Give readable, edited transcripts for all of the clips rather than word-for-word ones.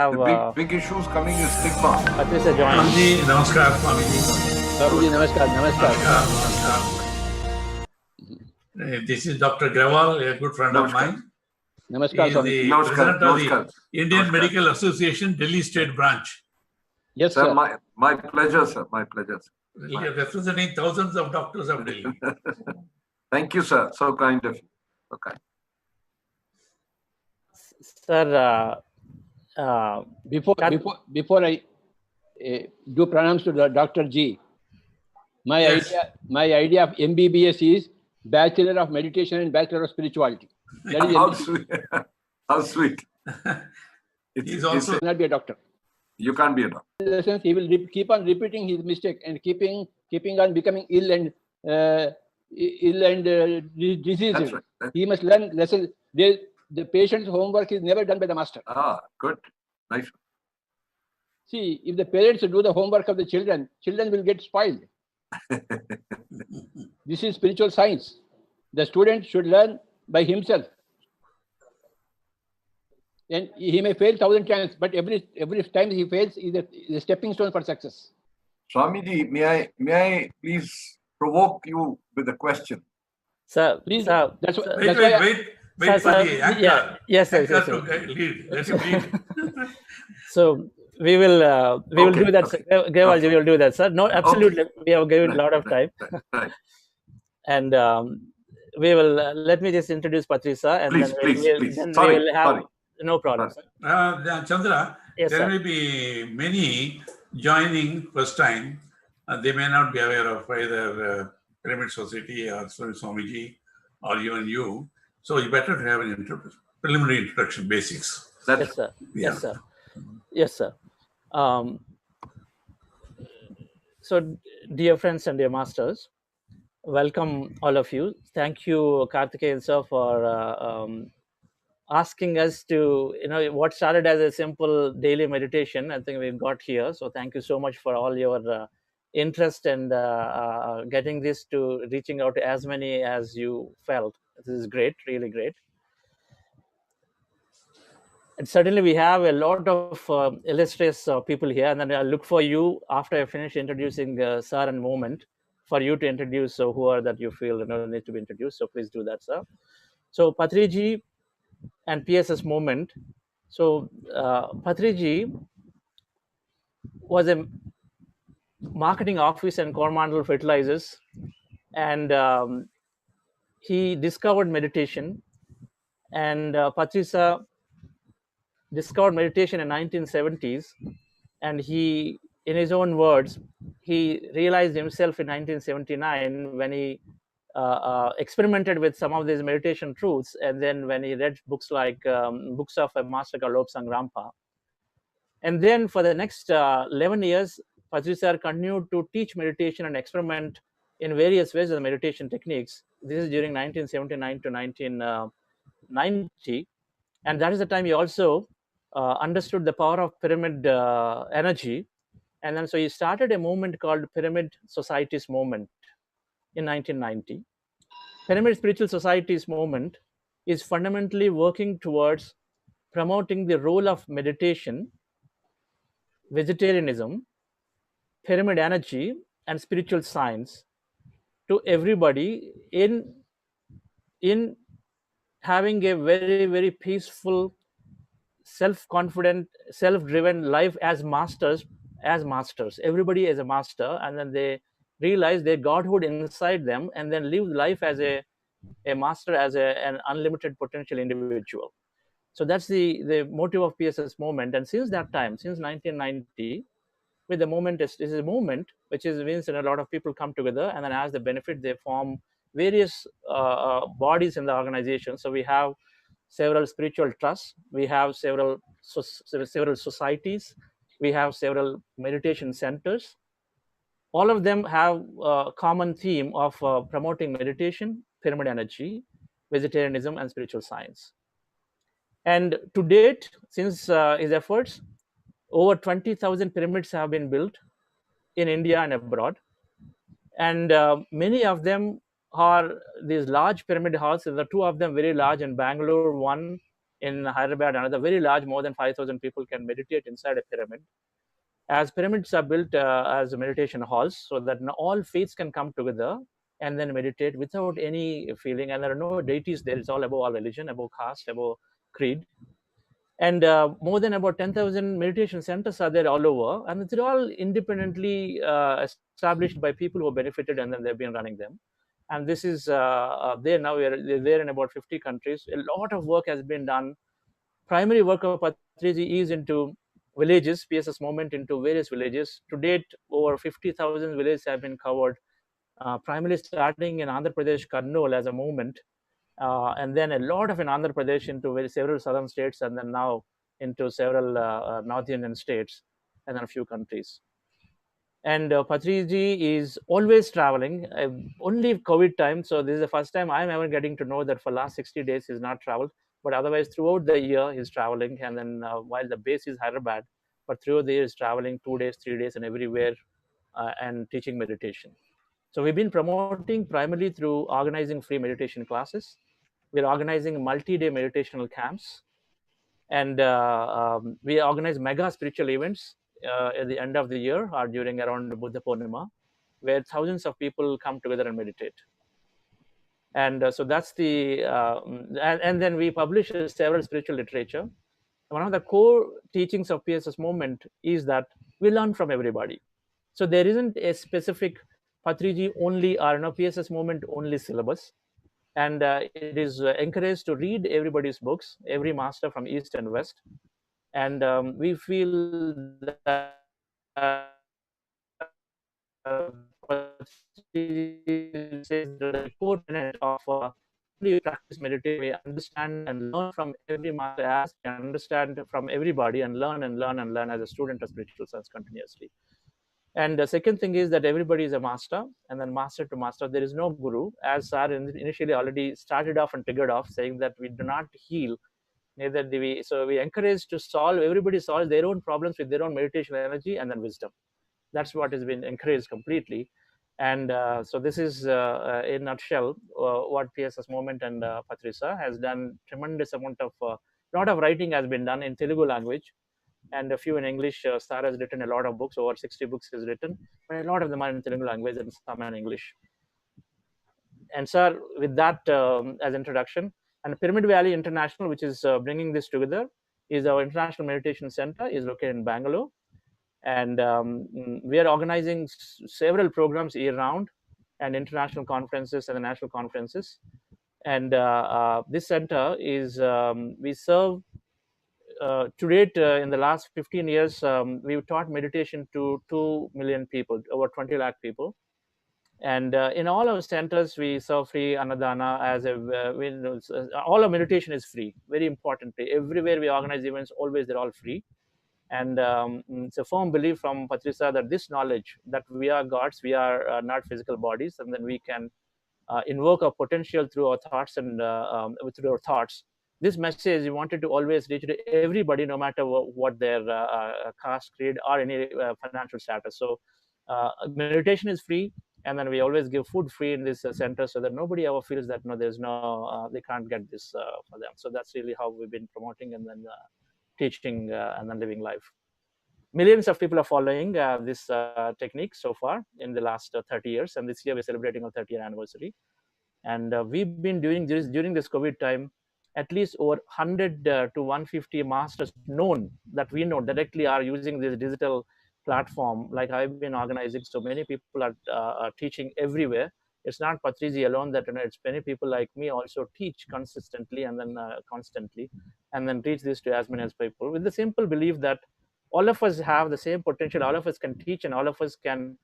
The big issues coming is stigma. Patriji joined. Swamiji, namaskar, Swamiji. Swamiji, namaskar. This is Dr. Grewal, a good friend of mine. Namaskar, He is the president of the Indian Medical Association, Delhi State Branch. Yes, sir. My pleasure, sir. My pleasure. He is representing thousands of doctors of Delhi. Thank you, sir. So kind of you. So kind. Sir, before I do pranams to Dr. G, my idea of MBBS is Bachelor of Meditation and Bachelor of Spirituality. That is How sweet. How sweet. He's also cannot be a doctor. You can't be a doctor. He will keep on repeating his mistake and keeping on becoming ill and diseased. That's right. He must learn lessons. The patient's homework is never done by the master. Ah, good. Nice. See, if the parents do the homework of the children will get spoiled. This is spiritual science. The student should learn by himself. And he may fail 1,000 times, but every time he fails is a stepping stone for success. Swamiji, may I please provoke you with a question? Sir, please. Sir, wait for the anchor. Yeah, yes, sir. Lead. Let him lead. So we will do that. Grewalji, we will do that, sir. No, absolutely. Okay. We have given a lot of time. Right. And we will let me just introduce Patriji, sir, and please. Then sorry, we will have no problem. Chandra, yes, there sir. may be many joining first time. They may not be aware of either Pyramid Society or Swamiji or even you. So you better have an preliminary introduction, basics. Yes, sir. Yeah. Yes, sir. Yes, sir. So, dear friends and dear masters, welcome all of you. Thank you, Kaartikeyan sir, for asking us to, what started as a simple daily meditation, I think we've got here. So thank you so much for all your interest and getting this to reaching out to as many as you felt. This is great, really great. And certainly we have a lot of illustrious people here, and then I'll look for you after I finish introducing sir and moment for you to introduce who are that you feel need to be introduced. So please do that, sir. So Patriji and PSS moment. So Patriji was a marketing office and Coromandel Fertilizers, and he discovered meditation. And Patriji discovered meditation in 1970s, and he, in his own words, he realized himself in 1979 when he experimented with some of these meditation truths, and then when he read books like books of a master called Lobsang Rampa. And then for the next 11 years, Patriji continued to teach meditation and experiment in various ways of the meditation techniques. This is during 1979 to 1990. And that is the time he also understood the power of pyramid energy. And then so he started a movement called Pyramid Societies Movement in 1990. Pyramid Spiritual Societies Movement is fundamentally working towards promoting the role of meditation, vegetarianism, pyramid energy, and spiritual science to everybody in having a very, very peaceful, self-confident, self-driven life as masters. Everybody is a master, and then they realize their godhood inside them, and then live life as a master, as an unlimited potential individual. So that's the motive of PSS movement. And since that time, since 1990, with the movement, this is a movement which means that a lot of people come together, and then as the benefit, they form various bodies in the organization. So we have several spiritual trusts, we have several societies, we have several meditation centers. All of them have a common theme of promoting meditation, pyramid energy, vegetarianism, and spiritual science. And to date, since his efforts, over 20,000 pyramids have been built in India and abroad. And many of them are these large pyramid halls. There are two of them very large in Bangalore, one In Hyderabad, another very large, more than 5,000 people can meditate inside a pyramid. As pyramids are built as meditation halls, so that all faiths can come together and then meditate without any feeling. And there are no deities there. It's all above all religion, above caste, above creed. And more than about 10,000 meditation centers are there all over, and they're all independently established by people who benefited, and then they've been running them. And this is there now. They're there in about 50 countries. A lot of work has been done. Primary work of Patriji is into villages, PSS movement into various villages. To date, over 50,000 villages have been covered, primarily starting in Andhra Pradesh, Kurnool as a movement, and then a lot of in Andhra Pradesh into several southern states, and then now into several North Indian states, and then a few countries. And Patriji is always traveling, only COVID time. So this is the first time I'm ever getting to know that for last 60 days he's not traveled. But otherwise, throughout the year, he's traveling. And then while the base is Hyderabad, but throughout the year, he's traveling 2 days, 3 days, and everywhere and teaching meditation. So we've been promoting primarily through organizing free meditation classes. We're organizing multi-day meditational camps. And we organize mega spiritual events at the end of the year or during around Buddha Purnima, where thousands of people come together and meditate. And so that's the, and then we publish several spiritual literature. One of the core teachings of PSS movement is that we learn from everybody. So there isn't a specific Patriji only or PSS movement only syllabus. And it is encouraged to read everybody's books, every master from East and West. And we feel that the core tenet of you practice meditation, we understand and learn from every master, as we understand from everybody, and learn and learn and learn as a student of spiritual science continuously. And the second thing is that everybody is a master, and then master to master. There is no guru, as Sir initially already started off and triggered off, saying that we do not heal, neither do we. So we encourage to solve, everybody solves their own problems with their own meditation energy and then wisdom. That's what has been encouraged completely. And so this is, in a nutshell, what PSS movement and Patrisa has done. Tremendous amount of, lot of writing has been done in Telugu language, and a few in English. Star has written a lot of books, over 60 books he's written, but a lot of them are in Telugu language and some in English. And sir, with that as introduction, and Pyramid Valley International, which is bringing this together, is our international meditation center, is located in Bangalore. And we are organizing several programs year-round, and international conferences and the national conferences. And this center is, we serve, to date, in the last 15 years, we've taught meditation to 2 million people, over 20 lakh people. And in all our centers, we serve free Annadana as all our meditation is free, very importantly. Everywhere we organize events, always they're all free. And it's a firm belief from Patrisa that this knowledge that we are gods, we are not physical bodies, and then we can invoke our potential through our thoughts and through our thoughts. This message we wanted to always reach to everybody, no matter what their caste, creed, or any financial status. So meditation is free, and then we always give food free in this center, so that nobody ever feels that there's no, they can't get this for them. So that's really how we've been promoting and then teaching and then living life. Millions of people are following this technique so far in the last 30 years, and this year we're celebrating our 30th anniversary. And we've been doing this during this COVID time. At least over 100 to 150 masters known that we know directly are using this digital platform, like I've been organizing. So many people are teaching everywhere. It's not Patriji alone that it's many people like me also teach consistently and then constantly, and then teach this to as many as people with the simple belief that all of us have the same potential. All of us can teach, and all of us can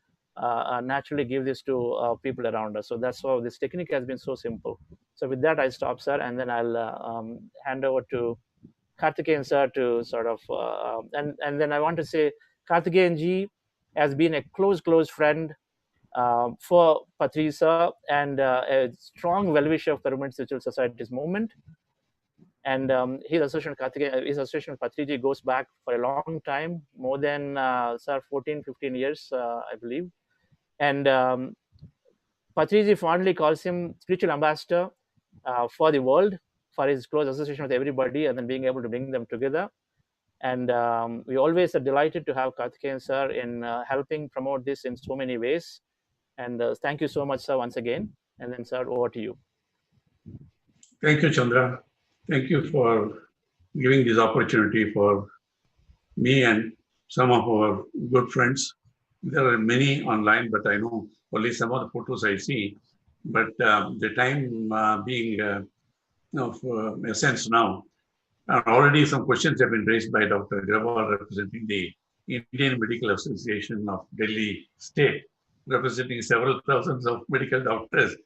naturally give this to people around us. So that's how this technique has been so simple. So with that, I stop, sir, and then I'll hand over to Kaartikeyan sir to sort of, and then I want to say Kaartikeyan ji has been a close friend for Patrisa, and a strong well-wisher of Pyramid Spiritual Society's movement. And his association with Patriji goes back for a long time, more than 14, 15 years, I believe. And Patriji fondly calls him spiritual ambassador for the world, for his close association with everybody and then being able to bring them together. And we always are delighted to have Kaartikeyan sir in helping promote this in so many ways. And thank you so much, sir, once again. And then, sir, over to you. Thank you, Chandra. Thank you for giving this opportunity for me and some of our good friends. There are many online, but I know only some of the photos I see. But the time being of essence now, already some questions have been raised by Dr. Agrawal, representing the Indian Medical Association of Delhi State, representing several thousands of medical doctors.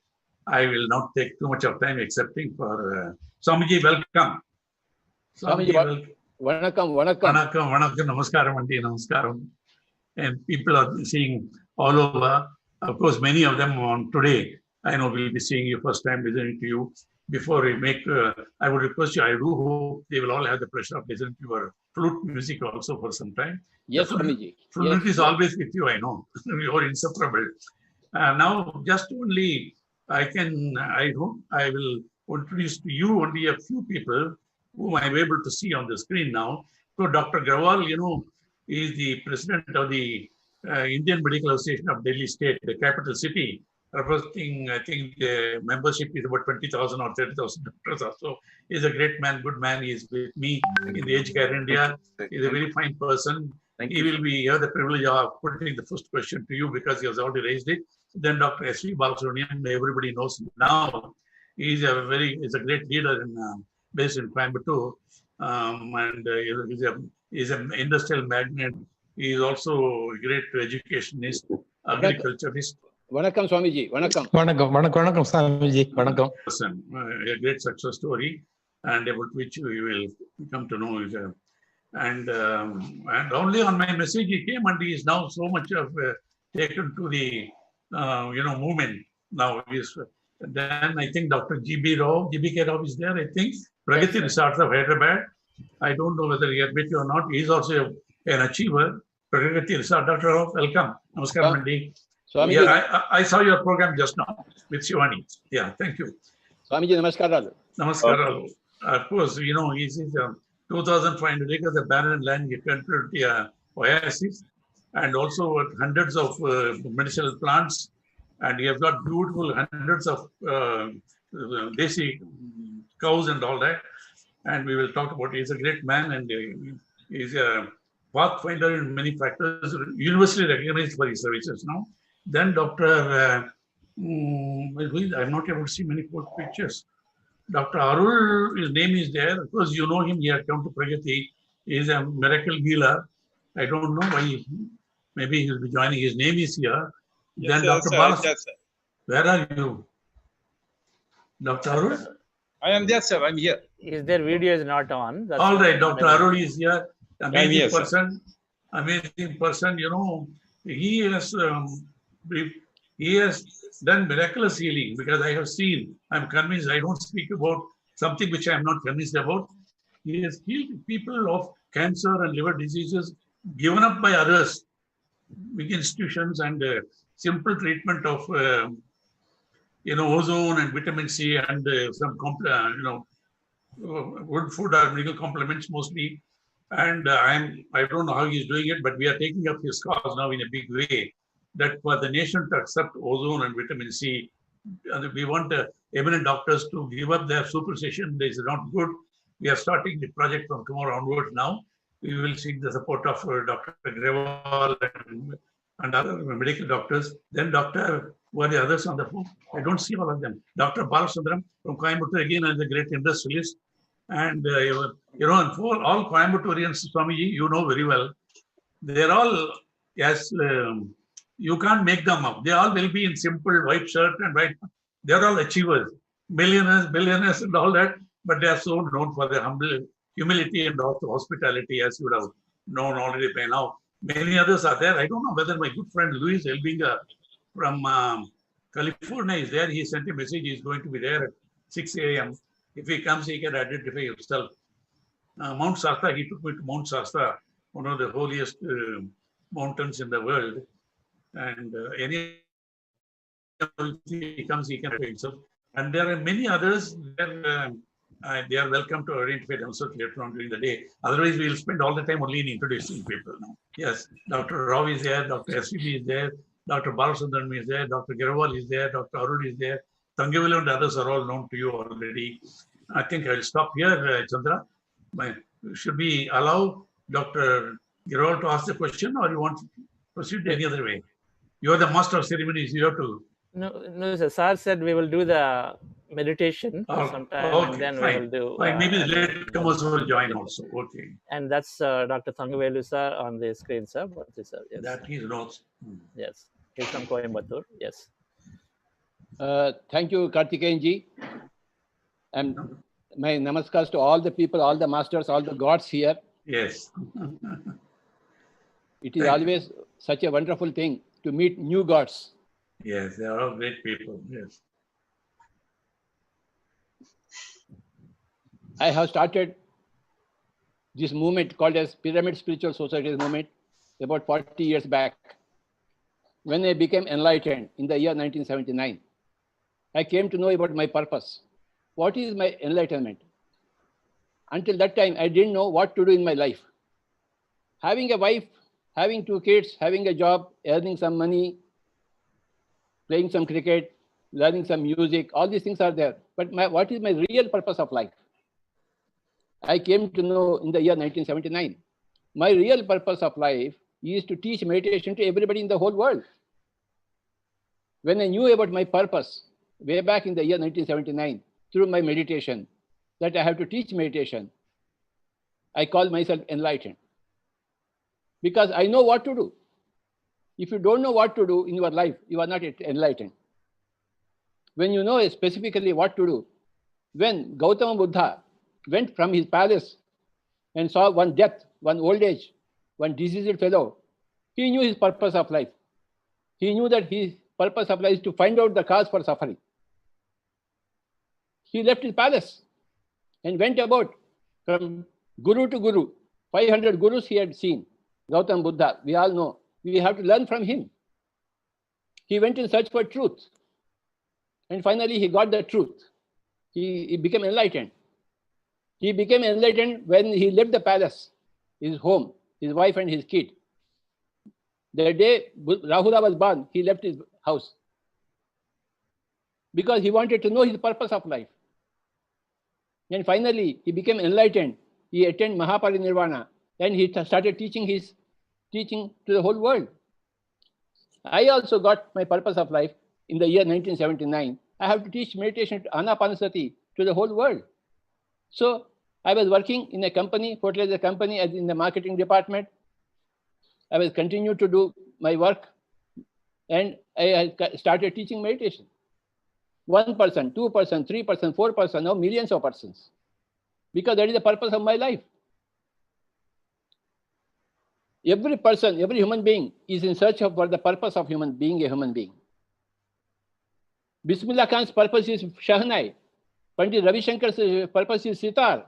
I will not take too much of time accepting for Swamiji, welcome. Swamiji, vanakkam, vanakkam. Vanakkam, vanakkam, namaskaram, aunty, namaskaram. And people are seeing all over. Of course, many of them on today, I know will be seeing you first time, listening to you. Before we make, I would request you, I do hope they will all have the pleasure of listening to your flute music also for some time. Yes, Swamiji. Flute is always with you, I know. You are inseparable. Now, just only, I hope I will introduce to you only a few people whom I'm able to see on the screen now. So Dr. Agrawal, you know, is the president of the Indian Medical Association of Delhi State, the capital city, representing, I think the membership is about 20,000 or 30,000 doctors or so. He's a great man, good man. He's with me in the Age Care India. He's a very fine person. He will be here, the privilege of putting the first question to you because he has already raised it. Then Dr. S.V. Balasubramanian, everybody knows now. He's a great leader based in Coimbatore, and he's an industrial magnate. He is also a great educationist, agriculturist. Vanakkam, Swamiji. Vanakkam. Vanakkam, Swamiji. Vanakkam. A great success story, and about which we will come to know. And only on my message he came, and he is now so much of taken to the movement now. Then I think Dr. GBK Rao is there. I think Pragati Resorts of Hyderabad. I don't know whether he admit you or not. He is also an achiever. Pragati Resort, Dr. Rao, welcome. Namaskaram, Mandi. Yeah, I saw your program just now with Shivani. Yeah, thank you. Swamiji, namaskar. Namaskar. Of course, you know, he is 2,500 acres of barren land he converted to oasis, and also hundreds of medicinal plants, and he has got beautiful hundreds of desi cows and all that. And we will talk about. He's a great man, and he's a pathfinder in many factors, universally recognized for his services now. Then Dr. I'm not able to see many pictures. Dr. Arul, his name is there. Of course, you know him. He had come to Pragati. He is a miracle healer. I don't know why. Maybe he will be joining. His name is here. Yes, then Dr. Balas. Yes, sir. Where are you? Dr. Arul? I am there, sir. I'm here. Is their video is not on? That's all right. Dr. Arul is here. Amazing here, person. Amazing person. You know, he has done miraculous healing, because I have seen, I'm convinced, I don't speak about something which I am not convinced about. He has healed people of cancer and liver diseases given up by others, big institutions, and simple treatment of, ozone and vitamin C and some, good food or medical complements mostly. And I don't know how he's doing it, but we are taking up his cause now in a big way, that for the nation to accept ozone and vitamin C, we want eminent doctors to give up their superstition. This is not good. We are starting the project from tomorrow onwards now. We will seek the support of Dr. Agrawal and other medical doctors. Then Dr. Who are the others on the phone? I don't see all of them. Dr. Balasubramanian from Coimbatore, again, as a great industrialist. And, and for all Coimbatorians, Swamiji, you know very well, they're all, yes, you can't make them up. They all will be in simple white shirt and white. They're all achievers, billionaires and all that, but they are so known for their humility and also hospitality, as you would have known already by now. Many others are there. I don't know whether my good friend Luis Elbinga from California is there. He sent a message. He's going to be there at 6 a.m. If he comes, he can identify himself. Mount Shasta, he took me to Mount Shasta, one of the holiest mountains in the world. And any he comes, he can identify himself. And there are many others. They are welcome to identify themselves later on during the day. Otherwise, we will spend all the time only in introducing people now. Yes, Dr. Rao is there, Dr. SVB is there, Dr. Balasundram is there, Dr. Girawal is there, Dr. Arul is there. Tangivel and others are all known to you already. I think I will stop here, Chandra. Should we allow Dr. Girawal to ask the question, or you want to proceed any other way? You are the master of ceremonies. You have to. No, sir. Sir said we will do the meditation sometime, okay, and then fine. we will do. Fine. Maybe the latecomers will join also. Okay. And that's Dr. Thangavelu sir on the screen, sir. Sir? Yes. That he knows. Yes. He's from Coimbatore. Yes. Thank you, Kaartikeyan ji. And my namaskars to all the people, all the masters, all the gods here. Yes. It is always such a wonderful thing to meet new gods. Yes, they are all great people. Yes. I have started this movement called as Pyramid Spiritual Societies movement about 40 years back. When I became enlightened in the year 1979, I came to know about my purpose. What is my enlightenment? Until that time, I didn't know what to do in my life. Having a wife, having 2 kids, having a job, earning some money, playing some cricket, learning some music, all these things are there. But what is my real purpose of life? I came to know in the year 1979. My real purpose of life is to teach meditation to everybody in the whole world. When I knew about my purpose, way back in the year 1979, through my meditation, that I have to teach meditation, I call myself enlightened. Because I know what to do. If you don't know what to do in your life, you are not enlightened. When you know specifically what to do, when Gautama Buddha went from his palace and saw one death, one old age, one diseased fellow, he knew his purpose of life. He knew that his purpose of life is to find out the cause for suffering. He left his palace and went about from guru to guru. 500 gurus he had seen. Gautama Buddha, we all know. We have to learn from him. He went in search for truth. And finally, he got the truth. He became enlightened. He became enlightened when he left the palace, his home, his wife and his kid. The day Rahula was born, he left his house because he wanted to know his purpose of life. And finally, he became enlightened. He attained Mahaparinirvana and he started teaching to the whole world. I also got my purpose of life in the year 1979. I have to teach meditation to Anapanasati to the whole world. So I was working in a company, fertilizer company, as in the marketing department. I was continued to do my work and I started teaching meditation. 1 person, 2 person, 3 person, 4 person, now millions of persons. Because that is the purpose of my life. Every person, every human being is in search for the purpose of being a human being. Bismillah Khan's purpose is Shahnai. Pandit Ravi Shankar's purpose is Sitar.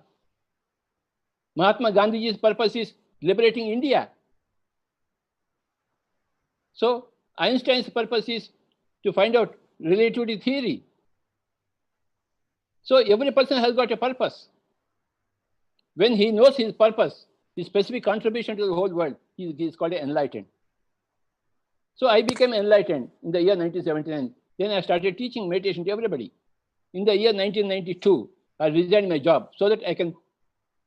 Mahatma Gandhi's purpose is liberating India. So Einstein's purpose is to find out relativity theory. So every person has got a purpose. When he knows his purpose, his specific contribution to the whole world, he is called enlightened. So I became enlightened in the year 1979. Then I started teaching meditation to everybody. In the year 1992, I resigned my job so that I can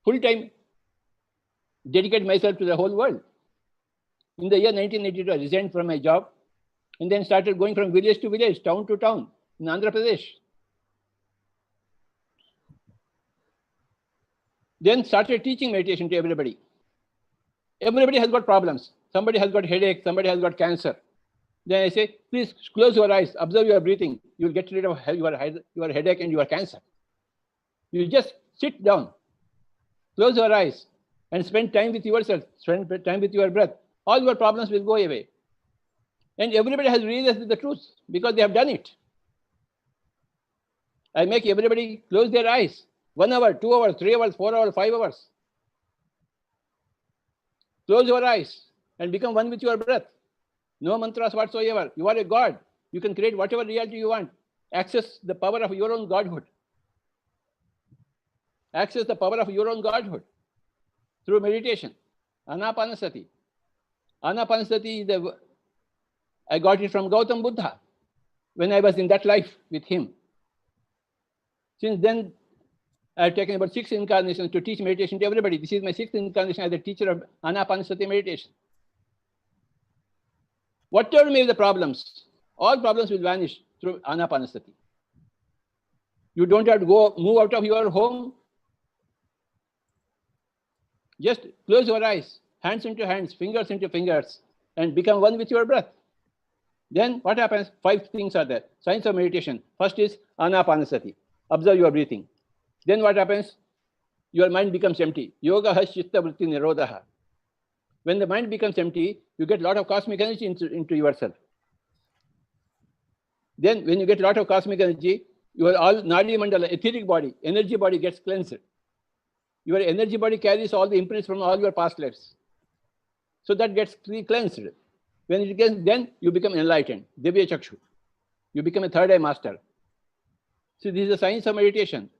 full-time dedicate myself to the whole world. In the year 1982, I resigned from my job and then started going from village to village, town to town in Andhra Pradesh. Then started teaching meditation to everybody. Everybody has got problems. Somebody has got headache, somebody has got cancer. Then I say, please close your eyes, observe your breathing. You will get rid of your headache and your cancer. You just sit down, close your eyes, and spend time with yourself, spend time with your breath. All your problems will go away. And everybody has realized the truth because they have done it. I make everybody close their eyes. 1 hour, 2 hours, 3 hours, 4 hours, 5 hours. Close your eyes and become one with your breath. No mantras whatsoever. You are a God. You can create whatever reality you want. Access the power of your own Godhood. access the power of your own godhood through meditation. Anapanasati. Anapanasati is I got it from Gautam Buddha when I was in that life with him. Since then, I have taken about 6 incarnations to teach meditation to everybody. This is my 6th incarnation as a teacher of Anapanasati meditation. Whatever may be the problems, all problems will vanish through Anapanasati. You don't have to move out of your home. Just close your eyes, hands into hands, fingers into fingers, and become one with your breath. Then what happens? 5 things are there. Science of meditation. First is Anapanasati. Observe your breathing. Then what happens? Your mind becomes empty. Yoga has chitta vritti nirodha. When the mind becomes empty, you get a lot of cosmic energy into yourself. Then when you get a lot of cosmic energy, your all Nadi Mandala, etheric body, energy body gets cleansed. Your energy body carries all the imprints from all your past lives. So that gets cleansed. When it gets, then you become enlightened. Divya Chakshu. You become a third eye master. So this is the science of meditation.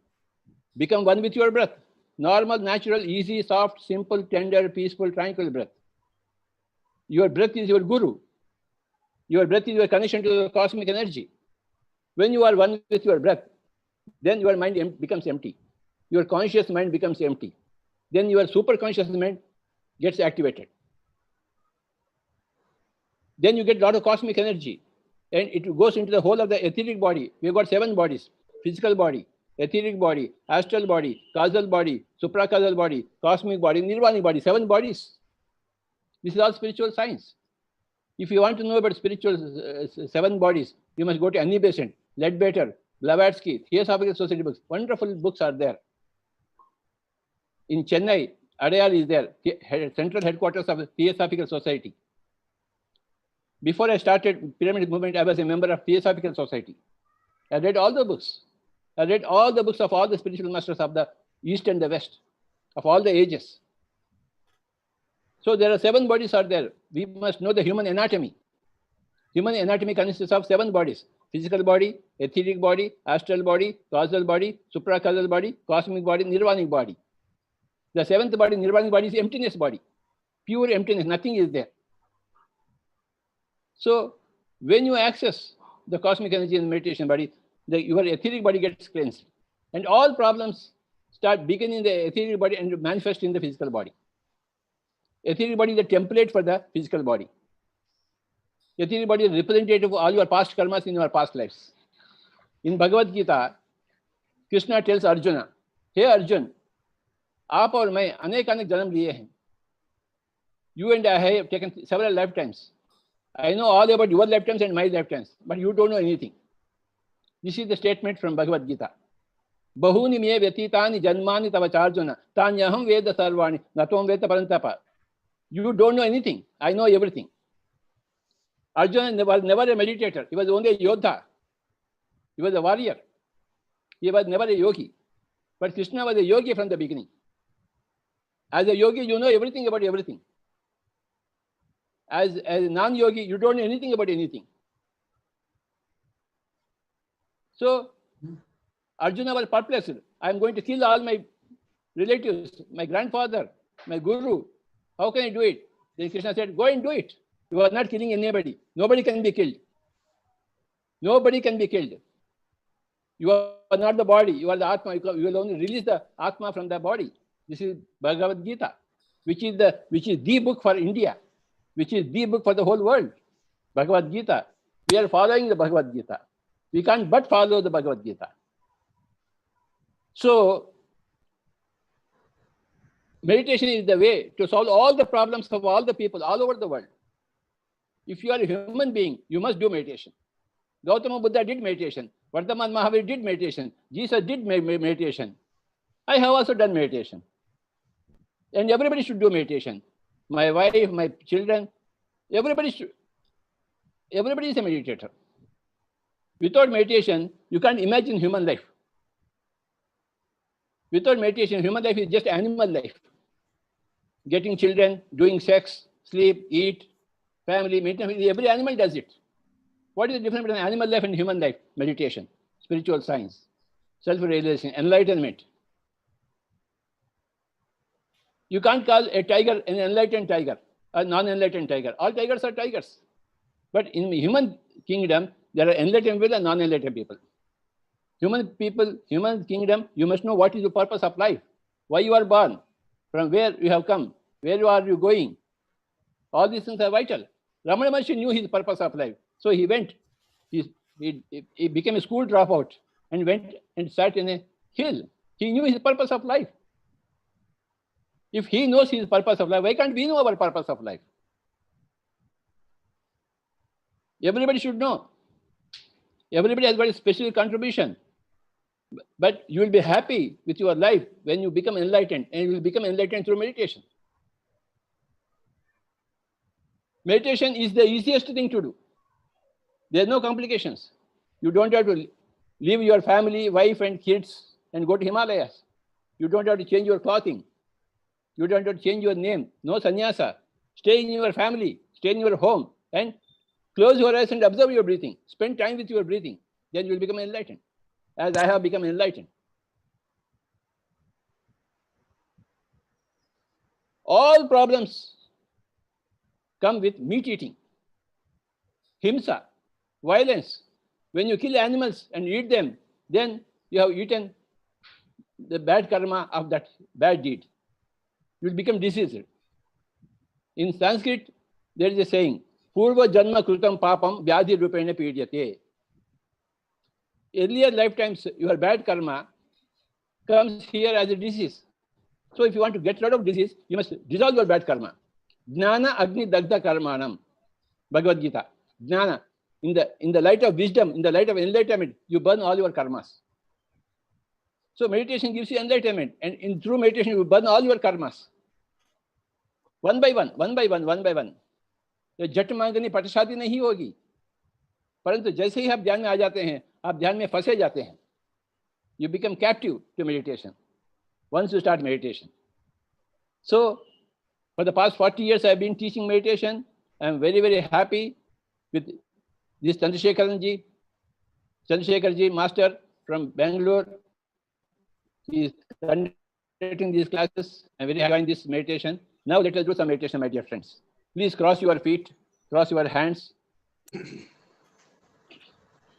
Become one with your breath. Normal, natural, easy, soft, simple, tender, peaceful, tranquil breath. Your breath is your guru. Your breath is your connection to the cosmic energy. When you are one with your breath, then your mind becomes empty. Your conscious mind becomes empty. Then your super conscious mind gets activated. Then you get a lot of cosmic energy. And it goes into the whole of the etheric body. We've got 7 bodies. Physical body, etheric body, astral body, causal body, supracausal body, cosmic body, nirvanic body, 7 bodies. This is all spiritual science. If you want to know about spiritual 7 bodies, you must go to Annie Besant, Leadbeater, Blavatsky, Theosophical Society books. Wonderful books are there. In Chennai, Adayal is there, central headquarters of the Theosophical Society. Before I started Pyramid movement, I was a member of Theosophical Society. I read all the books. I read all the books of all the spiritual masters of the East and the West, of all the ages. So there are 7 bodies are there. We must know the human anatomy. Human anatomy consists of 7 bodies. Physical body, etheric body, astral body, causal body, supracausal body, cosmic body, nirvanic body. The 7th body, nirvanic body, is emptiness body. Pure emptiness, nothing is there. So when you access the cosmic energy in the meditation body, your etheric body gets cleansed. And all problems start beginning in the etheric body and manifest in the physical body. Etheric body is the template for the physical body. Etheric body is representative of all your past karmas in your past lives. In Bhagavad Gita, Krishna tells Arjuna, "Hey Arjun, आप और मैं अनेक अनेक जन्म लिए हैं. You and I have taken several lifetimes. I know all about your lifetimes and my lifetimes, but you don't know anything." This is the statement from Bhagavad Gita. Bahuni me vyatitani janmani tava charjuna tanyaham veda sarvani natom veda parantapa. You don't know anything. I know everything. Arjuna was never a meditator. He was only a yodha. He was a warrior. He was never a yogi. But Krishna was a yogi from the beginning. As a yogi, you know everything about everything. As a non-yogi, you don't know anything about anything. So Arjuna was perplexed. I am going to kill all my relatives, my grandfather, my guru. How can I do it? Then Krishna said, go and do it. You are not killing anybody. Nobody can be killed. Nobody can be killed. You are not the body. You are the Atma. You will only release the Atma from the body. This is Bhagavad Gita, which is the book for India, which is the book for the whole world. Bhagavad Gita. We are following the Bhagavad Gita. We can't but follow the Bhagavad Gita. So, meditation is the way to solve all the problems of all the people all over the world. If you are a human being, you must do meditation. Gautama Buddha did meditation. Vardhaman Mahavir did meditation. Jesus did meditation. I have also done meditation. And everybody should do meditation. My wife, my children, everybody is a meditator. Without meditation, you can't imagine human life. Without meditation, human life is just animal life. Getting children, doing sex, sleep, eat, family, maintenance, every animal does it. What is the difference between animal life and human life? Meditation, spiritual science, self-realization, enlightenment. You can't call a tiger an enlightened tiger, a non-enlightened tiger. All tigers are tigers. But in the human kingdom, there are enlightened people and non-enlightened people. Human kingdom, you must know what is the purpose of life, why you are born, from where you have come, where are you going. All these things are vital. Ramana Maharshi knew his purpose of life. So he went, he became a school dropout and went and sat in a hill. He knew his purpose of life. If he knows his purpose of life, why can't we know our purpose of life? Everybody should know. Everybody has got a special contribution. But you will be happy with your life when you become enlightened, and you will become enlightened through meditation. Meditation is the easiest thing to do. There are no complications. You don't have to leave your family, wife and kids and go to Himalayas. You don't have to change your clothing. You don't have to change your name. No sannyasa. Stay in your family, stay in your home and close your eyes and observe your breathing. Spend time with your breathing. Then you will become enlightened, as I have become enlightened. All problems come with meat eating, himsa, violence. When you kill animals and eat them, then you have eaten the bad karma of that bad deed. You will become diseased. In Sanskrit, there is a saying, Purva Janma Krutam Papam Vyadhi Rupena Pidyate. Earlier lifetimes, your bad karma comes here as a disease. So if you want to get rid of disease, you must dissolve your bad karma. Jnana Agni Dagda Karmanam. Bhagavad Gita. Jnana. In the light of wisdom, in the light of enlightenment, you burn all your karmas. So meditation gives you enlightenment, and through meditation you burn all your karmas. One by one, one by one, one by one. ये जट मांगनी पटशादी नहीं होगी, परंतु जैसे ही आप ध्यान में आ जाते हैं, आप ध्यान में फंसे जाते हैं. You become captive to meditation once you start meditation. So for the past 40 years I have been teaching meditation. I am very, very happy with this Chandrasekhar ji master from Bangalore. He is conducting these classes. I am very happy in this meditation. Now let us do some meditation, my dear friends. Please cross your feet, cross your hands.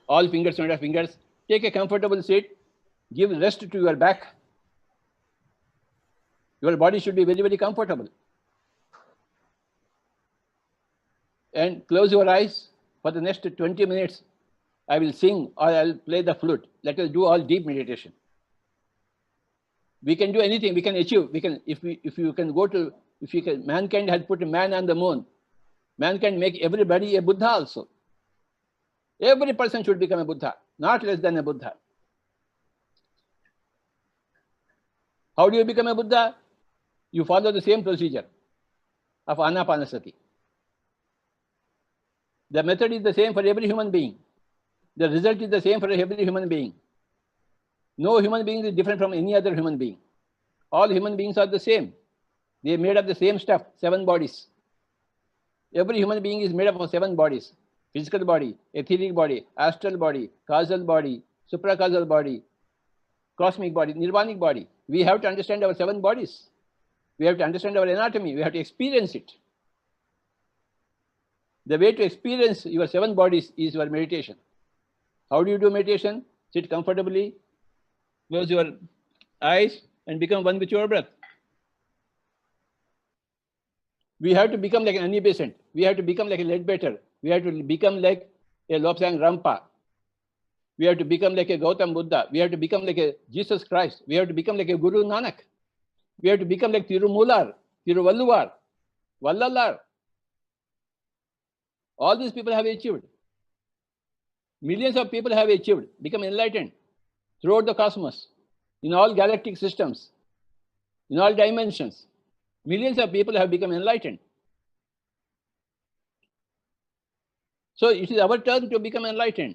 All fingers, not fingers. Take a comfortable seat. Give rest to your back. Your body should be very, very comfortable. And close your eyes. For the next 20 minutes, I will sing or I will play the flute. Let us do all deep meditation. We can do anything. We can achieve. We can, if mankind had put a man on the moon, man can make everybody a Buddha also. Every person should become a Buddha, not less than a Buddha. How do you become a Buddha? You follow the same procedure of Anapanasati. The method is the same for every human being. The result is the same for every human being. No human being is different from any other human being. All human beings are the same. They are made of the same stuff, 7 bodies. Every human being is made up of 7 bodies. Physical body, etheric body, astral body, causal body, supracausal body, cosmic body, nirvanic body. We have to understand our 7 bodies. We have to understand our anatomy. We have to experience it. The way to experience your 7 bodies is your meditation. How do you do meditation? Sit comfortably, close your eyes and become one with your breath. We have to become like an Anibesant. We have to become like a Ledbetter. We have to become like a Lobsang Rampa. We have to become like a Gautam Buddha. We have to become like a Jesus Christ. We have to become like a Guru Nanak. We have to become like Tirumular, Tiruvalluvar, Vallalar. All these people have achieved. Millions of people have achieved, become enlightened throughout the cosmos, in all galactic systems, in all dimensions. Millions of people have become enlightened. So it is our turn to become enlightened.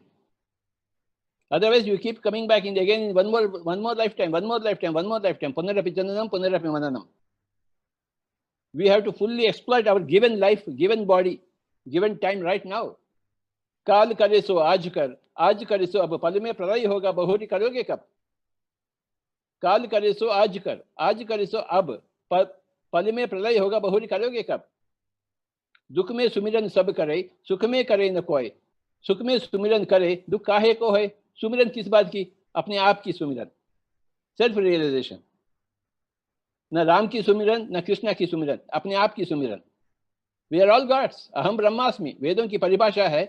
Otherwise, you keep coming back in again in one more lifetime, one more lifetime, one more lifetime. Punarapi jananam, punarapi mananam. We have to fully exploit our given life, given body, given time right now. काल करे सो आज करे सो अब पल में प्रलय होगा बहुरी करोगे कब. काल करे सो आज करे सो अब पल में प्रलय होगा बहुरी करोगे कब? दुख में सुमिरन सब करे, सुख में करे न कोई। सुख में सुमिरन करे, दुख काहे को है? सुमिरन किस बात की? अपने आप की सुमिरन, सेल्फ रियलाइजेशन। न राम की सुमिरन, न कृष्णा की सुमिरन, अपने आप की सुमिरन। वी आर ऑल गॉड्स, अहम ब्रह्मास्मि, वेदों की परिभाषा है।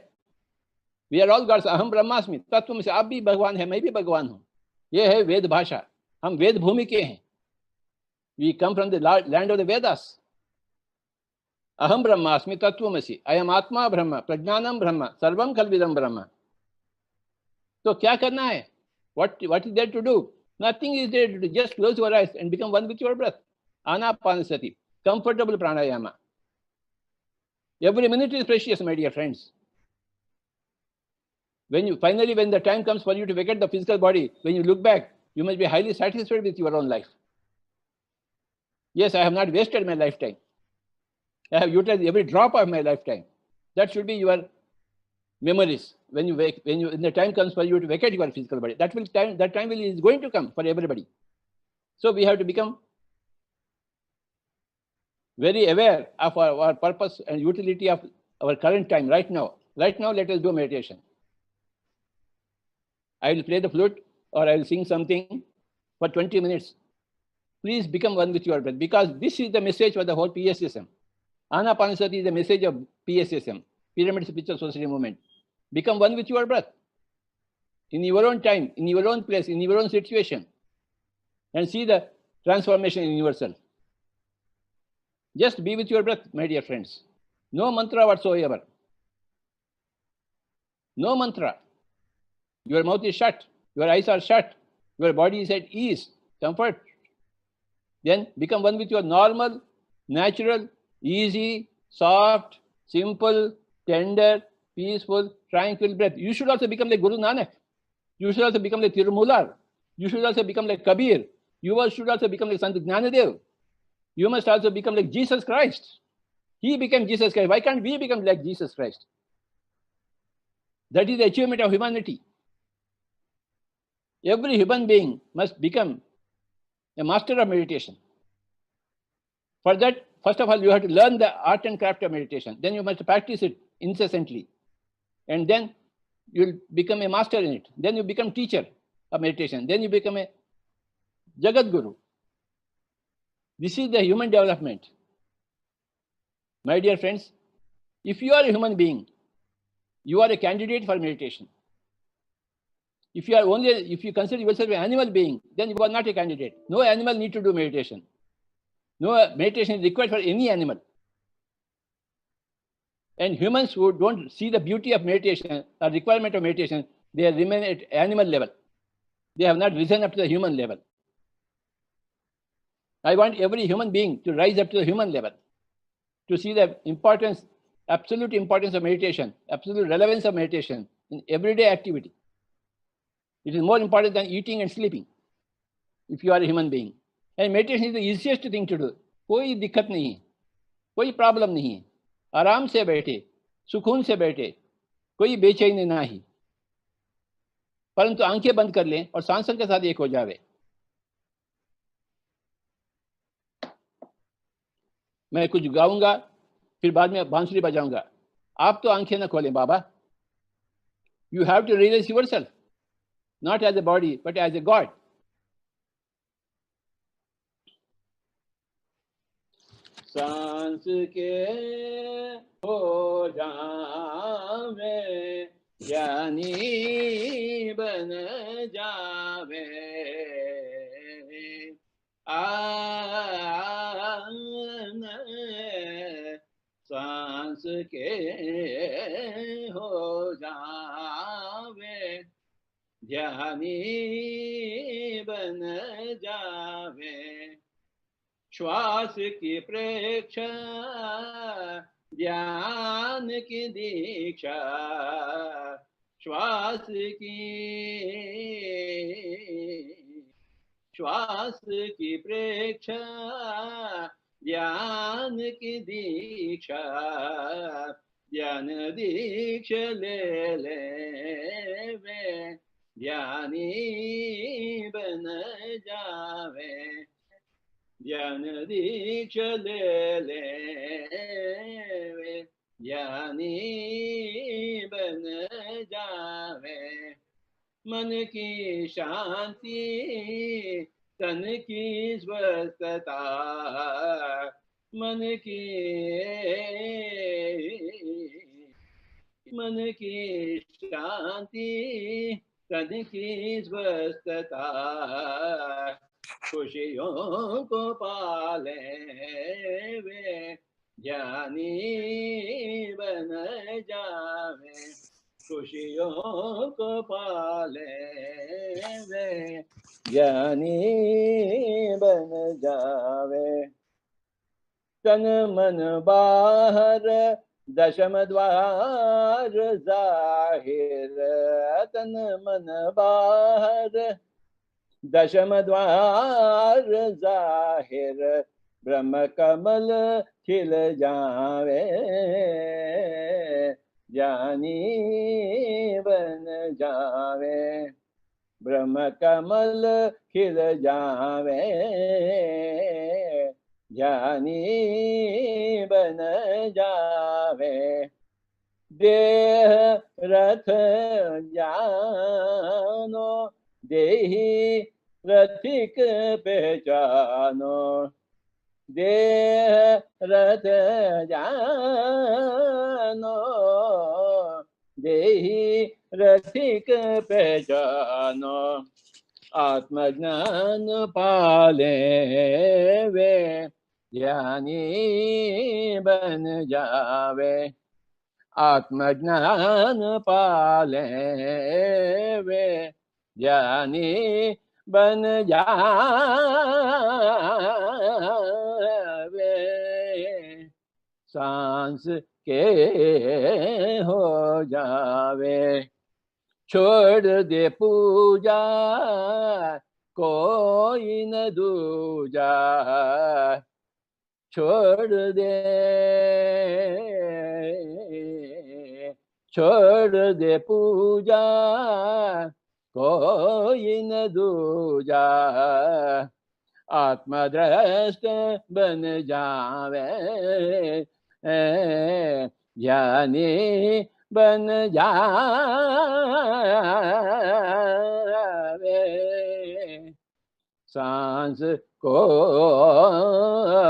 वी आर ऑल गॉड्स, अहम ब्रह्मास्मि, तत्व में से आप भी भगवान है, मैं भी भगवान हूँ। ये है वेद भाषा, हम वेद भूमि के हैं। We come from the land of the Vedas. अहम ब्रह्मास्मि तत्वमसि, अयम आत्मा ब्रह्म, प्रज्ञानम ब्रह्म, सर्वम खल्विदम ब्रह्म। तो क्या करना है? What is there to do? Nothing is there to do. Just close your eyes and become one with your breath. Anapanasati, comfortable pranayama. Every minute is precious, my dear friends. When the time comes for you to vacate the physical body, when you look back, you must be highly satisfied with your own life. Yes, I have not wasted my lifetime. I have utilized every drop of my lifetime. That should be your memories. When the time comes for you to vacate your physical body, that time is going to come for everybody. So we have to become very aware of our purpose and utility of our current time right now. Right now, let us do meditation. I will play the flute or I will sing something for 20 minutes. Please become one with your breath, because this is the message for the whole PSSM. Anapanasati is the message of PSSM, Pyramid Spiritual Society Movement. Become one with your breath, in your own time, in your own place, in your own situation, and see the transformation in yourself. Just be with your breath, my dear friends. No mantra whatsoever. No mantra. Your mouth is shut, your eyes are shut, your body is at ease, comfort. Then become one with your normal, natural, easy, soft, simple, tender, peaceful, tranquil breath. You should also become like Guru Nanak. You should also become like Tirumular. You should also become like Kabir. You should also become like Sant Jnanadev. You must also become like Jesus Christ. He became Jesus Christ. Why can't we become like Jesus Christ? That is the achievement of humanity. Every human being must become a master of meditation. For that, first of all, you have to learn the art and craft of meditation. Then you must practice it incessantly. And then you will become a master in it. Then you become teacher of meditation. Then you become a Jagat Guru. This is the human development. My dear friends, if you are a human being, you are a candidate for meditation. If you consider yourself an animal being, then you are not a candidate. No animal need to do meditation. No meditation is required for any animal. And humans who don't see the beauty of meditation or requirement of meditation, they remain at animal level. They have not risen up to the human level. I want every human being to rise up to the human level, to see the importance, absolute importance of meditation, absolute relevance of meditation in everyday activity. It is more important than eating and sleeping, if you are a human being. And meditation is the easiest thing to do. कोई दिक्कत नहीं है, कोई problem नहीं है. आराम से बैठे, सुकून से बैठे, कोई बेचैनी ना ही, परंतु आंखें बंद कर लें और सांसों के साथ एक हो जावे. मैं कुछ गाऊंगा, फिर बाद में बांसुरी बजाऊंगा. आप तो आंखें न खोलें बाबा. You have to realize yourself, not as a body, but as a God. सांस के हो जावे, ज्ञानी बन जावे. सांस के हो जावे, ज्ञानी बन जावे. श्वास की प्रेक्षा, ज्ञान की दीक्षा. श्वास की प्रेक्षा, ज्ञान की दीक्षा. ज्ञान दीक्षा ले वे, ज्ञानी बन जावे. ज्ञान दीक्षा ले ले वे, ज्ञानी बन जावे। मन की शांति, तन की स्वस्थता, मन की शांति, तन की स्वस्थता, खुशियों को पाले वे, ज्ञानी बन जावे। खुशियों को पाले वे, ज्ञानी बन जावे। तन मन बाहर दशम द्वार जाहिर, तन मन बाहर दशम द्वार जाहिर, ब्रह्म कमल खिल जावे, ज्ञानी बन जावे। ब्रह्म कमल खिल जावे, ज्ञानी बन जावे। देह रथ जानो, देहि रथिक पहचानो, देह रथ जानो, देहि रथिक पहचानो। आत्मज्ञान पाले वे, ज्ञानी बन जावे। आत्मज्ञान पाले वे, ज्ञानी बन जावे। सांस के हो जावे, छोड़ दे पूजा कोई न दूजा, छोड़ दे पूजा कोई न दूजा। आत्मदृष्ट बन जावे, ज्ञानी बन जावे। सांस को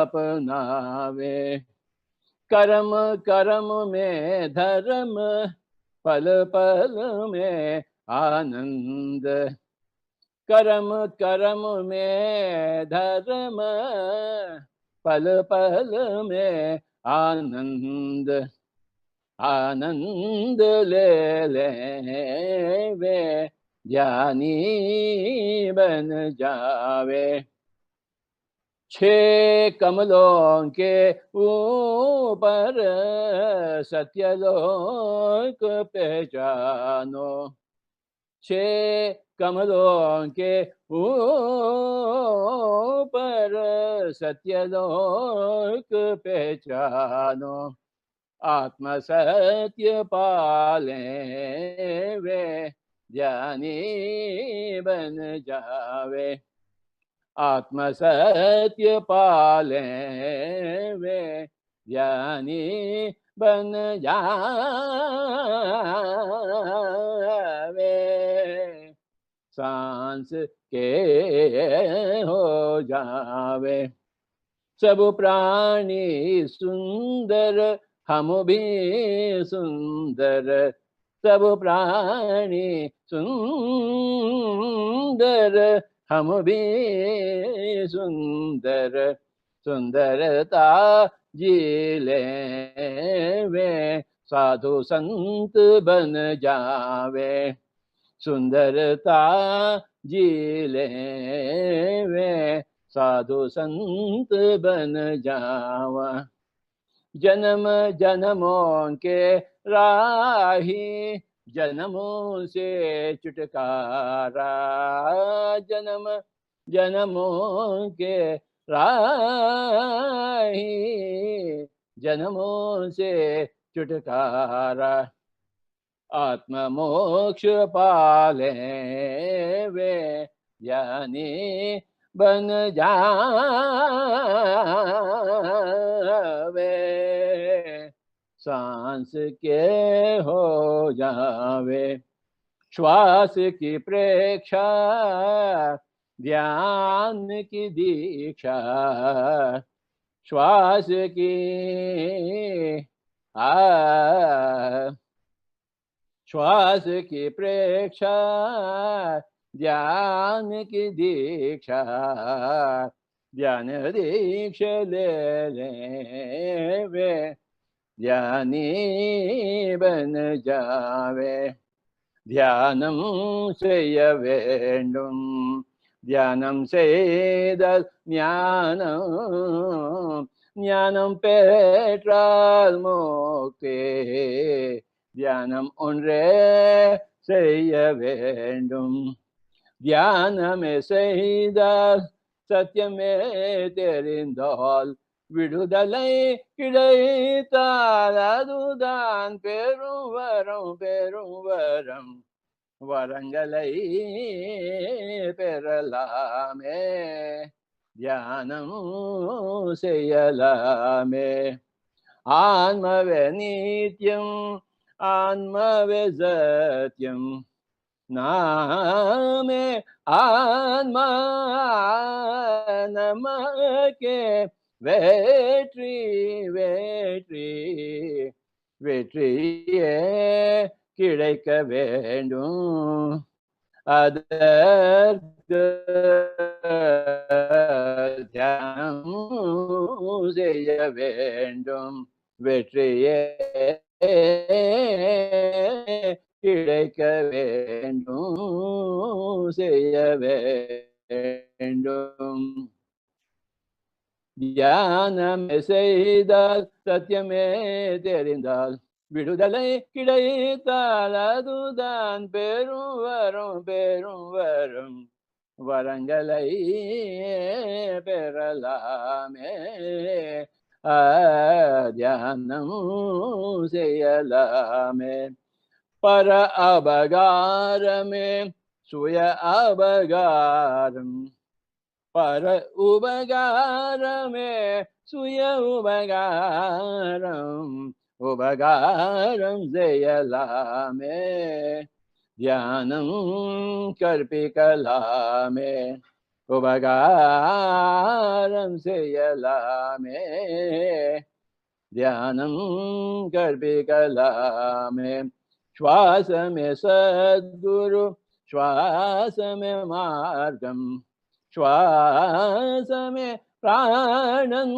अपनावे, कर्म कर्म में धर्म, पल पल में आनंद। कर्म कर्म में धर्म, पल पल में आनंद। आनंद ले ले वे, ज्ञानी बन जावे। छह कमलों के ऊपर सत्यलोक पहचानो, छह कमलों के ऊपर सत्यलोक पहचानो। आत्म सत्य पाले वे, ज्ञानी बन जावे। आत्म सत्य पाले वे, ज्ञानी बन जावे। सांस के हो जावे, सब प्राणी सुंदर, हम भी सुंदर। सब प्राणी सुंदर, हम भी सुंदर। सुंदरता जी ले वे, साधु संत बन जावे। सुंदरता जी ले वे, साधु संत बन जावा। जन्म जन्मों के राही, जन्मों से छुटकारा। जन्म जन्मों के राही, जन्मों से छुटकारा। आत्म मोक्ष पाले वे, ज्ञानी बन जावे, सांस के हो जावे, श्वास की प्रेक्षा, ध्यान की दीक्षा, श्वास की श्वास की प्रेक्षा, ध्यान की दीक्षा, ध्यान दीक्षा ले वे, ध्यानी बन जावे, ध्यानम செய்ய வேண்டும், தியானம் செய்தல் ஞானம், ஞானம் பெற்றால் முக்தி, தியானம் ஒன்றே செய்ய வேண்டும், தியானமே செய்தால் சத்தியமே தெரிந்தால் விடுதலை கிடைத்தால் அதுதான் பெரும் வரம், பெரும் வரம், வரங்களை பெறலாமே, தியானம் செய்யலாமே. ஆன்மவே நித்யம், ஆன்மவே சத்யம், நாமே ஆன்மா நமக்கே வெற்றி, வெற்றி, வெற்றியே கிடைக்க வேண்டும், அதற்கு தியானம் செய்ய வேண்டும், வெற்றியே கிடைக்க வேண்டும், செய்ய வேண்டும். தியானமே செய்தால் சத்தியமே தெரிந்தால் விடுதலை கிடைத்தால் அதுதான் பெரும் வரம், பெரும் வரம், வரங்களை பெறலாமே, தியானம் செய்யலாமே. பர அபகாரமே சுய அபகாரம், பர உபகாரமே சுய உபகாரம், உபகாரம் செய்யலாமே, தியானம் கற்பிக்கலாமே, உபகாரம் செய்யலாமே, தியானம் கற்பிக்கலாமே. श्वास में सद्गुरु, श्वास में मार्गम, श्वास में प्राणं,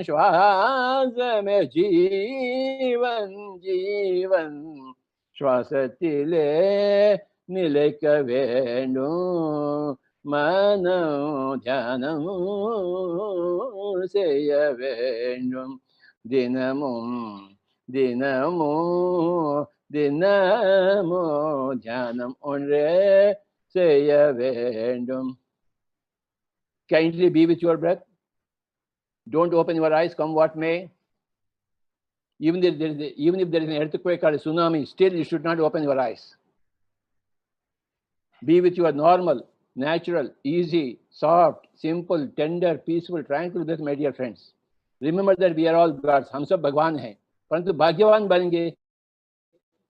श्वास में जीवन, जीवन, श्वासத்திலே நிலைக்க வேண்டும், மனம் தியானம் செய்ய வேண்டும், தினமும் தினமும் தினமும் தியானம் ஒன்றே செய்ய வேண்டும். Kindly be with your breath. Don't open your eyes, come what may. Even if there is an earthquake or a tsunami, still you should not open your eyes. Be with your normal, natural, easy, soft, simple, tender, peaceful, tranquil breath, my dear friends. Remember that we are all gods. हम सब भगवान हैं, परंतु भाग्यवान बनेंगे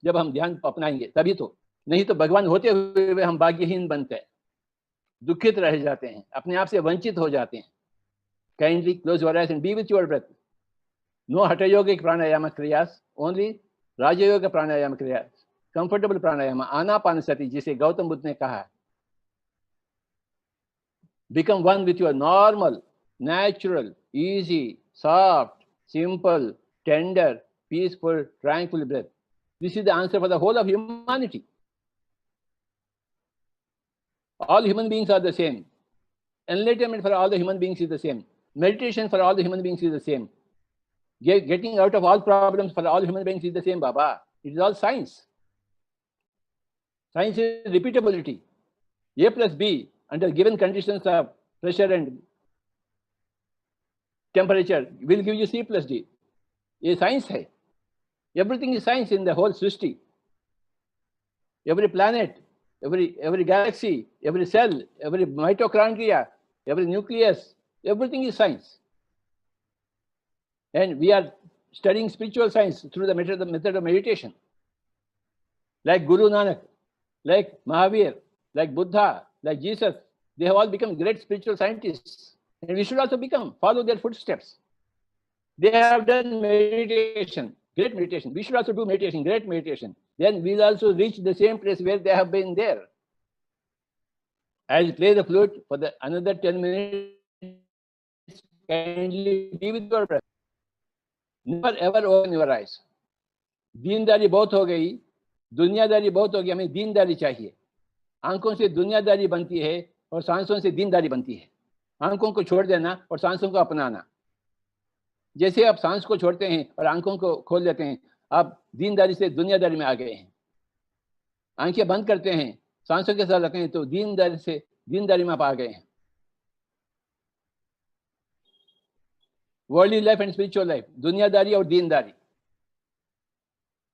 जब हम ध्यान अपनाएंगे, तभी तो, नहीं तो भगवान होते हुए हम भाग्यहीन बनते हैं, दुखित रह जाते हैं, अपने आप से वंचित हो जाते हैं. Kindly close your eyes and be with your breath. No Hatha Yogic pranayama kriyas, only Raja Yoga pranayama kriyas. Comfortable pranayama, anapanasati, जिसे गौतम बुद्ध ने कहा. Become one with your normal, natural, easy, soft, simple, tender, peaceful, tranquil breath. This is the answer for the whole of humanity. All human beings are the same. Enlightenment for all the human beings is the same. Meditation for all the human beings is the same. Getting out of all problems for all human beings is the same, Baba. It is all science. Science is repeatability. A plus B under given conditions of pressure and temperature will give you C plus D. ये science है. Everything is science in the whole Srishti. Every planet, every galaxy, every cell, every mitochondria, every nucleus, everything is science. And we are studying spiritual science through the method of meditation. Like Guru Nanak, like Mahavir, like Buddha, like Jesus, they have all become great spiritual scientists. And we should also follow their footsteps. They have done meditation, great meditation. We should also do meditation, great meditation. Then we'll also reach the same place where they have been there. I'll play the flute for another 10 minutes. Kindly be with your breath. Never ever open your eyes. दीनदारी बहुत हो गई, दुनियादारी बहुत हो गई, हमें दीनदारी चाहिए. आंखों से दुनियादारी बनती है और सांसों से दीनदारी बनती है. आंखों को छोड़ देना और सांसों को अपनाना. जैसे आप सांस को छोड़ते हैं और आंखों को खोल लेते हैं, आप दीनदारी से दुनियादारी में आ गए हैं. आंखें बंद करते हैं, सांसों के साथ रखते हैं, तो दीनदारी से दीनदारी में आप आ गए हैं. Worldly life and spiritual life, दुनियादारी और दीनदारी.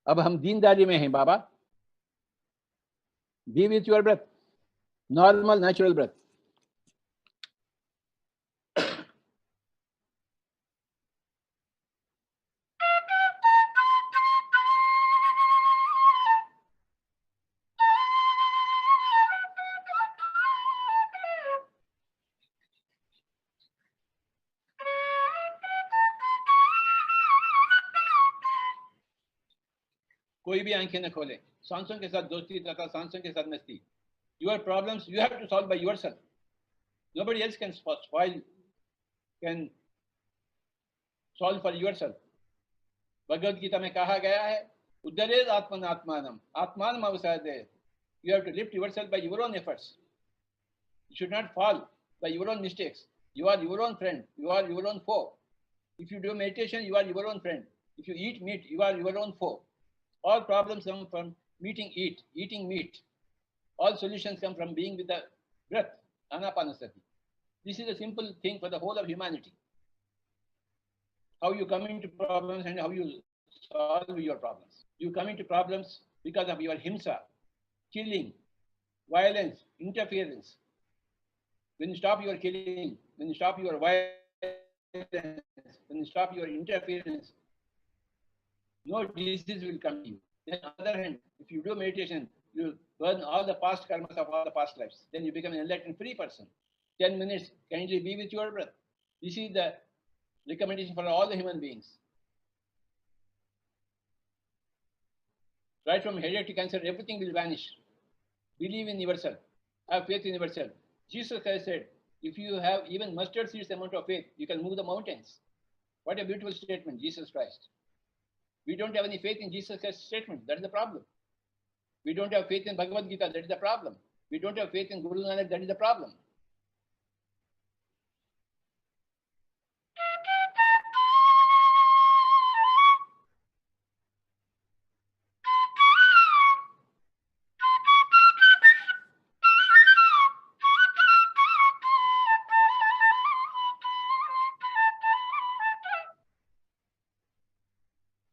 अब हम दीनदारी में हैं बाबा. Be with your breath, normal natural breath. कोई भी आंखें न खोले, सांसों के साथ दोस्ती तथा सांसों के साथ मस्ती. Your problems you have to solve by yourself. Nobody else can solve for yourself. Bhagavad Gita में कहा गया है, उद्धरेद आत्मनात्मानम आत्मानम अवसादेत. You have to lift yourself by your own efforts. You should not fall by your own mistakes. You are your own friend. You are your own foe. If you do meditation, you are your own friend. If you eat meat, you are your own foe. All problems come from eating meat. All solutions come from being with the breath, anapanasati. This is a simple thing for the whole of humanity. How you come into problems and how you solve your problems. You come into problems because of your himsa, killing, violence, interference. When you stop your killing, when you stop your violence, when you stop your interference, no disease will come to you. Then on the other hand, if you do meditation, you burn all the past karmas of all the past lives. Then you become an enlightened free person. 10 minutes, kindly be with your breath. This is the recommendation for all the human beings. Right from headache to cancer, everything will vanish. Believe in yourself. Have faith in yourself. Jesus Christ said, if you have even mustard seeds amount of faith, you can move the mountains. What a beautiful statement, Jesus Christ. We don't have any faith in Jesus Christ's statement. That is the problem. We don't have faith in Bhagavad Gita. That is the problem. We don't have faith in Guru Nanak. That is the problem.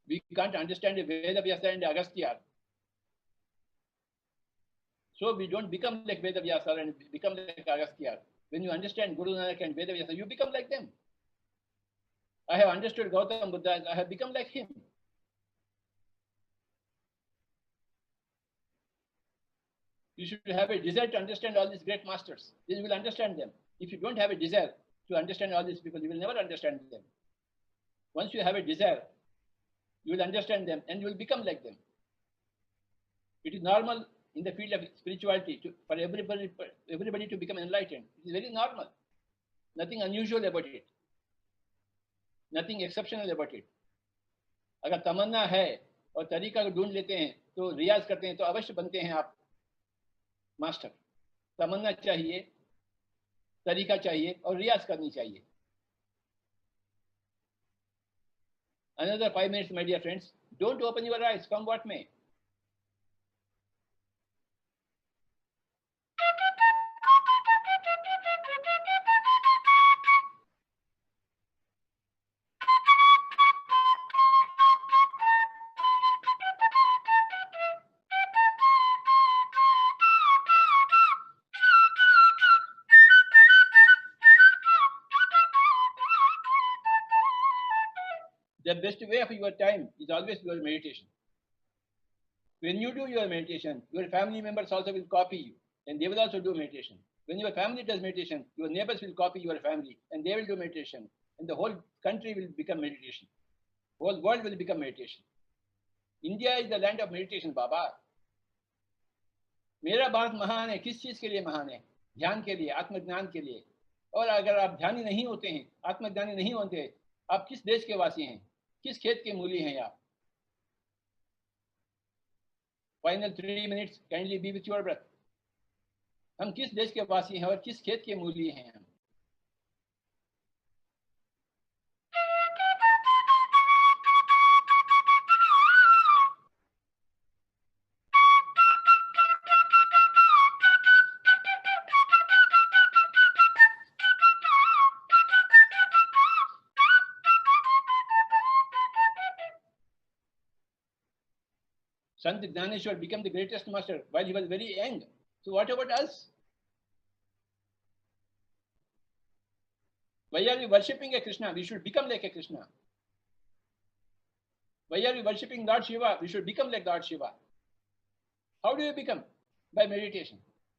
We can't understand the Veda Vyasa and Agastya. So we don't become like Veda Vyasa and become like Agastya. When you understand Guru Nanak and Veda Vyasa, you become like them. I have understood Gautama Buddha, I have become like him. You should have a desire to understand all these great masters. Then you will understand them. If you don't have a desire to understand all these people, you will never understand them. Once you have a desire, you will understand them and you will become like them. It is normal in the field of spirituality for everybody to become enlightened. It is very normal. Nothing unusual about it. Nothing exceptional about it. अगर तमन्ना है और तरीका को ढूंढ लेते हैं तो रियाज करते हैं तो अवश्य बनते हैं आप मास्टर. तमन्ना चाहिए, तरीका चाहिए और रियाज करनी चाहिए. Another 5 minutes, my dear friends. Don't open your eyes, come what may. The best way of your time is always your meditation. When you do your meditation, your family members also will copy you, and they will also do meditation. When your family does meditation, your neighbors will copy your family, and they will do meditation, and the whole country will become meditation. Whole world will become meditation. India is the land of meditation, Baba. मेरा भारत महान है, किस चीज के लिए महान है? ध्यान के लिए, आत्मज्ञान के लिए. और अगर आप ध्यानी नहीं होते हैं, आत्मज्ञानी नहीं होते, आप किस देश के वासी हैं? किस खेत के मूली हैं आप? Final 3 minutes, kindly be with your breath. हम किस देश के वासी हैं और किस खेत के मूली हैं हम? Sant Dhaneshwar became the greatest master while he was very young. So what about us? Why are we worshipping a Krishna? We should become like a Krishna. Why are we worshipping Lord Shiva? We should become like Lord Shiva. How do you become? By meditation.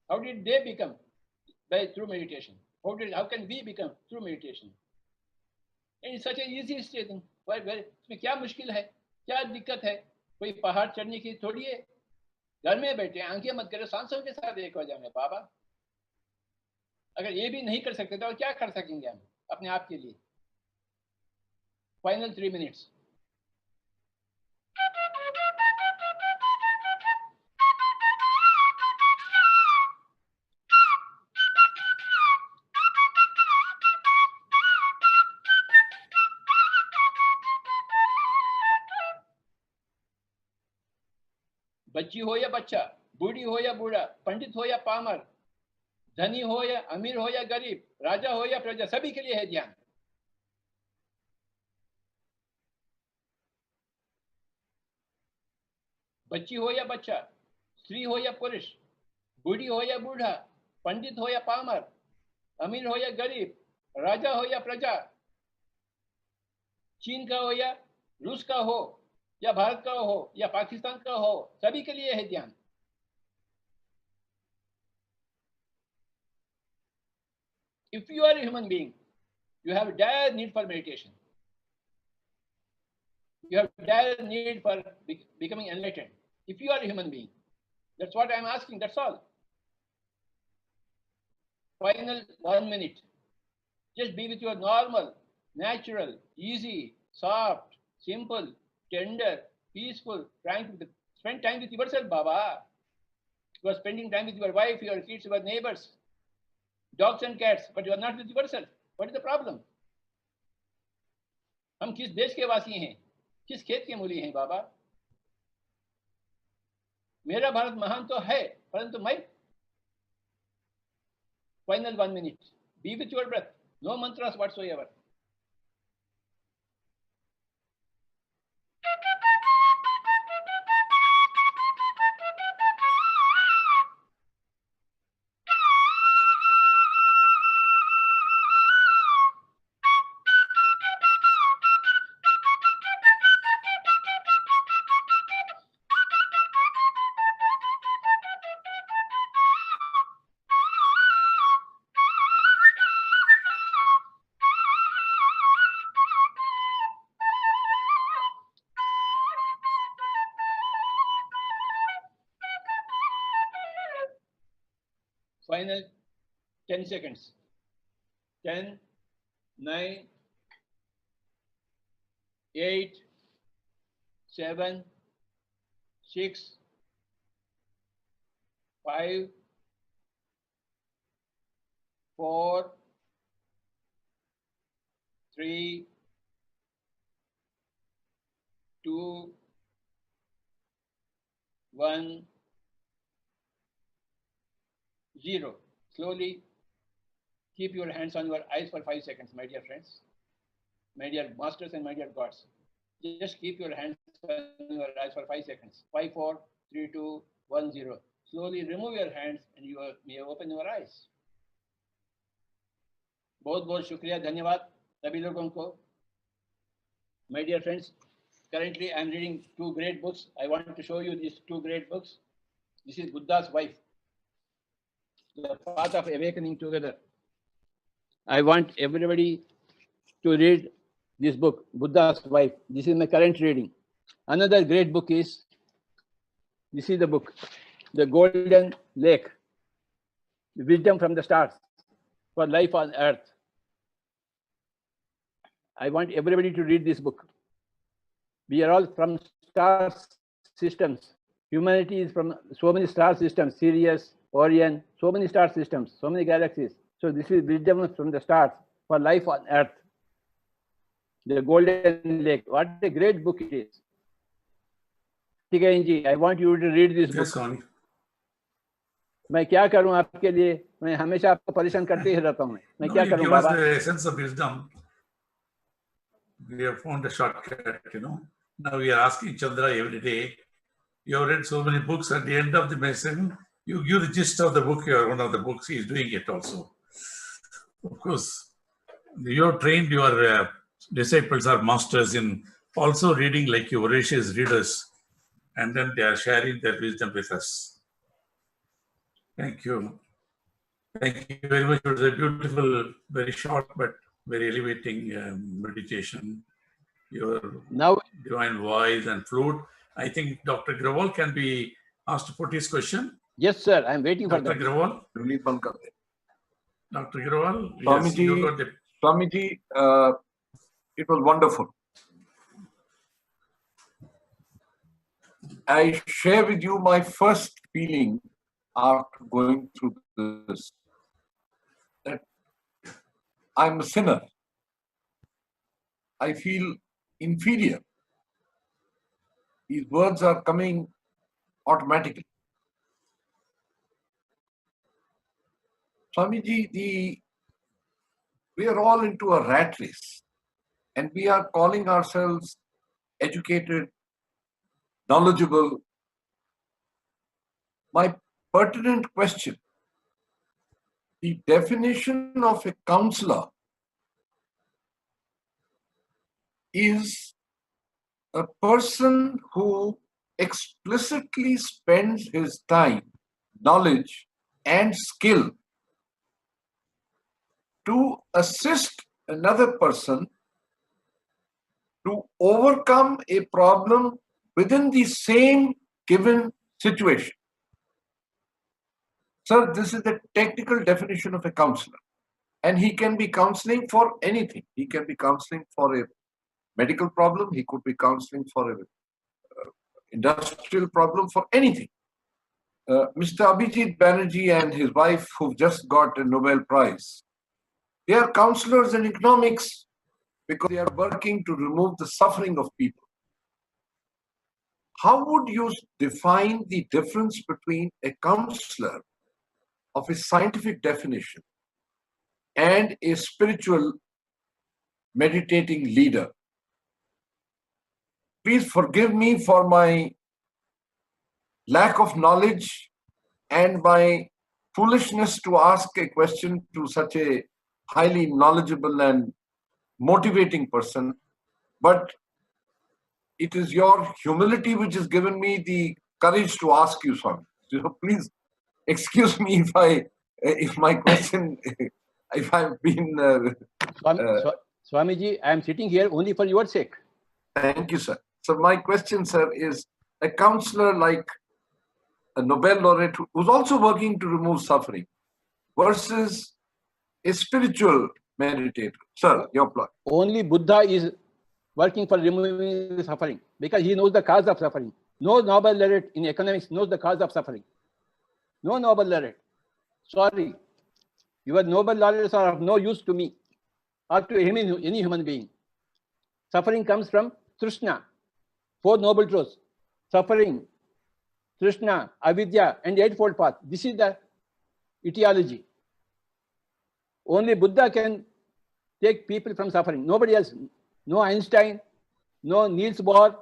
How did they become? Through meditation. How can we become? Through meditation. And it's such an easy thing. इसमें क्या मुश्किल है? क्या दिक्कत है? कोई पहाड़ चढ़ने की थोड़ी है. घर में बैठे आंखें मत करो, सांसों के साथ एक हो जाए बाबा. अगर ये भी नहीं कर सकते तो क्या कर सकेंगे हम अपने आप के लिए? Final 3 minutes. बच्ची हो या बच्चा, बूढ़ी हो या बूढ़ा, पंडित हो या पामर, धनी हो या अमीर हो या गरीब, राजा हो या प्रजा, सभी के लिए है ध्यान. बच्ची हो या बच्चा, स्त्री हो या पुरुष, बूढ़ी हो या बूढ़ा, पंडित हो या पामर, अमीर हो या गरीब, राजा हो या प्रजा, चीन का हो या रूस का हो या भारत का हो या पाकिस्तान का हो, सभी के लिए है ध्यान. If you are a human being, you have a dire need for meditation. You have a dire need for becoming enlightened. If you are a human being, that's what I'm asking, that's all. Final 1 minute. Just be with your normal, natural, easy, soft, simple, tender, peaceful, spend time with yourself, Baba. You are spending time with your wife, your kids, your neighbors, dogs and cats, but you are not with yourself. What is the problem? हम किस देश के वासी हैं? किस खेत के मूली हैं, बाबा? मेरा भारत महान तो है, परंतु मैं. Final 1 minute. Be with your breath. No mantras whatsoever. Final 10 seconds. 10, 9, 8, 7, 6, 5, 4, 3, 2, 1, 0. Slowly keep your hands on your eyes for 5 seconds, my dear friends, my dear masters and my dear gods. Just keep your hands on your eyes for 5 seconds. 5, 4, 3, 2, 1, 0. Slowly remove your hands and you may open your eyes. बहुत बहुत शुक्रिया, धन्यवाद सभी लोगों को. My dear friends, currently I am reading two great books. I want to show you these two great books. This is Buddha's Wife, The Path of Awakening Together. I want everybody to read this book, Buddha's Wife. This is my current reading. Another great book is, this is the book, The Golden Lake, Wisdom from the Stars for Life on Earth. I want everybody to read this book. We are all from star systems. Humanity is from so many star systems, Sirius, Orion, so many star systems, so many galaxies. So this is Wisdom from the Stars for Life on Earth. The Golden Lake. What a great book it is. Kaartikeyan ji, I want you to read this book. Yes, Swami. मैं क्या करूं आपके लिए? मैं हमेशा आपको परेशान करते ही रहता हूं. मैं क्या You करूं give us Baba? the essence of wisdom. We have found a shortcut, Now we are asking Chandra every day. You have read so many books. At the end of the lesson, you give the gist of the book. You are one of the books. He is doing it also. Of course, you have trained your disciples or masters in also reading like you, voracious readers, and then they are sharing their wisdom with us. Thank you. Thank you very much. It was a beautiful, very short but very elevating meditation. Your divine voice and flute. I think Dr. Grawal can be asked to put his question. Yes, sir. I am waiting for Dr. that. Grawal. Dr. Grawal. Yes, Swamiji, you got the... Swamiji, it was wonderful. I share with you my first feeling after going through this, that I'm a sinner. I feel inferior. These words are coming automatically. Swamiji, we are all into a rat race, and we are calling ourselves educated, knowledgeable. My pertinent question, the definition of a counselor is a person who explicitly spends his time, knowledge, and skill to assist another person to overcome a problem within the same given situation. Sir, this is the technical definition of a counselor. And he can be counseling for anything. He can be counseling for a medical problem. He could be counseling for an industrial problem, for anything. Mr. Abhijit Banerjee and his wife, who've just got a Nobel Prize, they are counselors in economics because they are working to remove the suffering of people. How would you define the difference between a counselor of a scientific definition and a spiritual meditating leader? Please forgive me for my lack of knowledge and my foolishness to ask a question to such a highly knowledgeable and motivating person, but it is your humility which has given me the courage to ask you, Swami. So please excuse me if my question, if I've been... Swamiji, I am sitting here only for your sake. Thank you, sir. So my question, sir, is a counselor like a Nobel laureate who's also working to remove suffering versus a spiritual meditator. Sir, your plot. Only Buddha is working for removing the suffering because he knows the cause of suffering. No Nobel laureate in economics knows the cause of suffering. No Nobel laureate. Sorry. Your Nobel laureates are of no use to me or to any human being. Suffering comes from Trishna. 4 noble truths. Suffering, Trishna, Avidya, and the Eightfold Path. This is the etiology. Only Buddha can take people from suffering. Nobody else. No Einstein, no Niels Bohr.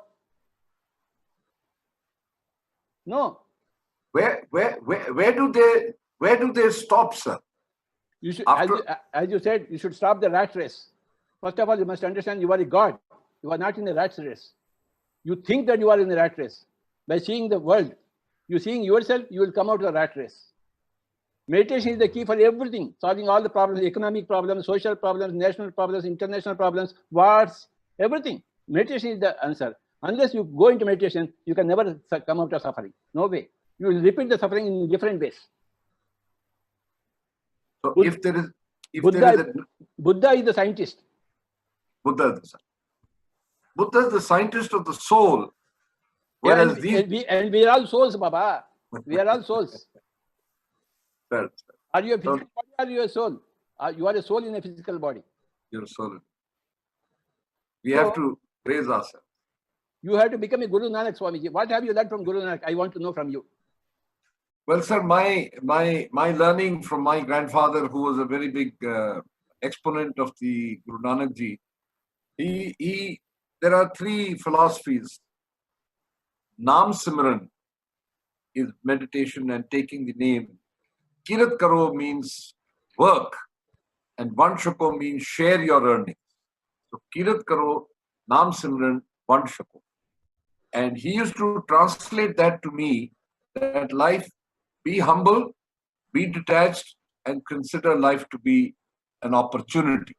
No. Where do they stop, sir? You should, as you said, you should stop the rat race. First of all, you must understand you are a god. You are not in a rat race. You think that you are in a rat race. By seeing the world, you seeing yourself, you will come out of the rat race. Meditation is the key for everything, solving all the problems, economic problems, social problems, national problems, international problems, wars, everything. Meditation is the answer. Unless you go into meditation, you can never come out of suffering. No way. You will repeat the suffering in different ways. So if there is Buddha is the scientist. Buddha is the scientist of the soul. Whereas we are all souls, Baba. We are all souls. Well, Are you a physical body or are you a soul? You are a soul in a physical body. You're a soul. We have to raise ourselves. You have to become a Guru Nanak, Swamiji. What have you learned from Guru Nanak? I want to know from you. Well, sir, my learning from my grandfather, who was a very big exponent of the Guru Nanak Ji, there are three philosophies. Naam Simran is meditation and taking the name. Kirat Karo means work, and Vanshako means share your earnings. So Kirat Karo, Naam Simran, Vanshako. And he used to translate that to me, that life, be humble, be detached, and consider life to be an opportunity.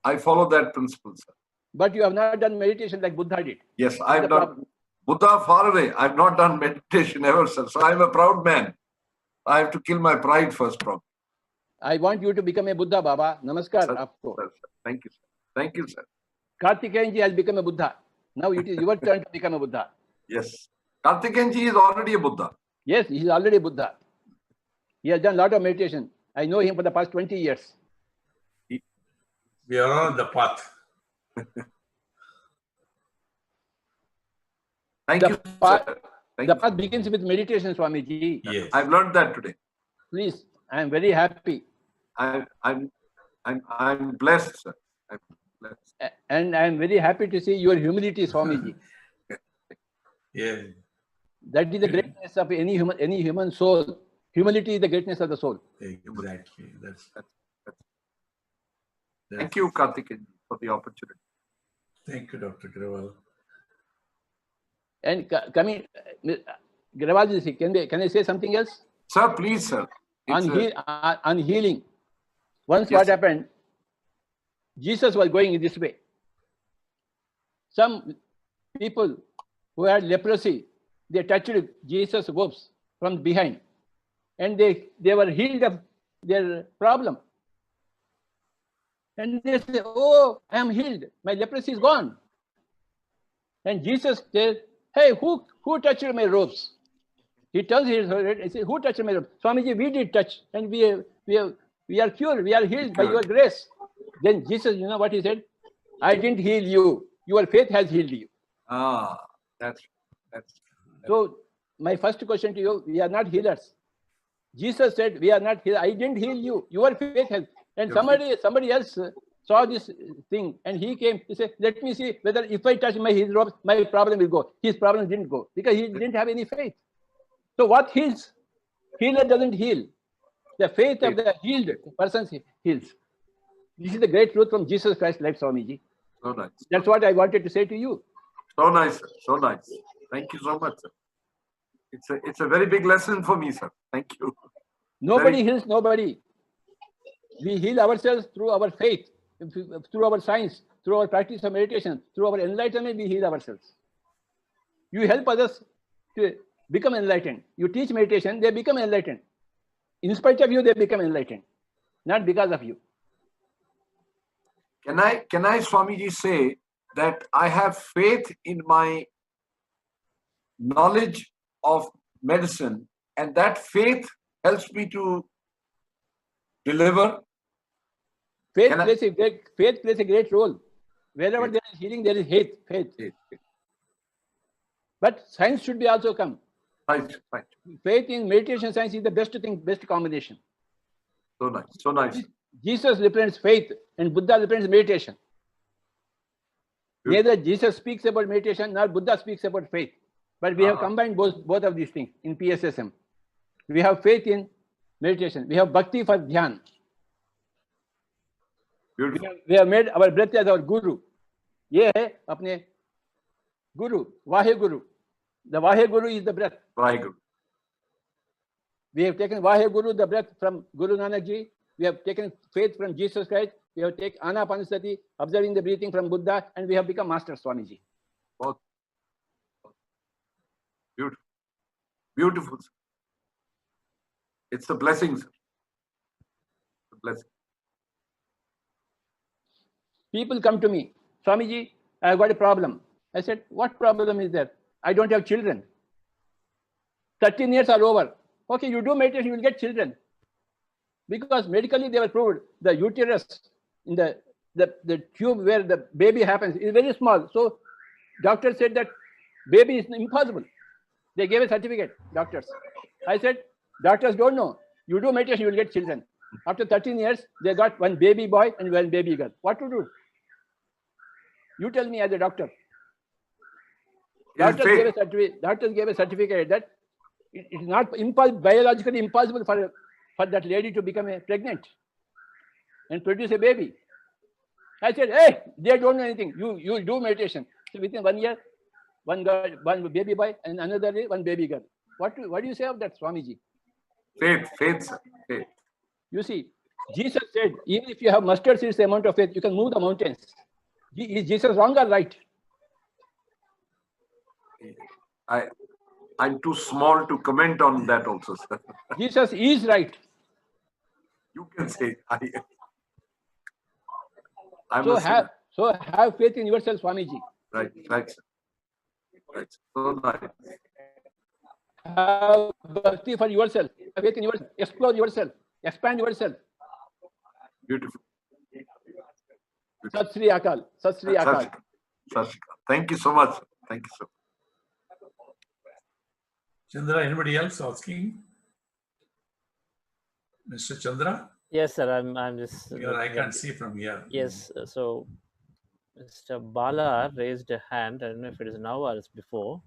I follow that principle, sir. But you have not done meditation like Buddha did. Yes, I've done. Buddha far away. I've not done meditation ever, sir. So I'm a proud man. I have to kill my pride first, probably. I want you to become a Buddha, Baba. Namaskar. Sir, thank you, sir. Thank you, sir. Kaartikeyan ji has become a Buddha. Now it is your turn to become a Buddha. Yes. Kaartikeyan ji is already a Buddha. Yes, he is already Buddha. He has done a lot of meditation. I know him for the past 20 years. We are all on the path. Thank you, sir. The path begins with meditation, Swamiji. Yes. I've learned that today. Please, I am very happy. I'm blessed, sir. I'm blessed. And I am very happy to see your humility, Swamiji. Yeah. That is the greatness of any human soul. Humility is the greatness of the soul. Exactly. Thank you, Kaartikeyan, for the opportunity. Thank you, Dr. Grawal. And coming, Grawalji, can I say something else? Sir, please, sir. On healing. Once Yes. what happened, Jesus was going in this way. Some people who had leprosy, they touched Jesus' robes from behind. And they were healed of their problem. And they say, oh, I am healed. My leprosy is gone. And Jesus says, hey, who touched my robes? He turns his head and says, who touched my robes? Swamiji, we did touch. And we are cured. We are healed by your grace. Then Jesus, you know what he said? I didn't heal you. Your faith has healed you. That's So my first question to you, we are not healers. Jesus said, we are not healers. I didn't heal you. Your faith has. And somebody else saw this thing and he came, he said, let me see whether if I touch his robes, my problem will go. His problem didn't go because he didn't have any faith. So what heals? Healer doesn't heal. The faith of the healed person heals. This is the great truth from Jesus Christ's life, Swamiji. so nice. That's what I wanted to say to you. So nice, sir. So nice. Thank you so much, sir. It's a very big lesson for me, sir. Thank you. Nobody heals nobody. We heal ourselves through our faith, through our science, through our practice of meditation, through our enlightenment, we heal ourselves. You help others to become enlightened. You teach meditation, they become enlightened. In spite of you, they become enlightened, not because of you. Can I, Swamiji, say that I have faith in my knowledge of medicine, and that faith helps me to deliver? Faith plays a great role. Wherever there is healing, there is faith. But science should be also come. Right. Faith in meditation science is the best thing, best combination. So nice. Jesus represents faith and Buddha represents meditation. Neither Jesus speaks about meditation nor Buddha speaks about faith. But we have combined both of these things in PSSM. We have faith in meditation. We have bhakti for dhyan. Beautiful. We have made our breath as our guru. ये है अपने Guru, Vaheguru. The Vaheguru is the breath. Vaheguru. We have taken Vaheguru, the breath, from Guru Nanak Ji. We have taken faith from Jesus Christ. We have taken Anapanasati, observing the breathing, from Buddha, and we have become Master Swamiji. Both. Beautiful. Beautiful. It's a blessing, sir. A blessing. People come to me, Swamiji, I have got a problem. I said, what problem is there? I don't have children. 13 years are over. Okay, you do meditation, you will get children. Because medically they were proved the uterus in the tube where the baby happens is very small. So doctor said that baby is impossible. They gave a certificate, doctors. I said, doctors don't know. You do meditation, you will get children. After 13 years, they got one baby boy and one baby girl. What to do? You tell me as a doctor. Doctors gave a certificate that it is not biologically impossible for that lady to become pregnant and produce a baby. I said, hey, they don't know anything. You do meditation. So within 1 year, one girl, one baby boy, and another day, one baby girl. What do you say of that, Swamiji? Faith, sir. Faith. You see, Jesus said, even if you have mustard seeds amount of faith, you can move the mountains. Is Jesus wrong or right? I'm too small to comment on that also, sir. Jesus is right. You can say. So have faith in yourself, Swamiji. Right, sir. Right. So nice. Have bhakti for yourself. Have faith in yourself. Explore yourself. Expand yourself. Beautiful. Sat Sri Akal. Sat Sri Akal. Sat Sri Akal. Thank you so much. Thank you so much. Chandra, anybody else asking? Mr. Chandra? Yes, sir. I'm just. Because I can't see from here. Yes. So, Mr. Bala raised a hand. I don't know if it is now or it's before.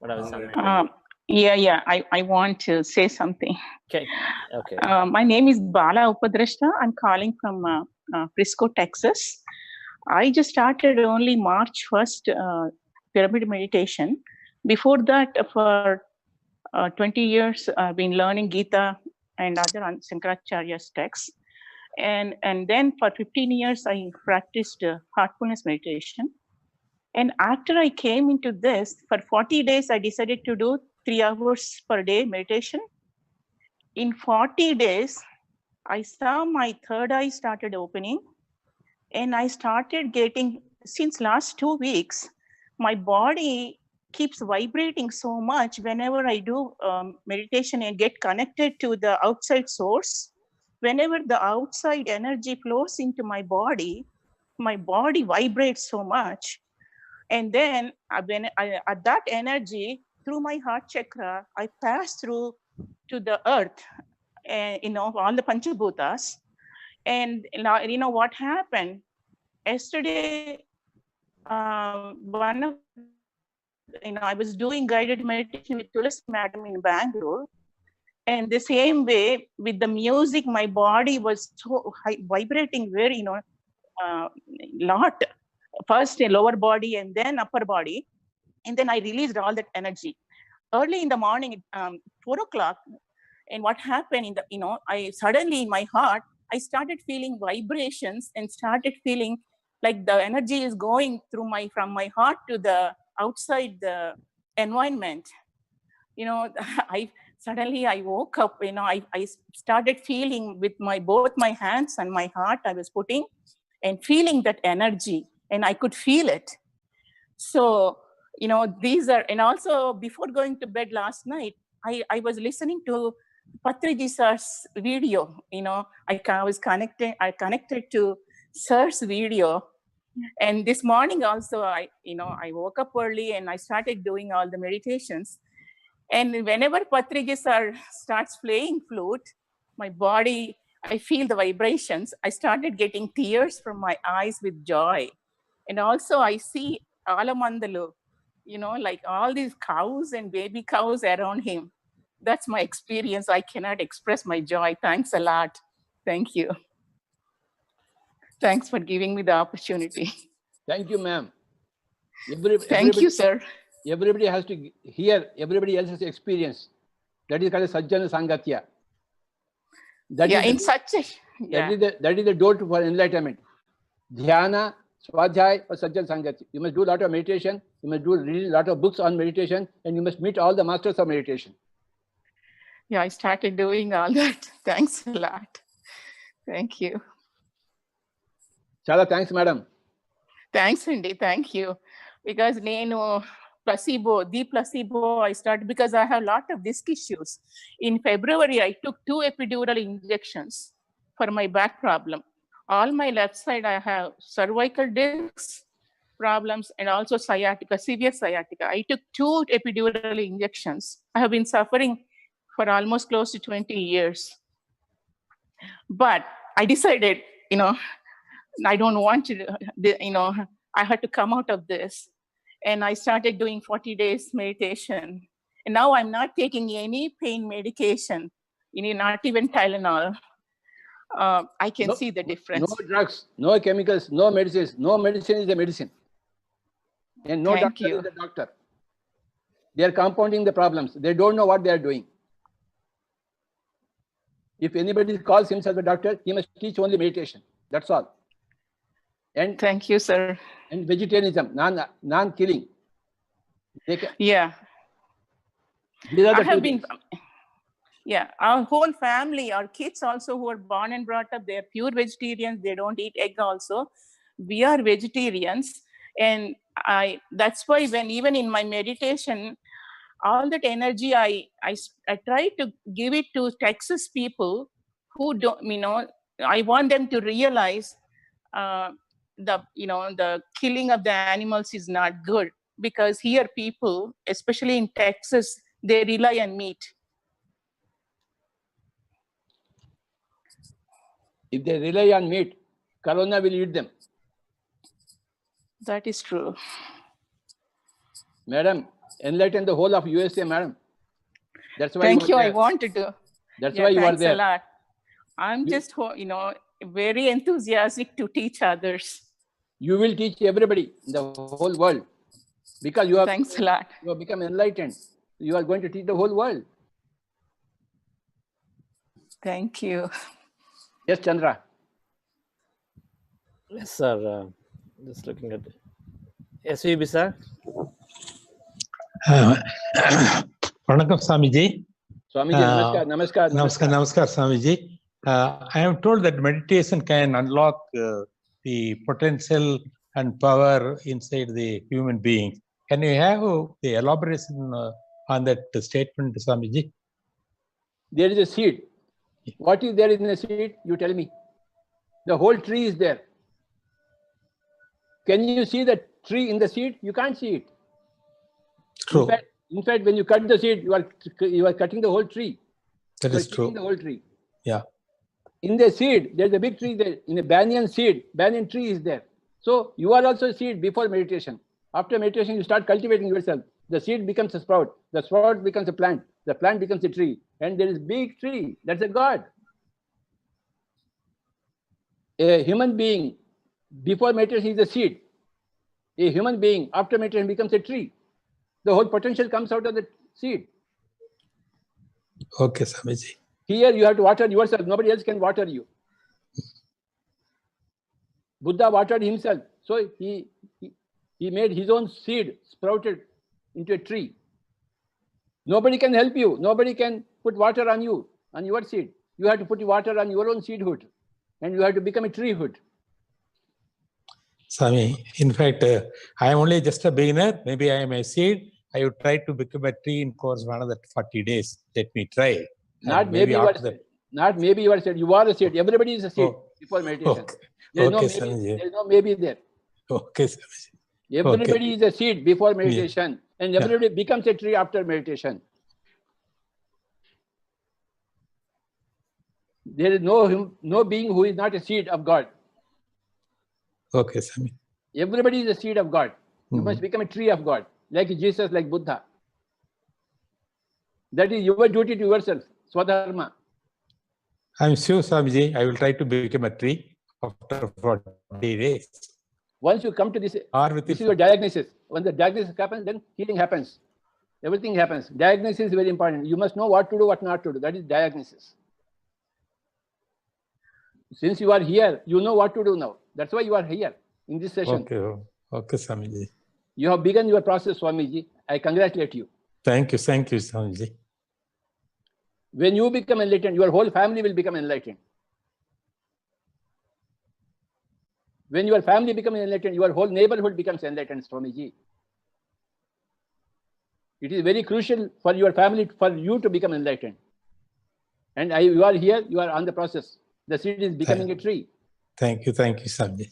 But I was. Yeah. I want to say something. Okay. My name is Bala Upadrashta. I'm calling from Frisco, Texas. I just started only March 1st pyramid meditation. Before that, for 20 years, I've been learning Gita and other Shankaracharya's texts. And then for 15 years, I practiced heartfulness meditation. And after I came into this, for 40 days, I decided to do 3 hours per day meditation. In 40 days, I saw my third eye started opening. And I started getting, since last 2 weeks, my body keeps vibrating so much whenever I do meditation and get connected to the outside source. Whenever the outside energy flows into my body vibrates so much. And then when at that energy, through my heart chakra, I pass through to the earth, and all the Panchabhutas. And what happened? Yesterday, I was doing guided meditation with Tulasi Madam in Bangalore. And the same way with the music, my body was so vibrating very, lot. First a lower body and then upper body. And then I released all that energy. Early in the morning, 4 o'clock, and what happened I suddenly in my heart, I started feeling vibrations and started feeling like the energy is going through from my heart to the outside the environment. I woke up, I started feeling with both my hands and my heart, I was putting and feeling that energy, and I could feel it. So, these are, and also before going to bed last night, I was listening to Patriji sir's video. I connected to sir's video. And this morning also, I woke up early and I started doing all the meditations. And whenever Patriji sir starts playing flute, my body, I feel the vibrations. I started getting tears from my eyes with joy. And also I see Alamandalu, like all these cows and baby cows around him. That's my experience. I cannot express my joy. Thanks a lot. Thank you. Thanks for giving me the opportunity. Thank you, ma'am. Thank you, sir. Everybody has to hear everybody else's experience. That is called Sajjana Sangatya. That is the door for enlightenment. Dhyana, Swadhyay, or Sajjana Sangatya. You must do a lot of meditation. You must read a lot of books on meditation, and you must meet all the masters of meditation. Yeah, I started doing all that. Thanks a lot. Thank you. Chala thanks, madam. Thanks, Andy. Thank you. Because the placebo, I started because I have a lot of disc issues. In February, I took 2 epidural injections for my back problem. All my left side, I have cervical disc problems and also sciatica, severe sciatica. I took 2 epidural injections. I have been suffering for almost close to 20 years. But I decided, I don't want to, I had to come out of this. And I started doing 40 days meditation. And now I'm not taking any pain medication, not even Tylenol. I can see the difference. No drugs, no chemicals, no medicines. No medicine is a medicine. And no doctor is a doctor. They are compounding the problems. They don't know what they are doing. If anybody calls himself a doctor, he must teach only meditation. That's all. And thank you, sir. And vegetarianism, non-killing. Yeah. I have been. Yeah, our whole family, our kids also who are born and brought up, they're pure vegetarians. They don't eat egg also. We are vegetarians. And that's why even in my meditation, all that energy, I try to give it to Texas people who don't, I want them to realize the killing of the animals is not good, because here people, especially in Texas, they rely on meat. If they rely on meat, Corona will eat them. That is true. Madam, enlighten the whole of USA, madam. That's why. Thank you. I wanted to. That's why you are there. Thanks a lot. I'm just, very enthusiastic to teach others. You will teach everybody in the whole world, because you have. Thanks a lot. You have become enlightened. You are going to teach the whole world. Thank you. Yes, Chandra. Yes, sir. Just looking at it. SVB, sir. Vanakkam, Swamiji. Swamiji, namaskar. Namaskar, Swamiji. I am told that meditation can unlock the potential and power inside the human being. Can you have the elaboration on that statement, Swamiji? There is a seed. What is there in the seed? You tell me. The whole tree is there. Can you see the tree in the seed? You can't see it. True. In fact, when you cut the seed, you are cutting the whole tree. That is true. The whole tree. Yeah. In the seed, there's a big tree there. In a banyan seed, banyan tree is there. So you are also a seed before meditation. After meditation, you start cultivating yourself. The seed becomes a sprout. The sprout becomes a plant. The plant becomes a tree. And there is a big tree. That's a God. A human being, before meditation, is a seed. A human being, after meditation, becomes a tree. The whole potential comes out of the seed. Okay, Swamiji. Here you have to water yourself. Nobody else can water you. Buddha watered himself. So he made his own seed sprouted into a tree. Nobody can help you. Nobody can put water on you, on your seed. You have to put water on your own seedhood. And you have to become a treehood. Swami, in fact, I am only just a beginner. Maybe I am a seed. I would try to become a tree in course of another 40 days. Let me try. Not maybe you are seed. Not maybe you are seed. You are a seed. Everybody is a seed before meditation. Okay. There is no maybe there. Okay, Swamiji. Everybody is a seed before meditation. Yeah. And everybody becomes a tree after meditation. There is no being who is not a seed of God. Okay, Swami. Everybody is a seed of God. You must become a tree of God, like Jesus, like Buddha. That is your duty to yourself, Swadharma. I am sure, Swamiji, I will try to become a tree after 40 days. Once you come to this, this is your diagnosis. When the diagnosis happens, then healing happens. Everything happens. Diagnosis is very important. You must know what to do, what not to do. That is diagnosis. Since you are here, you know what to do now. That's why you are here in this session. Okay, Swamiji. You have begun your process, Swamiji. I congratulate you. Thank you, Swamiji. When you become enlightened, your whole family will become enlightened. When your family becomes enlightened, your whole neighborhood becomes enlightened, Swamiji. It is very crucial for your family, for you to become enlightened. And you are here, you are on the process. The seed is becoming a tree. Thank you, Swamiji.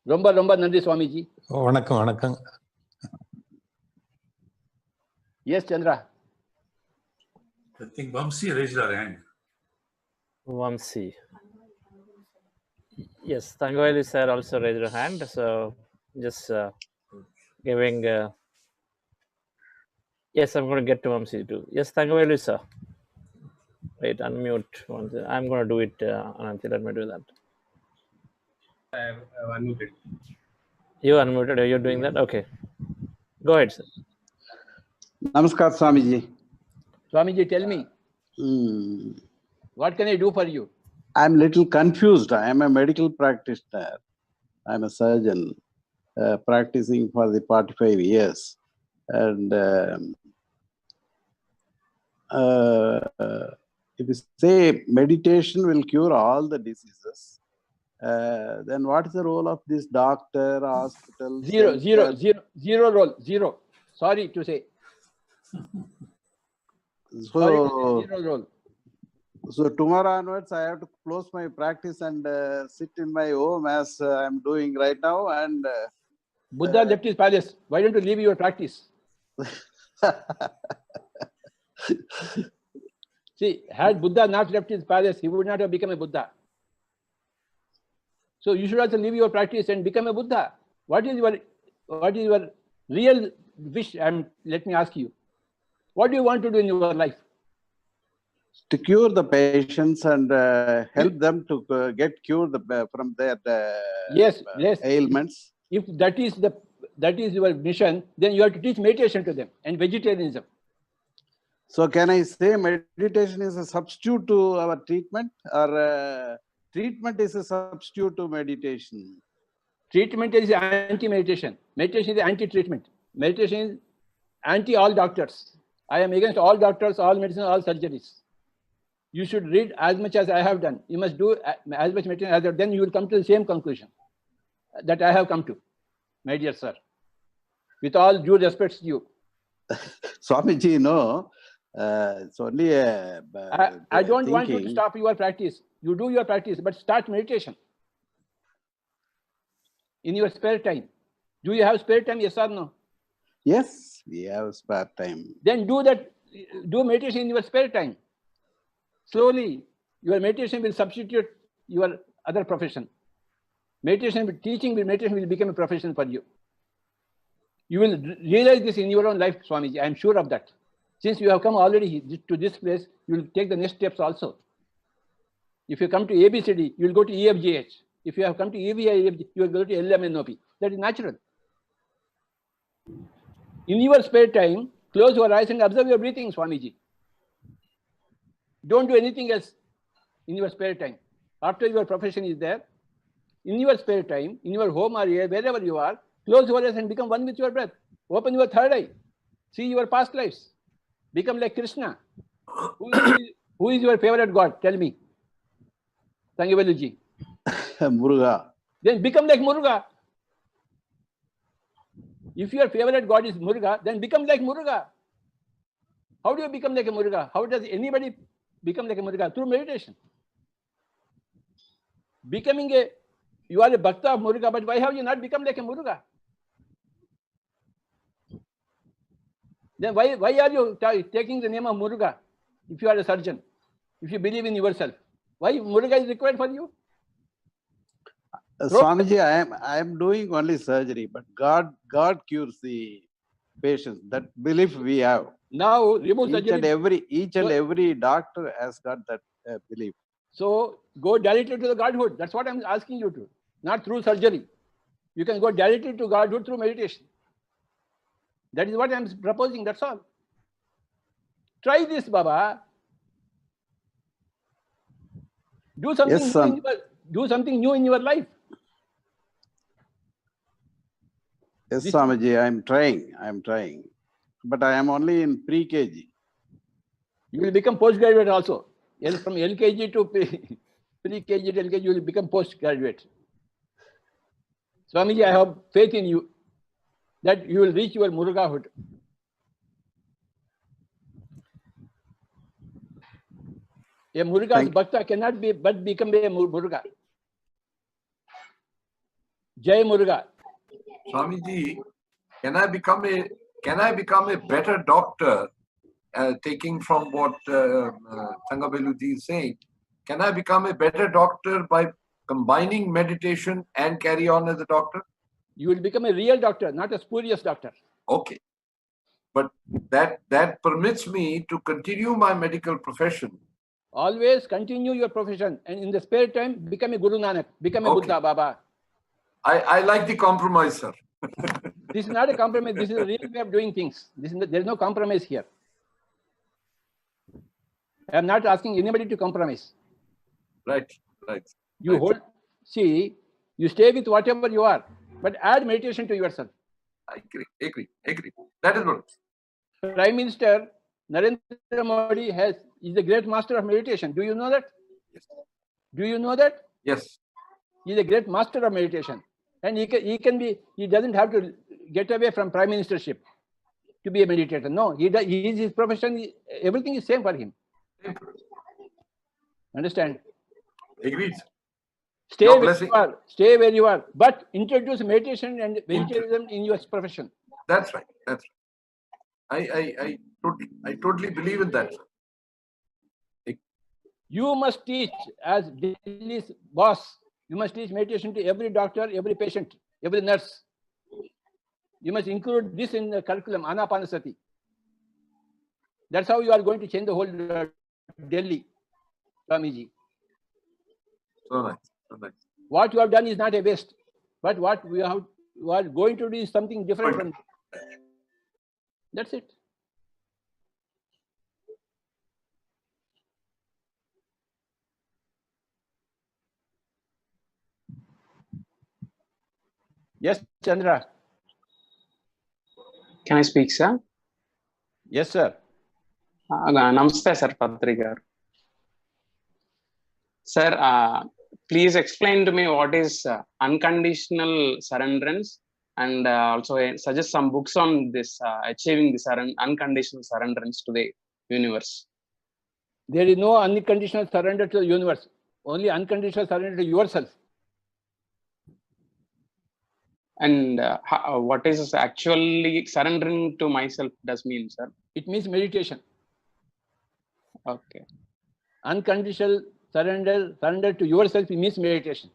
Romba Nandi, Swamiji. Vanakkam. Yes, Chandra. I think Vamsi raised her hand. Vamsi. Yes, Tangaveli sir also raised her hand. So just giving. Yes, I'm going to get to Vamsi too. Yes, Tangaveli sir. Wait, unmute. I'm going to do it, Ananthi. Let me do that. I have unmuted. You unmuted. Are you doing that? Okay. Go ahead, sir. Namaskar, Swamiji. Swamiji, tell me. What can I do for you? I'm a little confused. I am a medical practitioner. I'm a surgeon practicing for the 45 years. And if you say meditation will cure all the diseases, then what is the role of this doctor, hospital? Zero role. Zero. Sorry to say. So, zero role. So tomorrow onwards, I have to close my practice and sit in my home as I'm doing right now. And Buddha left his palace. Why don't you leave your practice? See, had Buddha not left his palace, he would not have become a Buddha. So you should also leave your practice and become a Buddha. What is your real wish? Let me ask you. What do you want to do in your life? To cure the patients and help them to get cured from their ailments. If that is your mission, then you have to teach meditation to them and vegetarianism. So can I say meditation is a substitute to our treatment, or treatment is a substitute to meditation? Treatment is anti-meditation. Meditation is anti-treatment. Meditation is anti all doctors. I am against all doctors, all medicine, all surgeries. You should read as much as I have done. You must do as much meditation as I have done. You will come to the same conclusion that I have come to, my dear sir. With all due respect to you. Swamiji, no. It's only I don't want you to stop your practice. You do your practice, but start meditation. In your spare time. Do you have spare time, yes or no? Yes, we have spare time. Then do that. Do meditation in your spare time. Slowly, your meditation will substitute your other profession. Teaching meditation will become a profession for you. You will realize this in your own life, Swamiji. I am sure of that. Since you have come already to this place, you will take the next steps also. If you come to ABCD, you will go to EFGH. If you have come to EVI, you will go to LMNOP. That is natural. In your spare time, close your eyes and observe your breathing, Swamiji. Don't do anything else in your spare time. After your profession is there, in your spare time, in your home or wherever you are, close your eyes and become one with your breath. Open your third eye. See your past lives. Become like Krishna. Who is your favorite god? Tell me. Tangaveli. Muruga. Then become like Muruga. If your favorite god is Muruga, then become like Muruga. How do you become like a Muruga? How does anybody become like a Muruga? Through meditation. You are a Bhakta of Muruga, but why have you not become like a Muruga? Then why are you taking the name of Muruga if you are a surgeon? If you believe in yourself, why Muruga is required for you? Swamiji, I am doing only surgery, but God cures the patients. That belief we have. Now remove surgery. Each and every doctor has got that belief. So go directly to the Godhood. That's what I'm asking you to. not through surgery. You can go directly to Godhood through meditation. That is what I am proposing, that's all. Try this, Baba. Do something, Yes, son. do something new in your life. Yes, Swamiji, I am trying. But I am only in pre-KG. You will become postgraduate also. From LKG to pre-KG to LKG, you will become postgraduate. Swamiji, I have faith in you that you will reach your Murugahood. A Muruga's Bhakta cannot be but become a Muruga. Jai Muruga. Swamiji, can I become a better doctor? Taking from what Thangabelu-ji is saying, can I become a better doctor by combining meditation and carry on as a doctor? You will become a real doctor, not a spurious doctor. Okay. But that permits me to continue my medical profession. Always continue your profession, and in the spare time, become a Guru Nanak, become a Buddha Baba. I like the compromise, sir. This is not a compromise. This is a real way of doing things. There is no compromise here. I am not asking anybody to compromise. Right. You hold, see, you stay with whatever you are, but add meditation to yourself. I agree. That is what. Prime Minister Narendra Modi is a great master of meditation. Do you know that? Yes. Do you know that? Yes. He is a great master of meditation. And he doesn't have to get away from prime ministership to be a meditator. No, he is his profession, everything is same for him. Understand? Agreed. Stay where you are, but introduce meditation and vegetarianism in your profession. That's right. I totally believe in that. You must teach as Delhi's boss. You must teach meditation to every doctor, every patient, every nurse. You must include this in the curriculum, Anapanasati. That's how you are going to change the whole Delhi, Swamiji. So nice. What you have done is not a waste, but what we are going to do is something different from that. That's it. Yes, Chandra. Can I speak, sir? Yes, sir. Namaste, sir, Patriji. Sir, please explain to me what is unconditional surrenderance, and also suggest some books on this, achieving this unconditional surrenderance to the universe. There is no unconditional surrender to the universe, only unconditional surrender to yourself. And what is actually surrendering to myself does mean, sir? It means meditation. Okay. Unconditional surrender to yourself means meditation.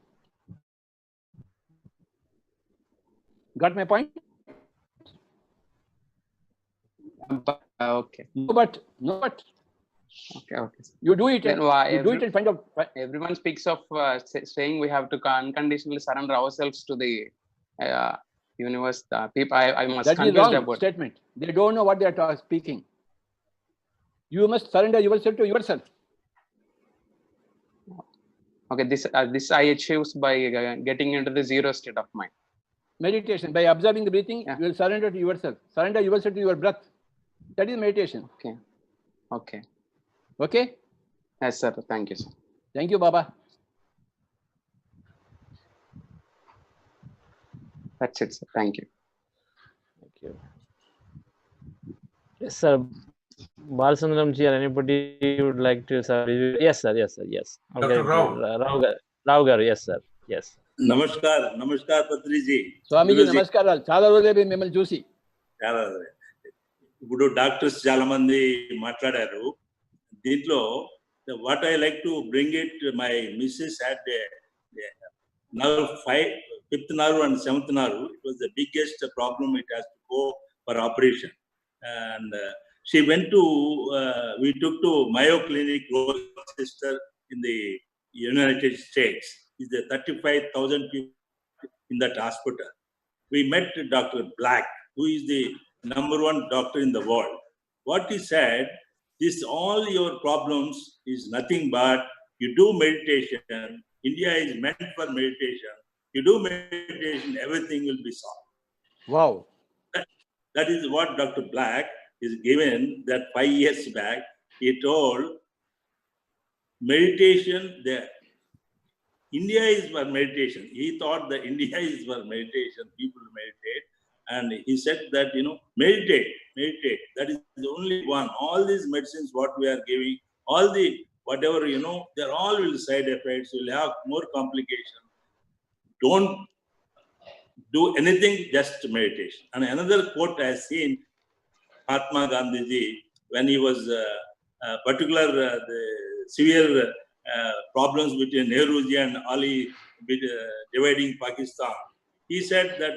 Got my point? Okay. No, but. Okay. You do it. Then why you do it and find out. Everyone speaks of saying we have to unconditionally surrender ourselves to the universe. People, I must. That is wrong statement. They don't know what they are speaking. You must surrender yourself to yourself. Okay, this I achieve by getting into the zero state of mind. Meditation, by observing the breathing, you will surrender to yourself. Surrender yourself to your breath. That is meditation. Okay? Yes, sir. Thank you, sir. Thank you, Baba. That's it, sir. Thank you. Thank you. Yes, sir. Balsundramji or anybody would like to, sir? Yes, sir. Dr. Rao Garu, yes, sir. Yes. Namaskar, Patriji. Swamiji, namaskar. Chala రోజులే మిమ్మల్ని చూసి. ఇప్పుడు doctors చాలా మంది మాట్లాడారు. దీంట్లో what I like to bring it, my missus had nerve 5th nerve and 7th nerve. It was the biggest problem. It has to go for operation, and she went to. We took to Mayo Clinic, Rochester, in the United States. Is the 35,000 people in that hospital. We met Dr. Black, who is the #1 doctor in the world. What he said, this all your problems is nothing but you do meditation. India is meant for meditation. You do meditation, everything will be solved. Wow. That is what Dr. Black is given that 5 years back. He told meditation, India is for meditation. He thought that India is for meditation, people meditate. And he said that, meditate. That is the only one. All these medicines, what we are giving, all the, whatever, they're all will side effects, will have more complications. Don't do anything, just meditation. And another quote I have seen, Mahatma Gandhiji, when he was the severe problems between Nehruji and Ali dividing Pakistan. He said that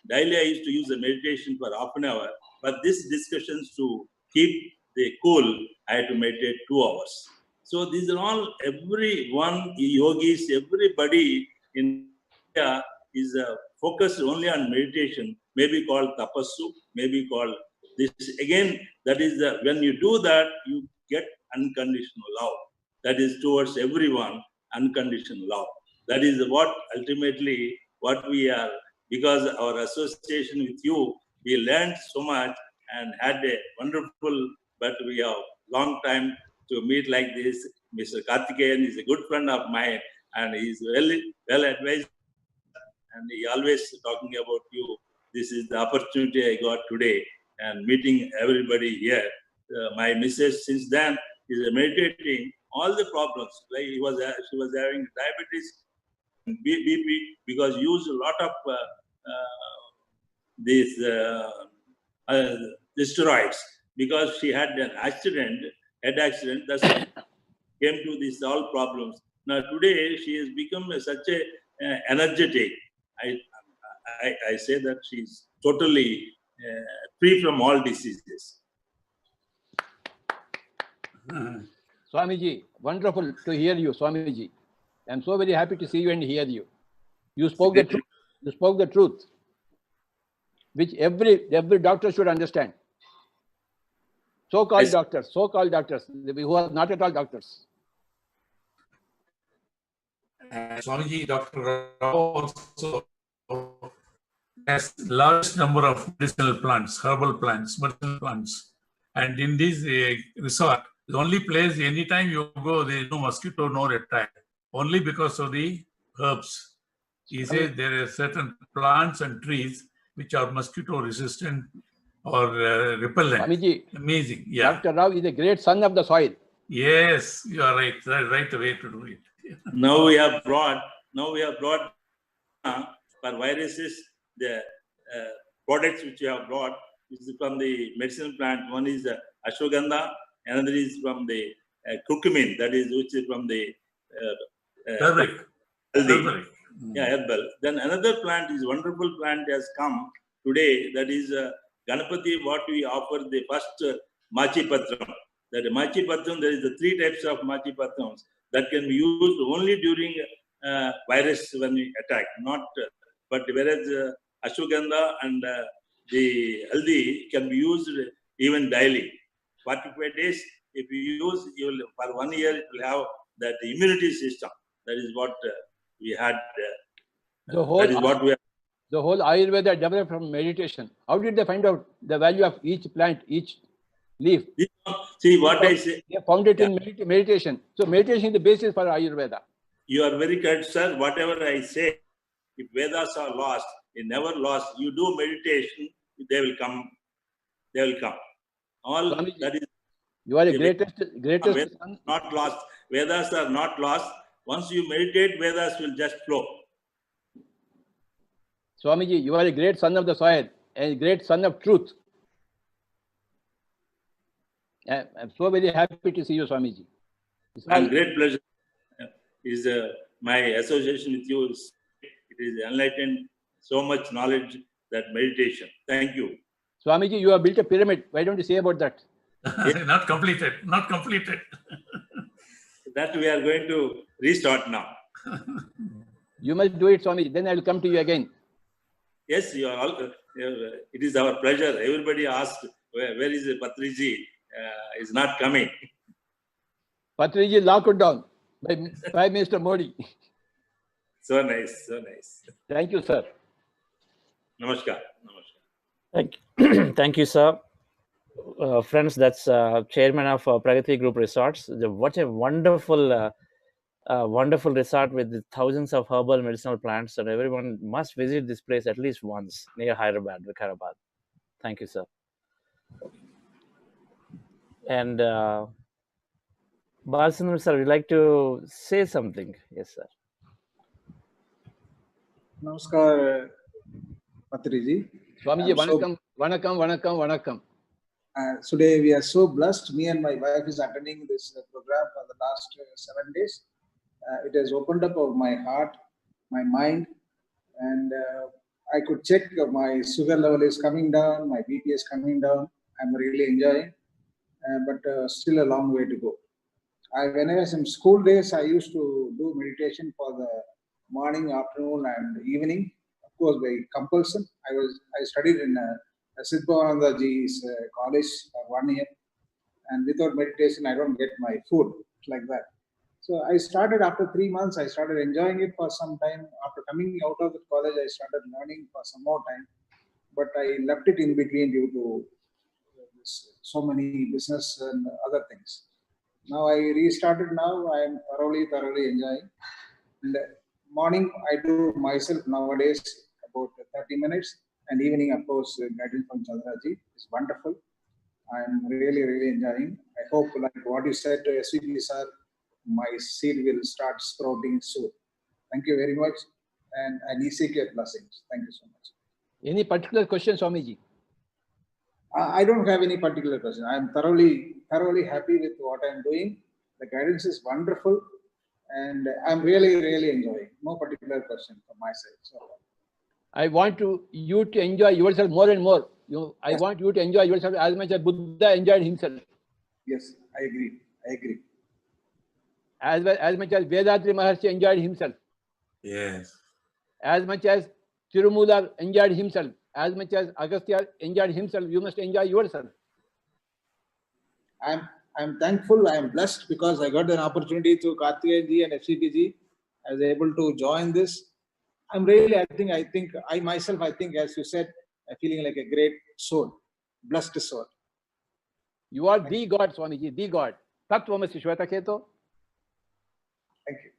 daily I used to use the meditation for half an hour, but these discussions to keep the cool, I had to meditate 2 hours. So these are all, everyone, yogis, everybody in India is focused only on meditation, maybe called tapassu, maybe called this. Again, that is when you do that, you get unconditional love. That is towards everyone, unconditional love. That is what ultimately what we are, because our association with you, we learned so much and had a wonderful, but we have long time to meet like this. Mr. Kaartikeyan is a good friend of mine and he is well advised and he always talking about you. This is the opportunity I got today and meeting everybody here. My missus since then is meditating all the problems. Like she was having diabetes, BP, because used a lot of these steroids. Because she had an accident, head accident, that's why came to these all problems. Now today she has become such a energetic. I say that she's totally free from all diseases. Swamiji, wonderful to hear you, Swamiji. I'm so very happy to see you and hear you. You spoke the truth. You spoke the truth, which every doctor should understand. So-called doctors, who are not at all doctors. Swamiji, Dr. Rao also has large number of medicinal plants, herbal plants, medicinal plants. And in this resort, the only place anytime you go, there is no mosquito, no reptile, only because of the herbs. He says there are certain plants and trees which are mosquito resistant or repellent. Swamiji, amazing. Yeah. Dr. Rao is a great son of the soil. Yes, you are right. That's right way to do it. Now we have brought for viruses the products which we have brought is from the medicinal plant. One is ashwagandha, another is from the curcumin, that is which is from the turmeric. Yeah, herbal. Then another plant is wonderful plant has come today. That is Ganapati. What we offer the first Machi Patram. That Machi Patram, there is the 3 types of Machi Patrams that can be used only during virus when we attack. Not, but whereas ashwagandha and the haldi can be used even daily. 45 days, if you use, you will, for 1 year, it will have that immunity system. That is what we had. The whole Ayurveda developed from meditation. How did they find out the value of each plant, each leaf? See what I say. They found it in meditation. So meditation is the basis for Ayurveda. You are very correct, sir. Whatever I say, if Vedas are lost, they never lost. You do meditation, they will come. They will come. All Swamiji, that is. You are the greatest. Not lost. Vedas are not lost. Once you meditate, Vedas will just flow. Swamiji, you are a great son of the soil and a great son of truth. I'm so very happy to see you, Swamiji. And great pleasure is my association with you. It is enlightened so much knowledge, that meditation. Thank you. Swamiji, you have built a pyramid. Why don't you say about that? Not completed. Not completed. That we are going to restart now. You must do it, Swami. Then I will come to you again. Yes, you are all. It is our pleasure. Everybody asked, where is Patriji? Is not coming. Patriji locked down by Prime Minister Modi. So nice, so nice. Thank you, sir. Namaskar. Namaskar. Thank you. Thank you, sir. Friends, that's chairman of Pragati Group Resorts. What a wonderful, wonderful resort with thousands of herbal medicinal plants, and everyone must visit this place at least once near Hyderabad, Vikarabad. Thank you, sir. And Balsundar, sir, would you like to say something? Yes, sir. Namaskar, Patriji. Swamiji, vanakkam, vanakkam, vanakkam, vanakkam. Today we are so blessed. Me and my wife is attending this program for the last 7 days. It has opened up my heart, my mind, and I could check my sugar level is coming down, my BP is coming down. I'm really enjoying, but still a long way to go. When I was in school days, I used to do meditation for the morning, afternoon, and evening. Of course, by compulsion. I studied in Siddhavanandaji's college for 1 year, and without meditation, I don't get my food like that. So I started after 3 months. I started enjoying it for some time. After coming out of the college, I started learning for some more time, but I left it in between due to so many business and other things. Now I restarted. Now I am thoroughly enjoying. And morning I do myself nowadays about 30 minutes, and evening, of course, guidance from Chandraji is wonderful. I am really enjoying. I hope, like what you said to SVP sir, my seed will start sprouting soon. Thank you very much, and I seek your blessings. Thank you so much. Any particular question, Swamiji? I don't have any particular question. I am thoroughly happy with what I am doing. The guidance is wonderful, and I'm really enjoying. No particular question from my side. So I want you to enjoy yourself more and more. I want you to enjoy yourself as much as Buddha enjoyed himself. Yes, I agree. As much as Vedatri Maharshi enjoyed himself. Yes. As much as Tirumula enjoyed himself. As much as Agastya enjoyed himself, you must enjoy yourself. I'm thankful. I am blessed because I got an opportunity through Kaartikeyan ji and FCTG. I was able to join this. I'm really, I think I myself, as you said, I'm feeling like a great soul, blessed soul. You are the God, Swamiji, the God. Tattvamasi Shvetaketo. Thank you.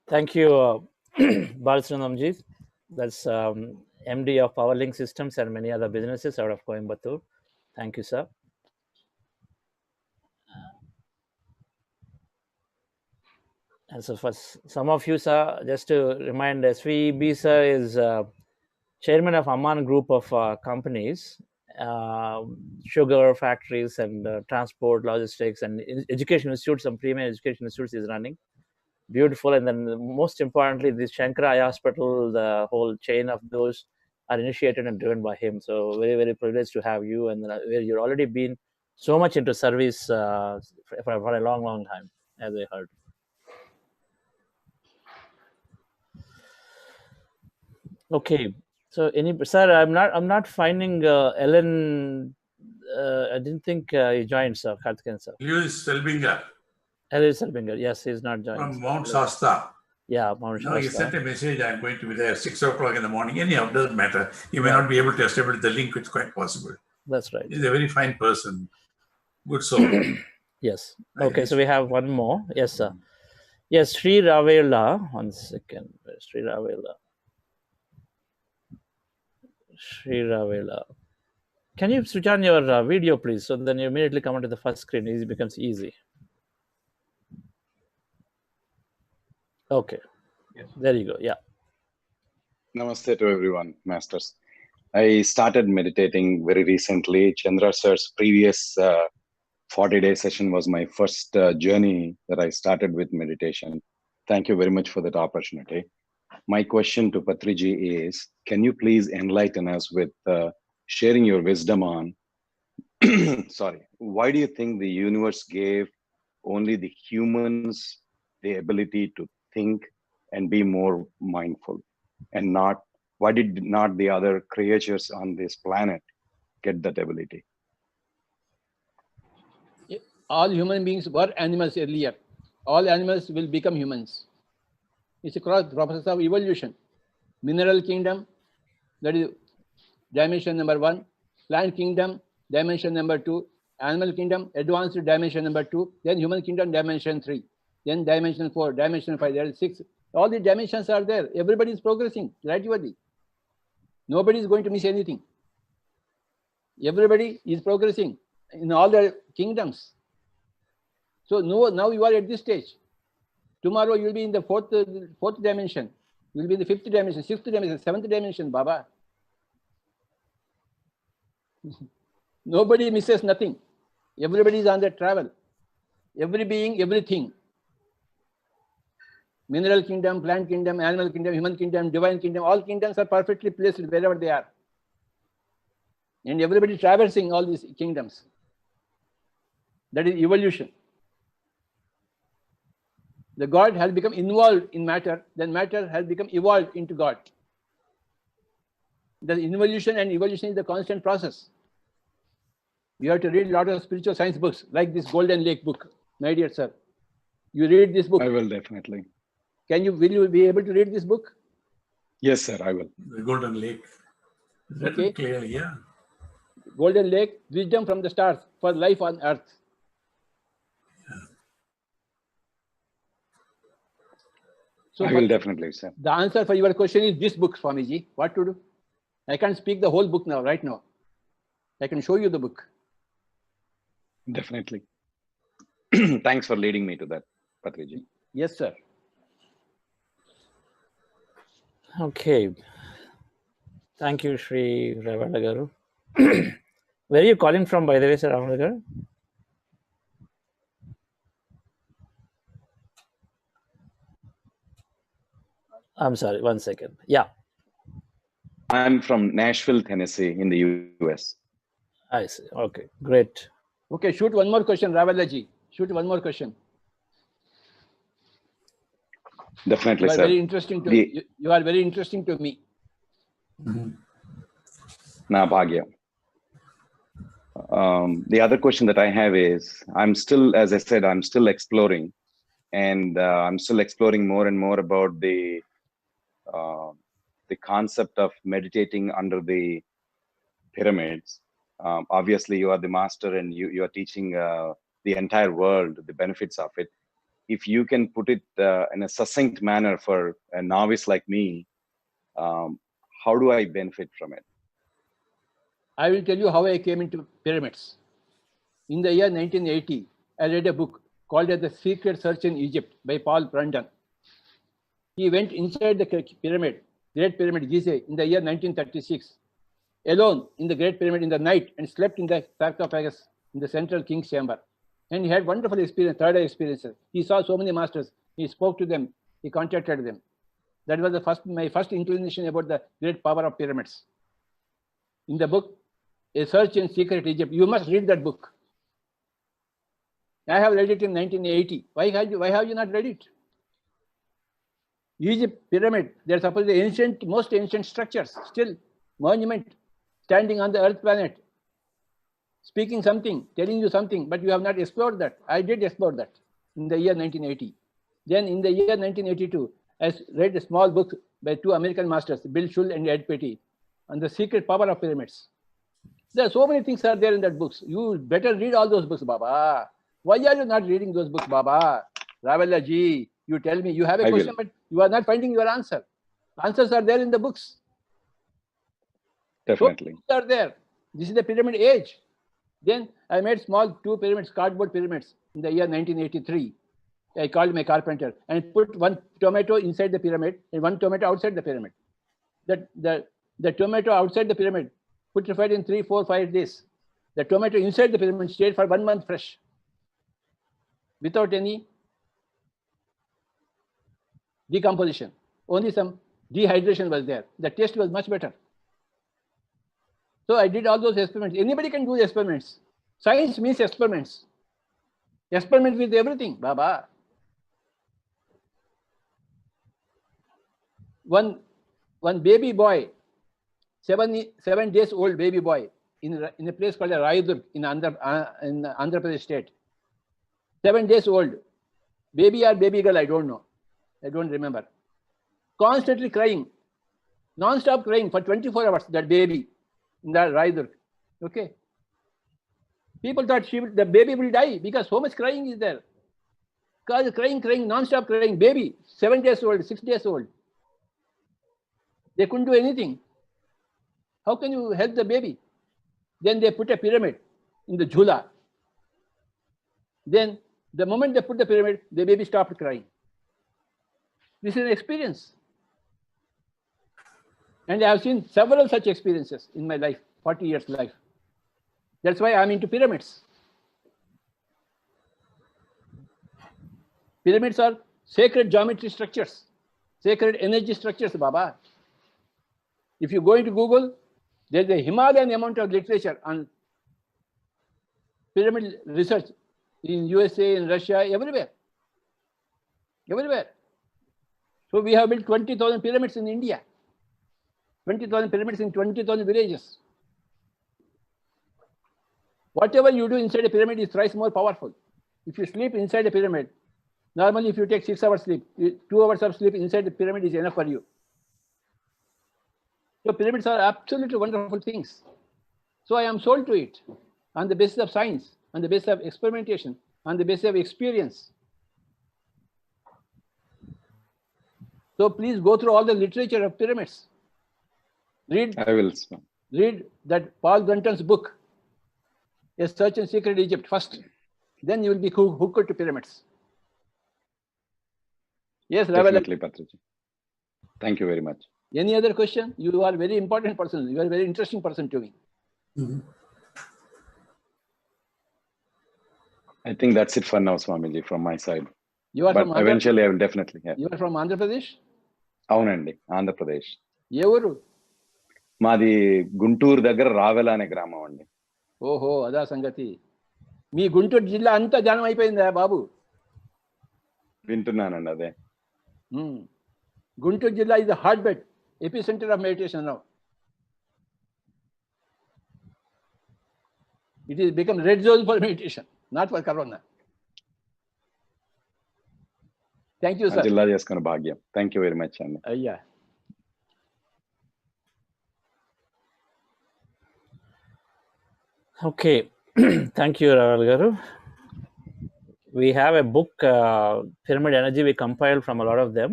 Thank you, Balsundamji. That's MD of PowerLink Systems and many other businesses out of Coimbatore. Thank you, sir. And so for some of you, sir, just to remind, SVB, sir, is chairman of Amman Group of companies, sugar factories and transport, logistics, and education institutes, some premier education institutes is running. Beautiful. And then most importantly, this Shankara Eye Hospital, the whole chain of those are initiated and driven by him. So very privileged to have you, and where you've already been so much into service for a long time, as I heard. Okay, so sir, I'm not finding Ellen. I didn't think he joined, sir. Kaartikeyan, sir. Lewis Selbinger. Lewis Selbinger, yes, he's not joined. From Mount Shasta. Yeah, Mount Shasta. No, he sent a message. I'm going to be there 6 o'clock in the morning. Anyhow, doesn't matter. You may not be able to establish the link. It's quite possible. That's right. He's a very fine person. Good soul. Yes. Okay, so we have one more. Yes, sir. Yes, Sri Ravela. 1 second. Sri Ravela. Sri Ravela. Can you switch on your video, please? So then you immediately come onto the first screen. It becomes easy. Okay. Yes. There you go. Yeah. Namaste to everyone, masters. I started meditating very recently. Chandra sir's previous 40-day session was my first journey that I started with meditation. Thank you very much for that opportunity. My question to Patriji is, can you please enlighten us with sharing your wisdom on, sorry, why do you think the universe gave only the humans the ability to think and be more mindful, and not, why did not the other creatures on this planet get that ability? All human beings were animals earlier. All animals will become humans. It's a process of evolution. Mineral kingdom, that is dimension number 1. Plant kingdom, dimension number 2. Animal kingdom, advanced dimension number 2. Then human kingdom, dimension 3. Then dimension 4, dimension 5, there is 6. All the dimensions are there. Everybody is progressing gradually. Nobody is going to miss anything. Everybody is progressing in all the kingdoms. So now you are at this stage. Tomorrow you will be in the fourth dimension. You will be in the 5th dimension, 6th dimension, 7th dimension, Baba. Nobody misses nothing. Everybody is on the travel. Every being, everything. Mineral kingdom, plant kingdom, animal kingdom, human kingdom, divine kingdom, all kingdoms are perfectly placed wherever they are. And everybody traversing all these kingdoms. That is evolution. The God has become involved in matter, then matter has become evolved into God. The involution and evolution is the constant process. You have to read a lot of spiritual science books, like this Golden Lake book, my dear sir. You read this book. I will definitely. Will you be able to read this book? Yes, sir, I will. The Golden Lake. Okay. Clearly, yeah. Golden Lake, wisdom from the stars for life on earth. So I will definitely, sir. The answer for your question is this book, Swamiji. What to do? I can't speak the whole book now, right now. I can show you the book. Definitely. Thanks for leading me to that, Patriji. Yes, sir. Okay. Thank you, Sri Ramanagar. Where are you calling from, by the way, Sir Ramanagar? I'm sorry, one second. Yeah. I'm from Nashville, Tennessee, in the US. I see. Okay, great. Okay, shoot one more question, Ravalaji. Shoot one more question. Definitely, you are sir. Very interesting to you are very interesting to me. Na Bhagya. The other question that I have is, I'm still, as I said, I'm still exploring, and I'm still exploring more and more about the concept of meditating under the pyramids. Obviously, you are the master, and you are teaching the entire world the benefits of it. If you can put it in a succinct manner for a novice like me, how do I benefit from it? I will tell you how I came into pyramids. In the year 1980, I read a book called The Secret Search in Egypt by Paul Brandon. He went inside the pyramid, Great Pyramid Giza, in the year 1936, alone in the Great Pyramid in the night, and slept in the sarcophagus in the central king's chamber. And he had wonderful experience, third eye experiences. He saw so many masters. He spoke to them. He contacted them. That was my first inclination about the great power of pyramids. In the book, A Search in Secret Egypt, you must read that book. I have read it in 1980. Why have you not read it? Egypt pyramid, they're supposed to be ancient, most ancient structures, still monument, standing on the earth planet, speaking something, telling you something, but you have not explored that. I did explore that in the year 1980. Then in the year 1982, I read a small book by two American masters, Bill Shull and Ed Petty, on the secret power of pyramids. There are so many things are there in that books. You better read all those books, Baba. Why are you not reading those books, Baba? Ravalaji, you tell me, you have a question, but you are not finding your answer. Answers are there in the books. Definitely. So are there. This is the pyramid age. Then I made small 2 pyramids, cardboard pyramids, in the year 1983. I called my carpenter and put 1 tomato inside the pyramid and 1 tomato outside the pyramid. The tomato outside the pyramid putrefied in 3, 4, 5 days. The tomato inside the pyramid stayed for 1 month fresh, without any decomposition. Only some dehydration was there. The taste was much better. So I did all those experiments. Anybody can do experiments. Science means experiments. Experiment with everything, Baba. One baby boy, 7 days old baby boy, in a place called Raidur in Andhra Pradesh state. 7 days old, baby or baby girl, I don't know. I don't remember. Constantly crying, non-stop crying for 24 hours, that baby in that Raidur. Okay. People thought the baby will die because so much crying is there. Crying, non-stop crying. Baby, 7 days old, 6 days old. They couldn't do anything. How can you help the baby? Then they put a pyramid in the jhula. Then the moment they put the pyramid, the baby stopped crying. This is an experience. And I have seen several such experiences in my life, 40 years life. That's why I'm into pyramids. Pyramids are sacred geometry structures, sacred energy structures, Baba. If you go into Google, there's a Himalayan amount of literature on pyramid research in USA, in Russia, everywhere. Everywhere. So we have built 20,000 pyramids in India. 20,000 pyramids in 20,000 villages. Whatever you do inside a pyramid is thrice more powerful. If you sleep inside a pyramid, normally if you take 6 hours sleep, 2 hours of sleep inside the pyramid is enough for you. So pyramids are absolutely wonderful things. So I am sold to it on the basis of science, on the basis of experimentation, on the basis of experience. So please go through all the literature of pyramids. Read that Paul Brunton's book, A Search in Secret Egypt, first. Then you will be hooked to pyramids. Yes, definitely, Patriji. Thank you very much. Any other question? You are a very important person. You are a very interesting person to me. Mm-hmm. I think that's it for now, Swamiji, from my side. You are but from Andhra eventually I will definitely. Yeah. You are from Andhra Pradesh? Avunandi, Andhra Pradesh. Evaru? Madi Guntur daggara Ravela ane gramam andi. ఓహో అదా సంగతి. మీ గుంటూరు జిల్లా అంతా ధ్యానం అయిపోయిందా బాబు? వింటున్నానండి అదే. గుంటూరు జిల్లా is the hotbed, epicenter of meditation now. It is become red zone for meditation, not for corona. Thank you, sir. జిల్లా చేసుకున్న భాగ్యం. Thank you very much అండి. అయ్యా. Okay, thank you, Raval Garu. We have a book, Pyramid Energy. We compiled from a lot of them,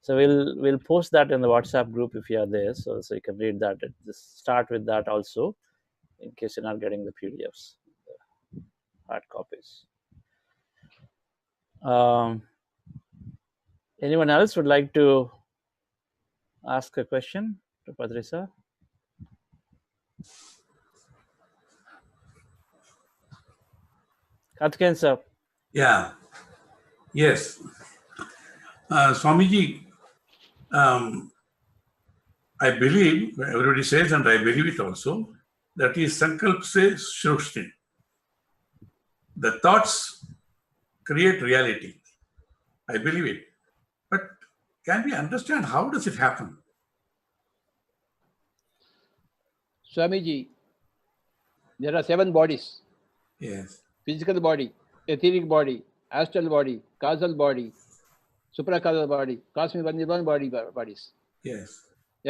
so we'll post that in the WhatsApp group if you are there, so you can read that. Just start with that also, in case you're not getting the PDFs, the hard copies. Anyone else would like to ask a question to Patriji? Kaartikeyan sir. Yeah. Yes. Swamiji, I believe, everybody says, and I believe it also, that is Sankalp se Shrushti. The thoughts create reality. I believe it. But can we understand how does it happen? Swamiji, there are 7 bodies. Yes. Physical body, etheric body, astral body, causal body, supracausal body, cosmic one bodies. Yes.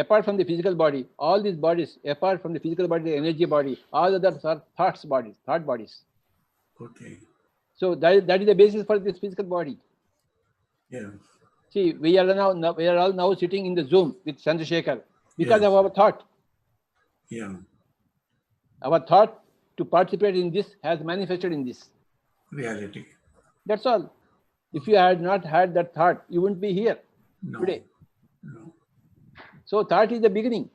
Apart from the physical body, all these bodies, apart from the physical body, the energy body, all others are thought bodies. Okay. So that is the basis for this physical body. Yeah. See, we are all now sitting in the Zoom with Chandrasekhar because of our thought. Yeah. Our thought to participate in this has manifested in this reality. That's all. If you had not had that thought, you wouldn't be here today. No. So thought is the beginning.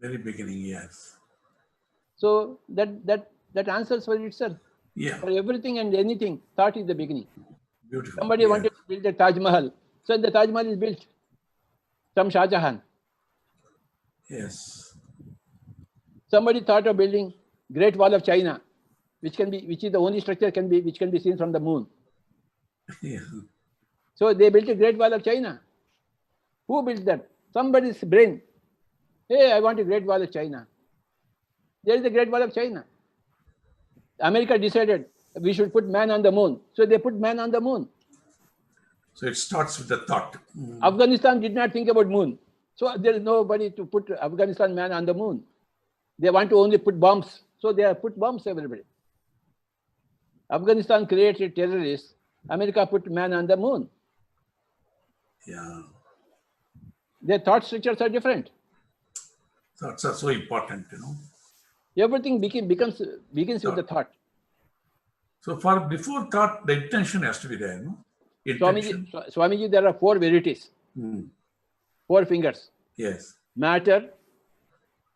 Very beginning, yes. So that answers for itself. Yeah. For everything and anything, thought is the beginning. Beautiful. Somebody wanted to build a Taj Mahal. So the Taj Mahal is built. Some Shah Jahan. Yes. Somebody thought of building Great Wall of China which is the only structure which can be seen from the moon. Yeah. So they built a Great Wall of China. Who built that? Somebody's brain. Hey, I want a Great Wall of China. There is a Great Wall of China. America decided we should put man on the moon. So they put man on the moon. So it starts with the thought. Afghanistan did not think about moon. So there is nobody to put Afghanistan man on the moon. They want to only put bombs. So they have put bombs everybody. Afghanistan created terrorists. America put man on the moon. Yeah. Their thought structures are different. Thoughts are so important, Everything begins with the thought. So before thought, the intention has to be there, no? Swamiji, there are 4 verities. 4 fingers. Yes. Matter,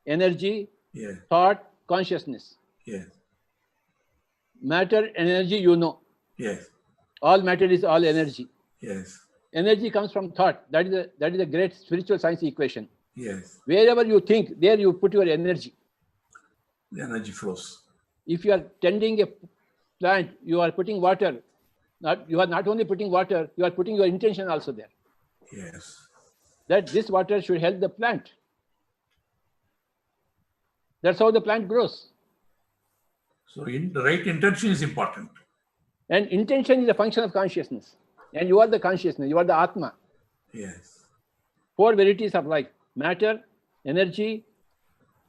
energy, Yes. thought, consciousness. Yes. Matter, energy, Yes. All matter is all energy. Yes. Energy comes from thought. That is a great spiritual science equation. Yes. Wherever you think, there you put your energy. The energy flows. If you are tending a plant, you are putting water. You are not only putting water, you are putting your intention also there. Yes. That this water should help the plant. That's how the plant grows. So the right intention is important. And intention is a function of consciousness. And you are the consciousness, you are the Atma. Yes. 4 verities of life: matter, energy,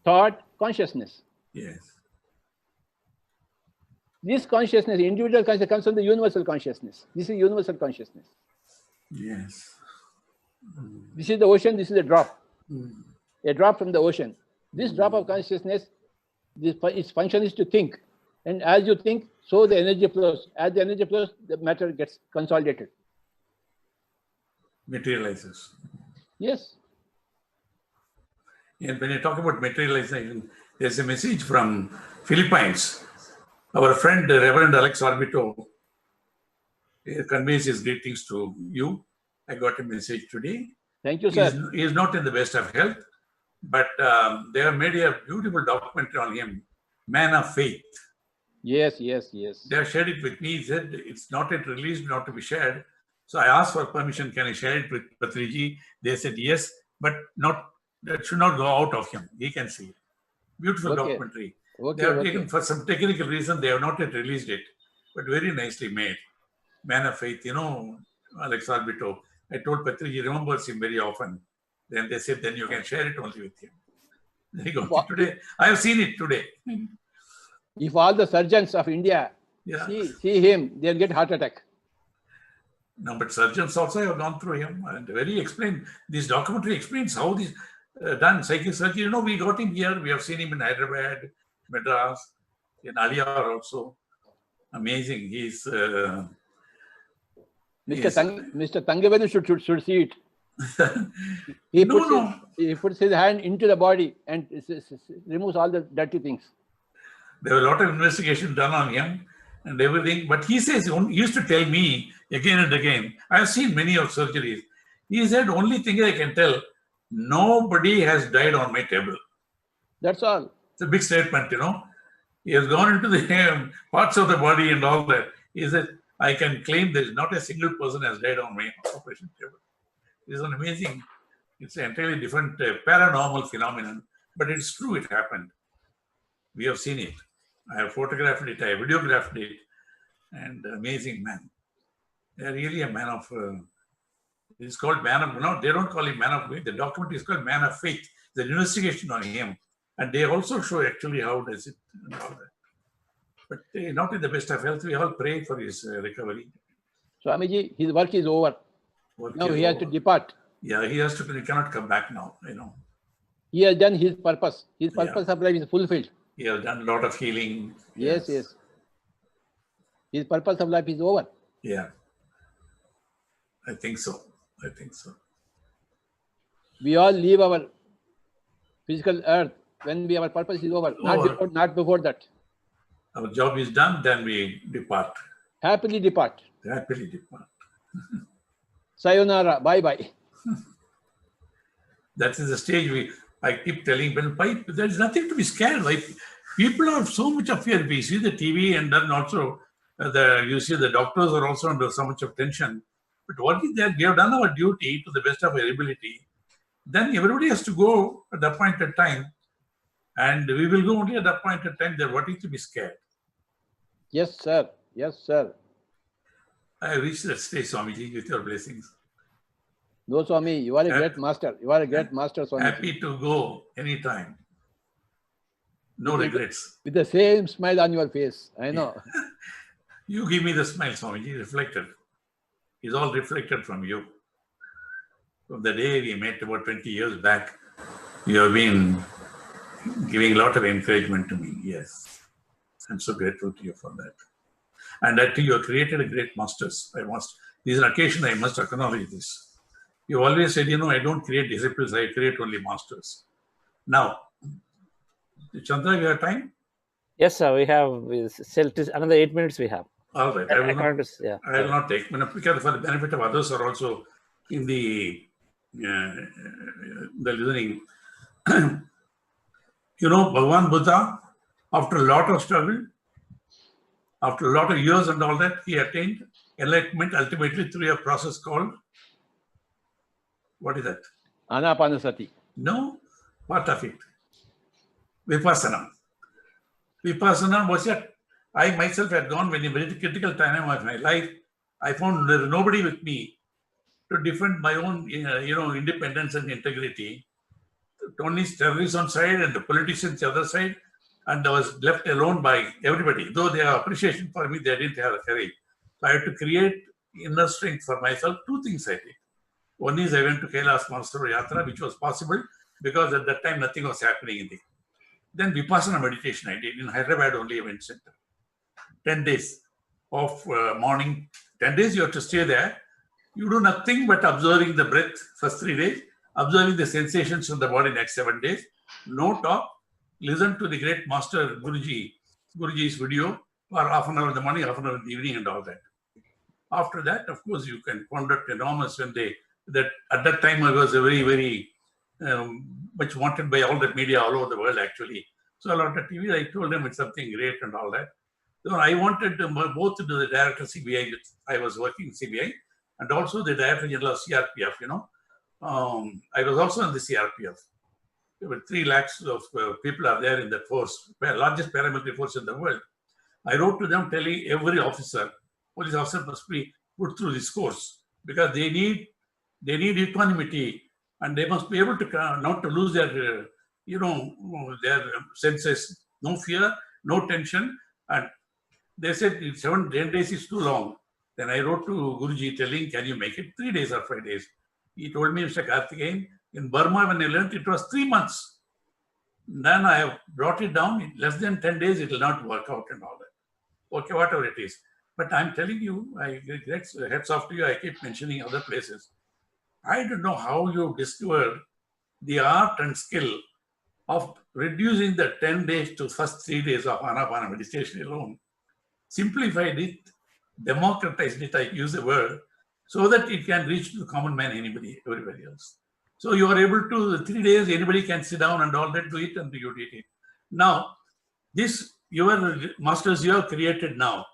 thought, consciousness. Yes. This consciousness, individual consciousness, comes from the universal consciousness. This is universal consciousness. Yes. This is the ocean, this is a drop. A drop from the ocean. This drop of consciousness, its function is to think. And as you think, so the energy flows. As the energy flows, the matter gets consolidated. Materializes. Yes. And when you talk about materialization, there's a message from Philippines. Our friend, Reverend Alex Orbito, conveys his greetings to you. I got a message today. Thank you, sir. He is not in the best of health, but they have made a beautiful documentary on him, Man of Faith. Yes, yes, yes. They have shared it with me. He said it's not yet released, not to be shared. So I asked for permission. Can I share it with Patriji? They said yes, but that should not go out of him. He can see it. Beautiful documentary. They have taken, for some technical reason, they have not yet released it, but very nicely made. Man of Faith, Alex Orbito. I told Patriji, he remembers him very often. Then they said, then you can share it only with him. There you go. Today, I have seen it today. If all the surgeons of India see him, they'll get heart attack. No, but surgeons also have gone through him and this documentary explains how this done psychic surgery. We got him here. We have seen him in Hyderabad, Madras, in Aliyar also. Amazing. He's Mr. Tangavenu should see it. He puts his hand into the body and removes all the dirty things. There were a lot of investigation done on him and everything, but he says, he used to tell me again and again, I have seen many of surgeries. He said, only thing I can tell, nobody has died on my table. That's all. It's a big statement, He has gone into the parts of the body and all that. He said, I can claim there's not a single person has died on my operation table. It's an amazing, it's an entirely different paranormal phenomenon, but it's true, it happened. We have seen it. I have photographed it, I have videographed it, and amazing man. They're really a man of, it's called man of, no, they don't call him man of faith. The document is called Man of Faith. The investigation on him. And they also show actually how does it and all that. But not in the best of health. We all pray for his recovery. Swamiji, his work is over. Now he has to depart. Yeah, he cannot come back now, He has done his purpose. His purpose of life is fulfilled. He has done a lot of healing. Yes. His purpose of life is over. Yeah. I think so. We all leave our physical earth when our purpose is over, not before that. Our job is done, then we depart. Happily depart. Happily depart. Sayonara, bye-bye. That is the stage I keep telling, there is nothing to be scared. Like People have so much of fear. We see the TV, and then also you see the doctors are also under so much of tension. But what is that? We have done our duty to the best of our ability. Then everybody has to go at the appointed time, and we will go only at the appointed time. Then what is to be scared? Yes, sir. Yes, sir. I reached that stage, Swamiji, with your blessings. No, Swami, you are a great master. You are a great master, Swami. Happy to go anytime. No regrets. With the same smile on your face. I know. You give me the smile, Swamiji, reflected. It's all reflected from you. From the day we met about 20 years back, you have been giving a lot of encouragement to me. Yes. I'm so grateful to you for that. And I think you have created a great masters. This is an occasion I must acknowledge this. You always said, I don't create disciples, I create only masters. Now, Chandra, you have time? Yes, sir. We have another 8 minutes we have. All right. I will not take, because for the benefit of others who are also in the listening. Bhagavan Buddha, after a lot of struggle, after a lot of years and all that, he attained enlightenment ultimately through a process called, what is that? Anapanasati. No, part of it. Vipassana. Vipassana was I myself had gone when a very critical time of my life. I found there was nobody with me to defend my own, independence and integrity. Only terrorists on side and the politicians the other side, and I was left alone by everybody. Though they have appreciation for me, they didn't have the courage. So I had to create inner strength for myself. Two things I did. One is I went to Kailas Master Yatra, which was possible because at that time nothing was happening in the. Then Vipassana meditation I did in Hyderabad only event center. 10 days of morning. 10 days you have to stay there. You do nothing but observing the breath first 3 days, observing the sensations of the body next 7 days. No talk. Listen to the great master Guruji's video for half an hour in the morning, half an hour in the evening and all that. After that, of course, you can conduct enormous at that time I was a very, very much wanted by all the media all over the world actually. So a lot of TV, I told them it's something great and all that. So I wanted to both to do the director CBI, I was working in CBI, and also the director general of CRPF, I was also in the CRPF. There were 3 lakhs of people are there in that force, largest paramilitary force in the world. I wrote to them telling every police officer must be put through this course because they need equanimity and they must be able to not to lose their, their senses, no fear, no tension. And they said 10 days is too long. Then I wrote to Guruji telling, can you make it 3 days or 5 days? He told me, Mr. Kaartikeyan, in Burma, when I learned, it was 3 months. Then I have brought it down. In less than 10 days, it will not work out and all that. Okay, whatever it is. But I'm telling you, heads off to you, I keep mentioning other places. I don't know how you discovered the art and skill of reducing the 10 days to first 3 days of Anapana meditation alone. Simplified it, democratized it, I use the word, so that it can reach to the common man, everybody else. So you are able to, 3 days, anybody can sit down and all that, do it, and you did it. Now, your masters you have created now,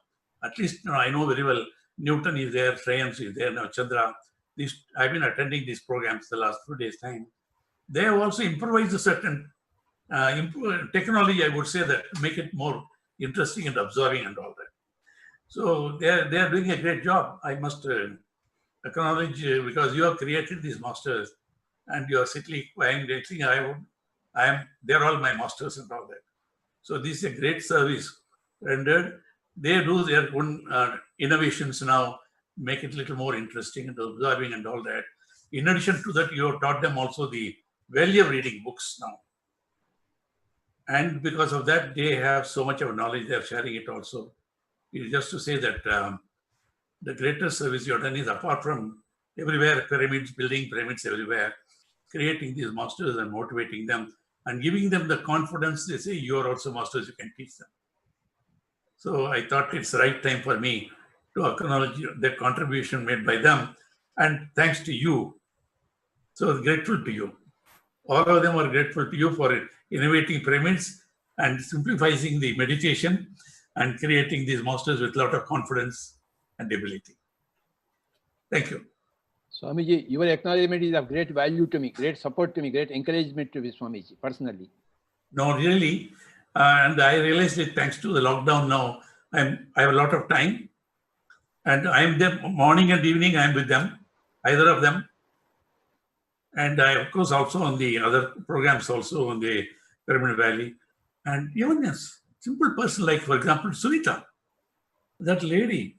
at least I know very well, Newton is there, Shreyans is there, now Chandra. I've been attending these programs the last 2 days' time. They have also improvised a certain technology, I would say, that to make it more interesting and absorbing and all that. So they are doing a great job. I must acknowledge because you have created these masters and you are sitting, they're all my masters and all that. So this is a great service rendered. They do their own innovations now, make it a little more interesting and observing and all that. In addition to that, you have taught them also the value of reading books now. And because of that, they have so much of knowledge, they're sharing it also. It is just to say that the greatest service you have done is, apart from everywhere, building pyramids everywhere, creating these masters and motivating them and giving them the confidence. They say, you are also masters, you can teach them. So I thought it's the right time for me to acknowledge the contribution made by them. And thanks to you. So grateful to you. All of them are grateful to you for innovating pyramids and simplifying the meditation and creating these masters with a lot of confidence and ability. Thank you. Swamiji, your acknowledgement is of great value to me, great support to me, great encouragement to me, Swamiji, personally. No, really. And I realized it thanks to the lockdown now. I have a lot of time. And I'm there morning and evening, I'm with them, either of them. And I, of course, also on the other programs also on the Pyramid Valley. And even a simple person like, for example, Sunita, that lady,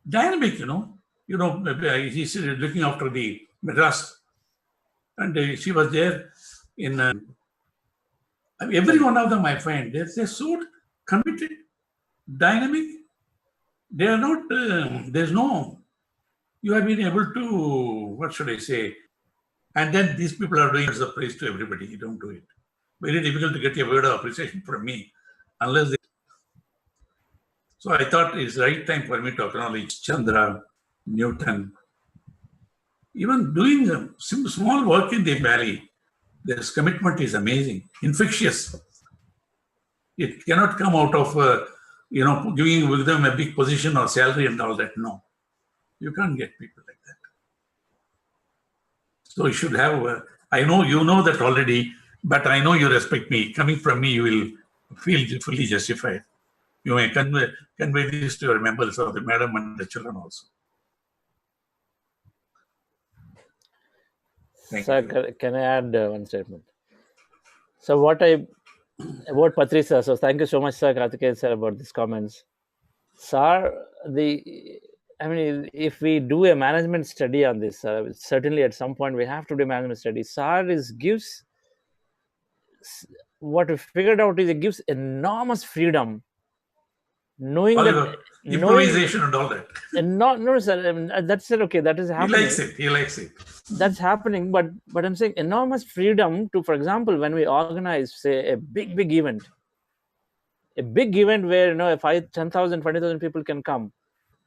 dynamic, she's looking after the Madras. And she was there in, every one of them I find, they're so committed, dynamic. They are not, there's no, you have been able to, what should I say? And then these people are doing as a praise to everybody. You don't do it. Very difficult to get a word of appreciation from me, unless they. So I thought it's the right time for me to acknowledge Chandra, Newton. Even doing small work in the valley, this commitment is amazing, infectious. It cannot come out of, giving them a big position or salary and all that. No, you can't get people like that. So you should have, I know you know that already, but I know you respect me. Coming from me, you will feel fully justified. You may convey this to your members of the madam and the children also. Sir, can I add one statement? So about Patriji sir, so thank you so much, sir, Kaartikeyan sir, about these comments. Sir, if we do a management study on this, certainly at some point we have to do a management study. Sir gives, what we figured out is it gives enormous freedom, knowing that improvisation and all that. And no, sir, that's it. Okay, that is happening. He likes it. That's happening, but I'm saying enormous freedom to, for example, when we organize, say, a big event, where 10,000, 20,000 people can come,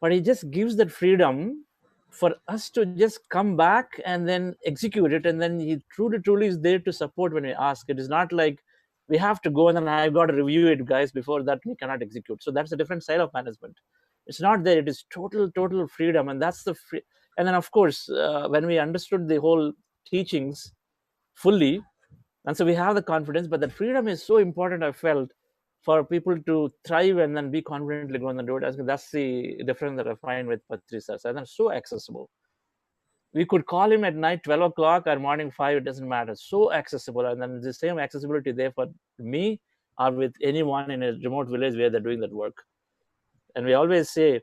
but he just gives that freedom for us to just come back and then execute it, and then he truly is there to support when we ask. It is not like we have to go and then I've got to review it, guys. Before that, we cannot execute. So that's a different style of management. It's not there. It is total freedom, and that's the free. And then, of course, when we understood the whole teachings fully, and so we have the confidence, but that freedom is so important, I felt, for people to thrive and then be confidently go on the road. That's the difference that I find with Patriji sir. And that's so accessible. We could call him at night, 12 o'clock or morning 5, it doesn't matter. So accessible. And then the same accessibility there for me or with anyone in a remote village where they're doing that work. And we always say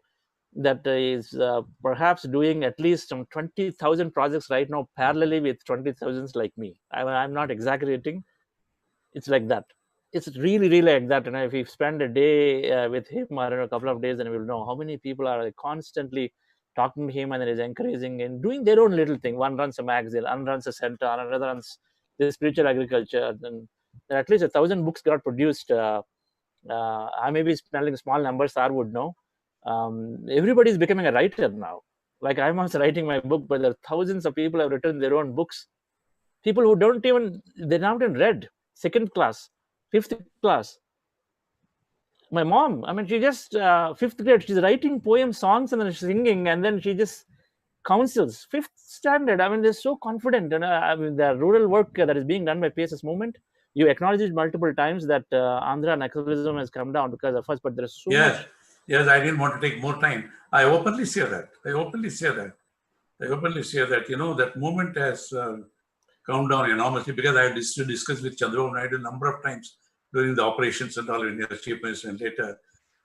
that is perhaps doing at least some 20,000 projects right now parallelly with 20,000s like me. I'm not exaggerating. It's like that. It's really like that. And if you spend a day with him or a couple of days, then we'll know how many people are constantly talking to him and then is encouraging and doing their own little thing. One runs a magazine, one runs a center, another runs the spiritual agriculture. Then at least 1,000 books got produced. I may be spelling small numbers, I would know. Everybody is becoming a writer now. Like I'm also writing my book, but there are thousands of people have written their own books. People who they're not even read, 2nd class, 5th class. My mom, she just 5th grade, she's writing poems, songs, and then singing, and then she just counsels. 5th standard, they're so confident. And the rural work that is being done by PSS movement, you acknowledged it multiple times that Andhra nationalism has come down because of us, but there's so much. Yes, I didn't want to take more time. I openly say that. That movement has come down enormously because I used to discuss with Chandrababu Naidu a number of times during the operations and all in his chief minister and later.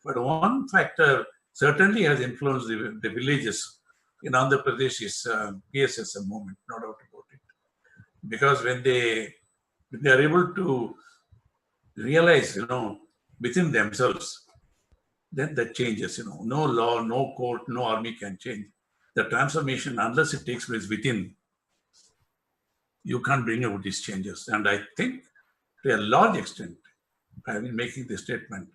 But one factor certainly has influenced the villages in Andhra Pradesh is PSS movement, no doubt about it. Because when they are able to realize, within themselves, then that changes, no law, no court, no army can change. The transformation, unless it takes place within, you can't bring about these changes. And I think to a large extent, I've been making this statement.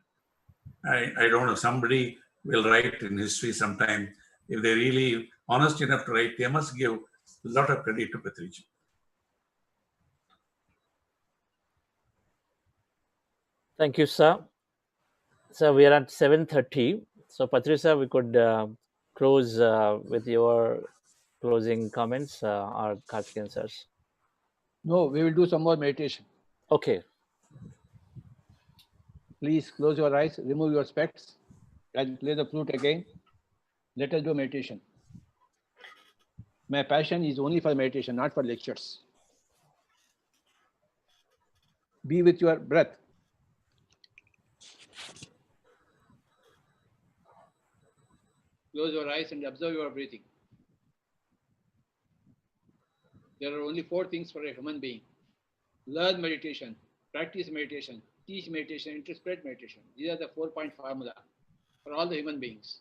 I don't know, somebody will write in history sometime. If they're really honest enough to write, they must give a lot of credit to Patriji. Thank you, sir. So we are at 7:30. So Patriji, sir, we could close with your closing comments or Kaartikeyan sirs. No, we will do some more meditation. Okay. Please close your eyes, remove your specs, and play the flute again. Let us do meditation. My passion is only for meditation, not for lectures. Be with your breath. Close your eyes and observe your breathing. There are only 4 things for a human being: learn meditation, practice meditation, teach meditation, interpret meditation. These are the 4-point formula for all the human beings.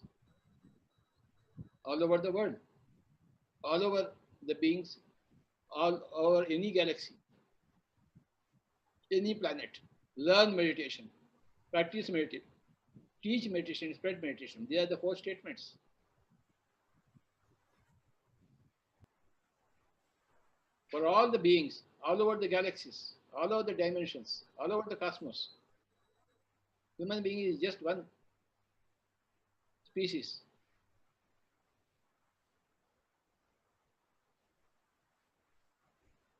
All over the world, all over the beings, all over any galaxy, any planet. Learn meditation, practice meditation, teach meditation, spread meditation. These are the 4 statements. For all the beings, all over the galaxies, all over the dimensions, all over the cosmos, human being is just one species.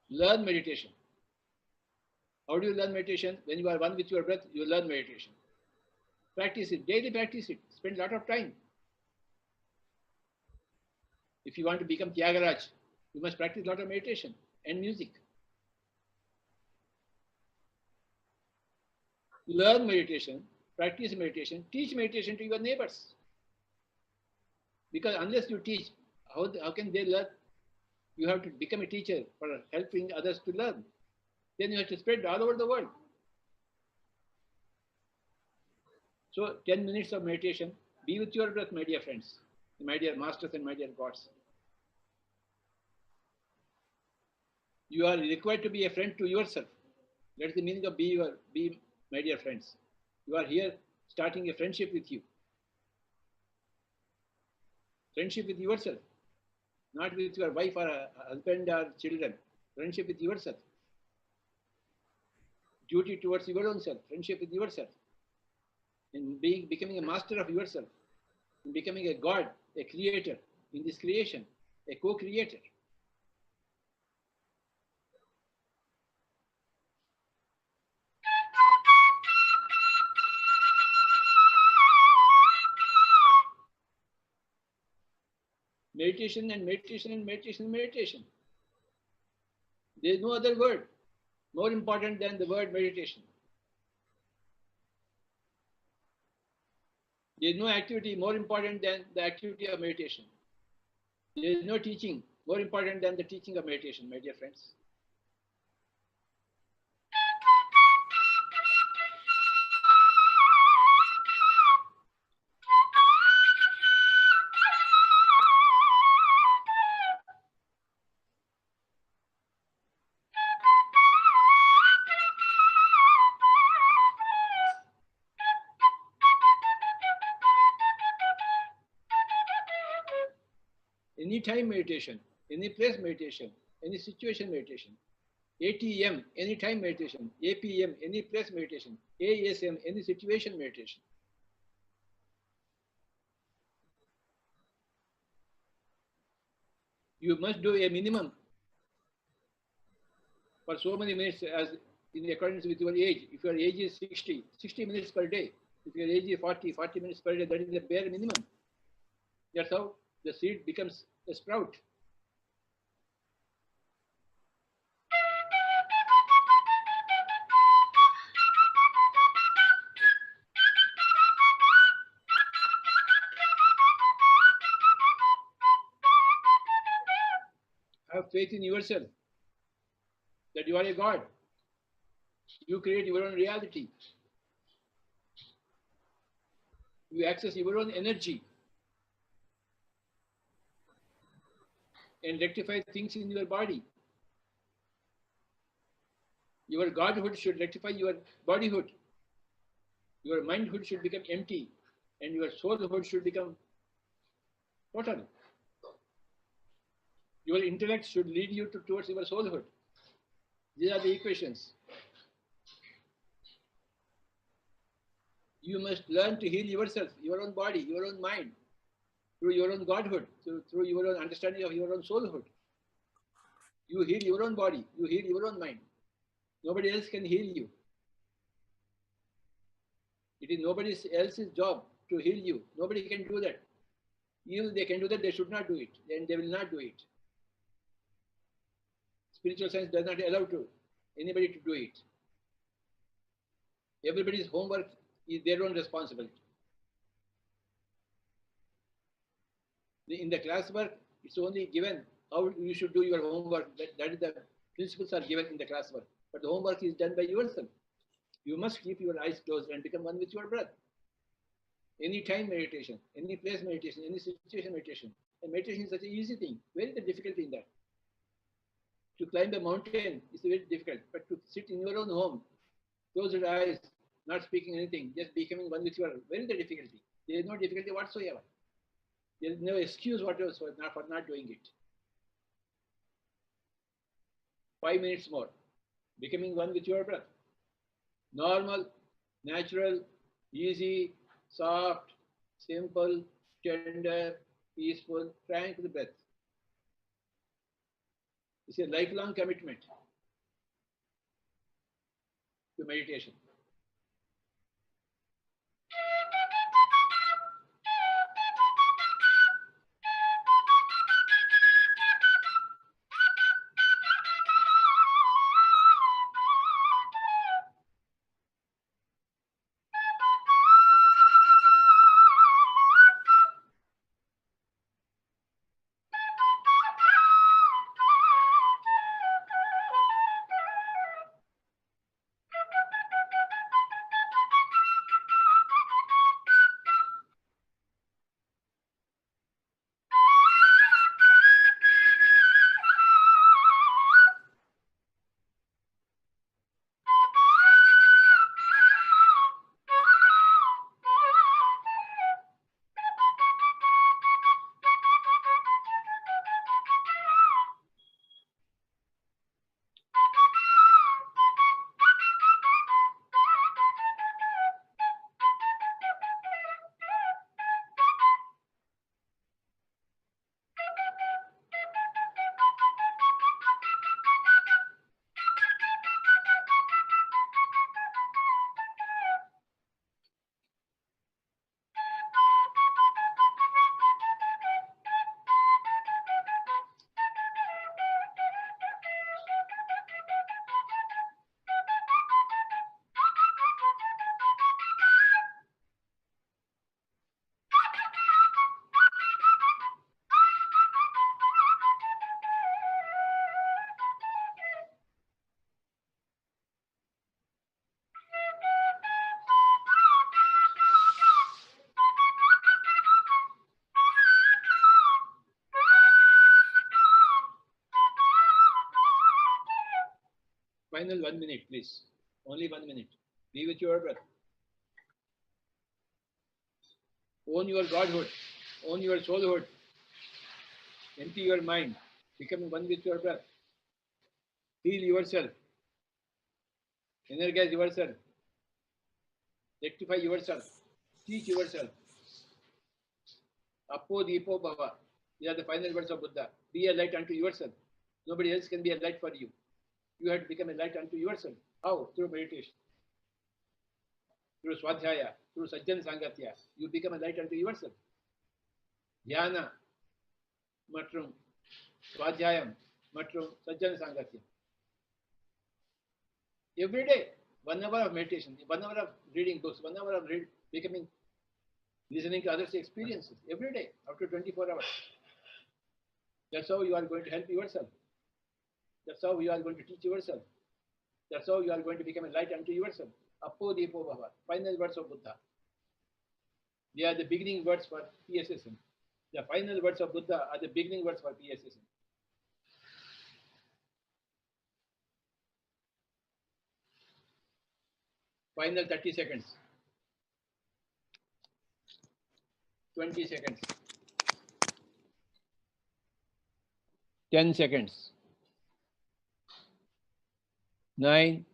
Learn meditation. How do you learn meditation? When you are one with your breath, you learn meditation. Practice it, daily practice it. Spend a lot of time. If you want to become Tyagaraj, you must practice a lot of meditation and music. Learn meditation, practice meditation, teach meditation to your neighbors. Because unless you teach, how can they learn? You have to become a teacher for helping others to learn. Then you have to spread all over the world. So 10 minutes of meditation. Be with your breath, my dear friends, my dear masters and my dear gods. You are required to be a friend to yourself. That's the meaning of be, my dear friends. You are here starting a friendship with you. Friendship with yourself, not with your wife or husband or children. Friendship with yourself. Duty towards your own self. Friendship with yourself. And becoming a master of yourself. And becoming a God, a creator in this creation, a co-creator. Meditation and meditation and meditation and meditation. There is no other word more important than the word meditation. There is no activity more important than the activity of meditation. There is no teaching more important than the teaching of meditation, my dear friends. Any time meditation, any place meditation, any situation meditation, ATM, any time meditation, APM, any place meditation, ASM, any situation meditation. You must do a minimum for so many minutes as in accordance with your age. If your age is 60 minutes per day. If your age is 40 minutes per day, that is the bare minimum. That's how the seed becomes a sprout. Have faith in yourself that you are a God. You create your own reality. You access your own energy and rectify things in your body. Your godhood should rectify your bodyhood. Your mindhood should become empty and your soulhood should become total. Your intellect should lead you towards your soulhood. These are the equations. You must learn to heal yourself, your own body, your own mind, through your own godhood, through your own understanding of your own soulhood. You heal your own body, you heal your own mind. Nobody else can heal you. It is nobody else's job to heal you. Nobody can do that. Even if they can do that, they should not do it, and they will not do it. Spiritual science does not allow anybody to do it. Everybody's homework is their own responsibility. In the classwork, it's only given how you should do your homework. That is the principles are given in the classwork. But the homework is done by yourself. You must keep your eyes closed and become one with your breath. Any time meditation, any place meditation, any situation meditation. And meditation is such an easy thing. Where is the difficulty in that? To climb a mountain is very difficult, but to sit in your own home, close your eyes, not speaking anything, just becoming one with your, where is the difficulty? There is no difficulty whatsoever. There is no excuse whatever for not doing it. 5 minutes more, becoming one with your breath. Normal, natural, easy, soft, simple, tender, peaceful, tranquil breath. It's a lifelong commitment to meditation. Final 1 minute, please. Only 1 minute. Be with your breath. Own your godhood. Own your soulhood. Empty your mind. Become one with your breath. Heal yourself. Energize yourself. Rectify yourself. Teach yourself. Appo Deepo Bhava. These are the final words of Buddha. Be a light unto yourself. Nobody else can be a light for you. You have to become a light unto yourself. How? Through meditation. Through Swadhyaya, through Sajjan Sangatya. You become a light unto yourself. Dhyana, Matrum, Swadhyayam, Matrum, Sajjan Sangatya. Every day, 1 hour of meditation, 1 hour of reading books, 1 hour of listening to others' experiences. Every day, after 24 hours. That's how you are going to help yourself. That's how you are going to teach yourself. That's how you are going to become a light unto yourself. Appo Deepo Bhava. Final words of Buddha. They are the beginning words for PSSM. The final words of Buddha are the beginning words for PSSM. Final 30 seconds. 20 seconds. 10 seconds. 9,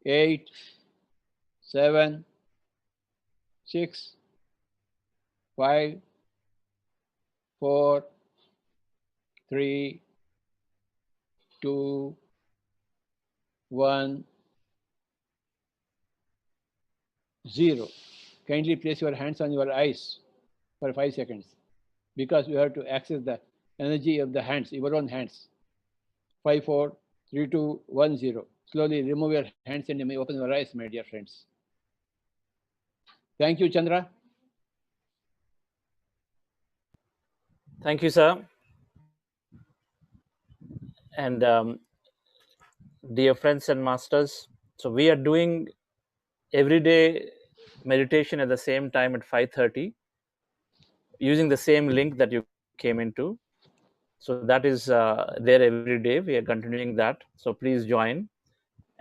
8, 7, 6, 5, 4, 3, 2, 1, 0. Kindly place your hands on your eyes for 5 seconds, because you have to access the energy of the hands, your own hands. 5, 4, 3, 2, 1, 0. Slowly remove your hands and you may open your eyes, my dear friends. Thank you, Chandra. Thank you, sir. And dear friends and masters, so we are doing everyday meditation at the same time at 5:30 using the same link that you came into. So that is there every day. We are continuing that. So please join.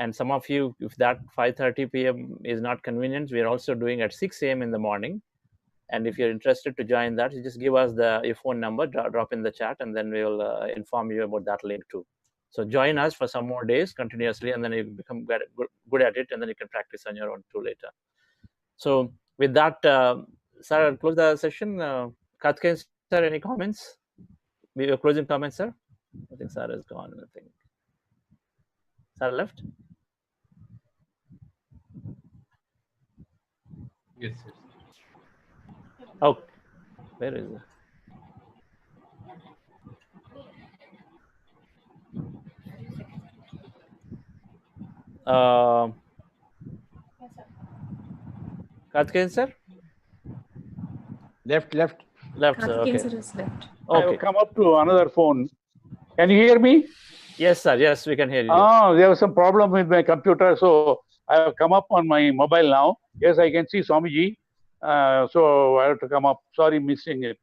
And some of you, if that 5:30 p.m. is not convenient, we are also doing at 6 a.m. in the morning. And if you're interested to join that, you just give us your phone number, drop in the chat, and then we'll inform you about that link too. So join us for some more days continuously, and then you become good at it, and then you can practice on your own too later. So with that, sir, I'll close the session. Kaartikeyan, sir, any comments? Your closing comments, sir? I think sir is gone. I think sir left. Yes, yes. Oh, where is it? Kaartikeyan, sir? Left. Left, sir. Okay. Sir is left. Okay. I have come up to another phone. Can you hear me? Yes, sir. Yes, we can hear you. Oh, there was some problem with my computer, so I have come up on my mobile now. Yes, I can see Swamiji. So I have to come up. Sorry, missing it.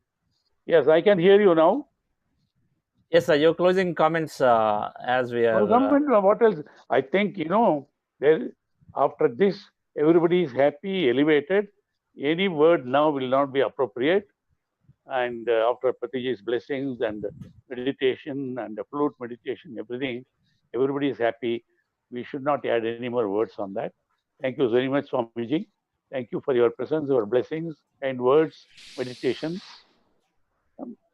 Yes, I can hear you now. Yes, sir. Your closing comments as we are. What else? I think, there, after this, everybody is happy, elevated. Any word now will not be appropriate. And after Patriji's blessings and meditation and the flute meditation, everything, everybody is happy. We should not add any more words on that. Thank you very much, Swamiji. Thank you for your presence, your blessings, and words, meditation.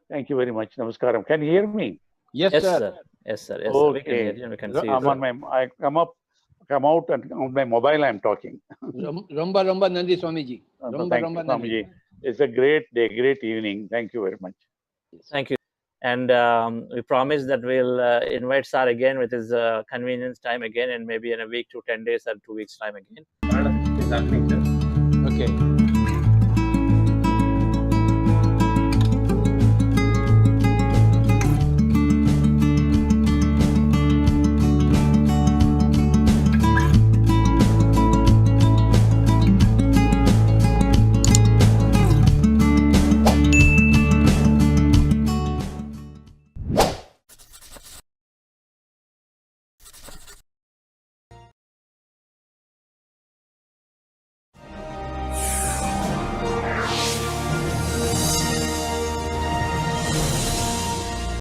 Thank you very much. Namaskaram. Can you hear me? Yes, sir. Yes, sir. Yes, okay. Sir. We can hear you. We can see you. I come out and on my mobile I am talking. Romba Nandi Swamiji. Romba Swamiji. It's a great day, great evening. Thank you very much. Thank you. And we promise that we'll invite Sir again with his convenience time again, and maybe in a week to 10 days or 2 weeks time again. Is happening, sir. Okay.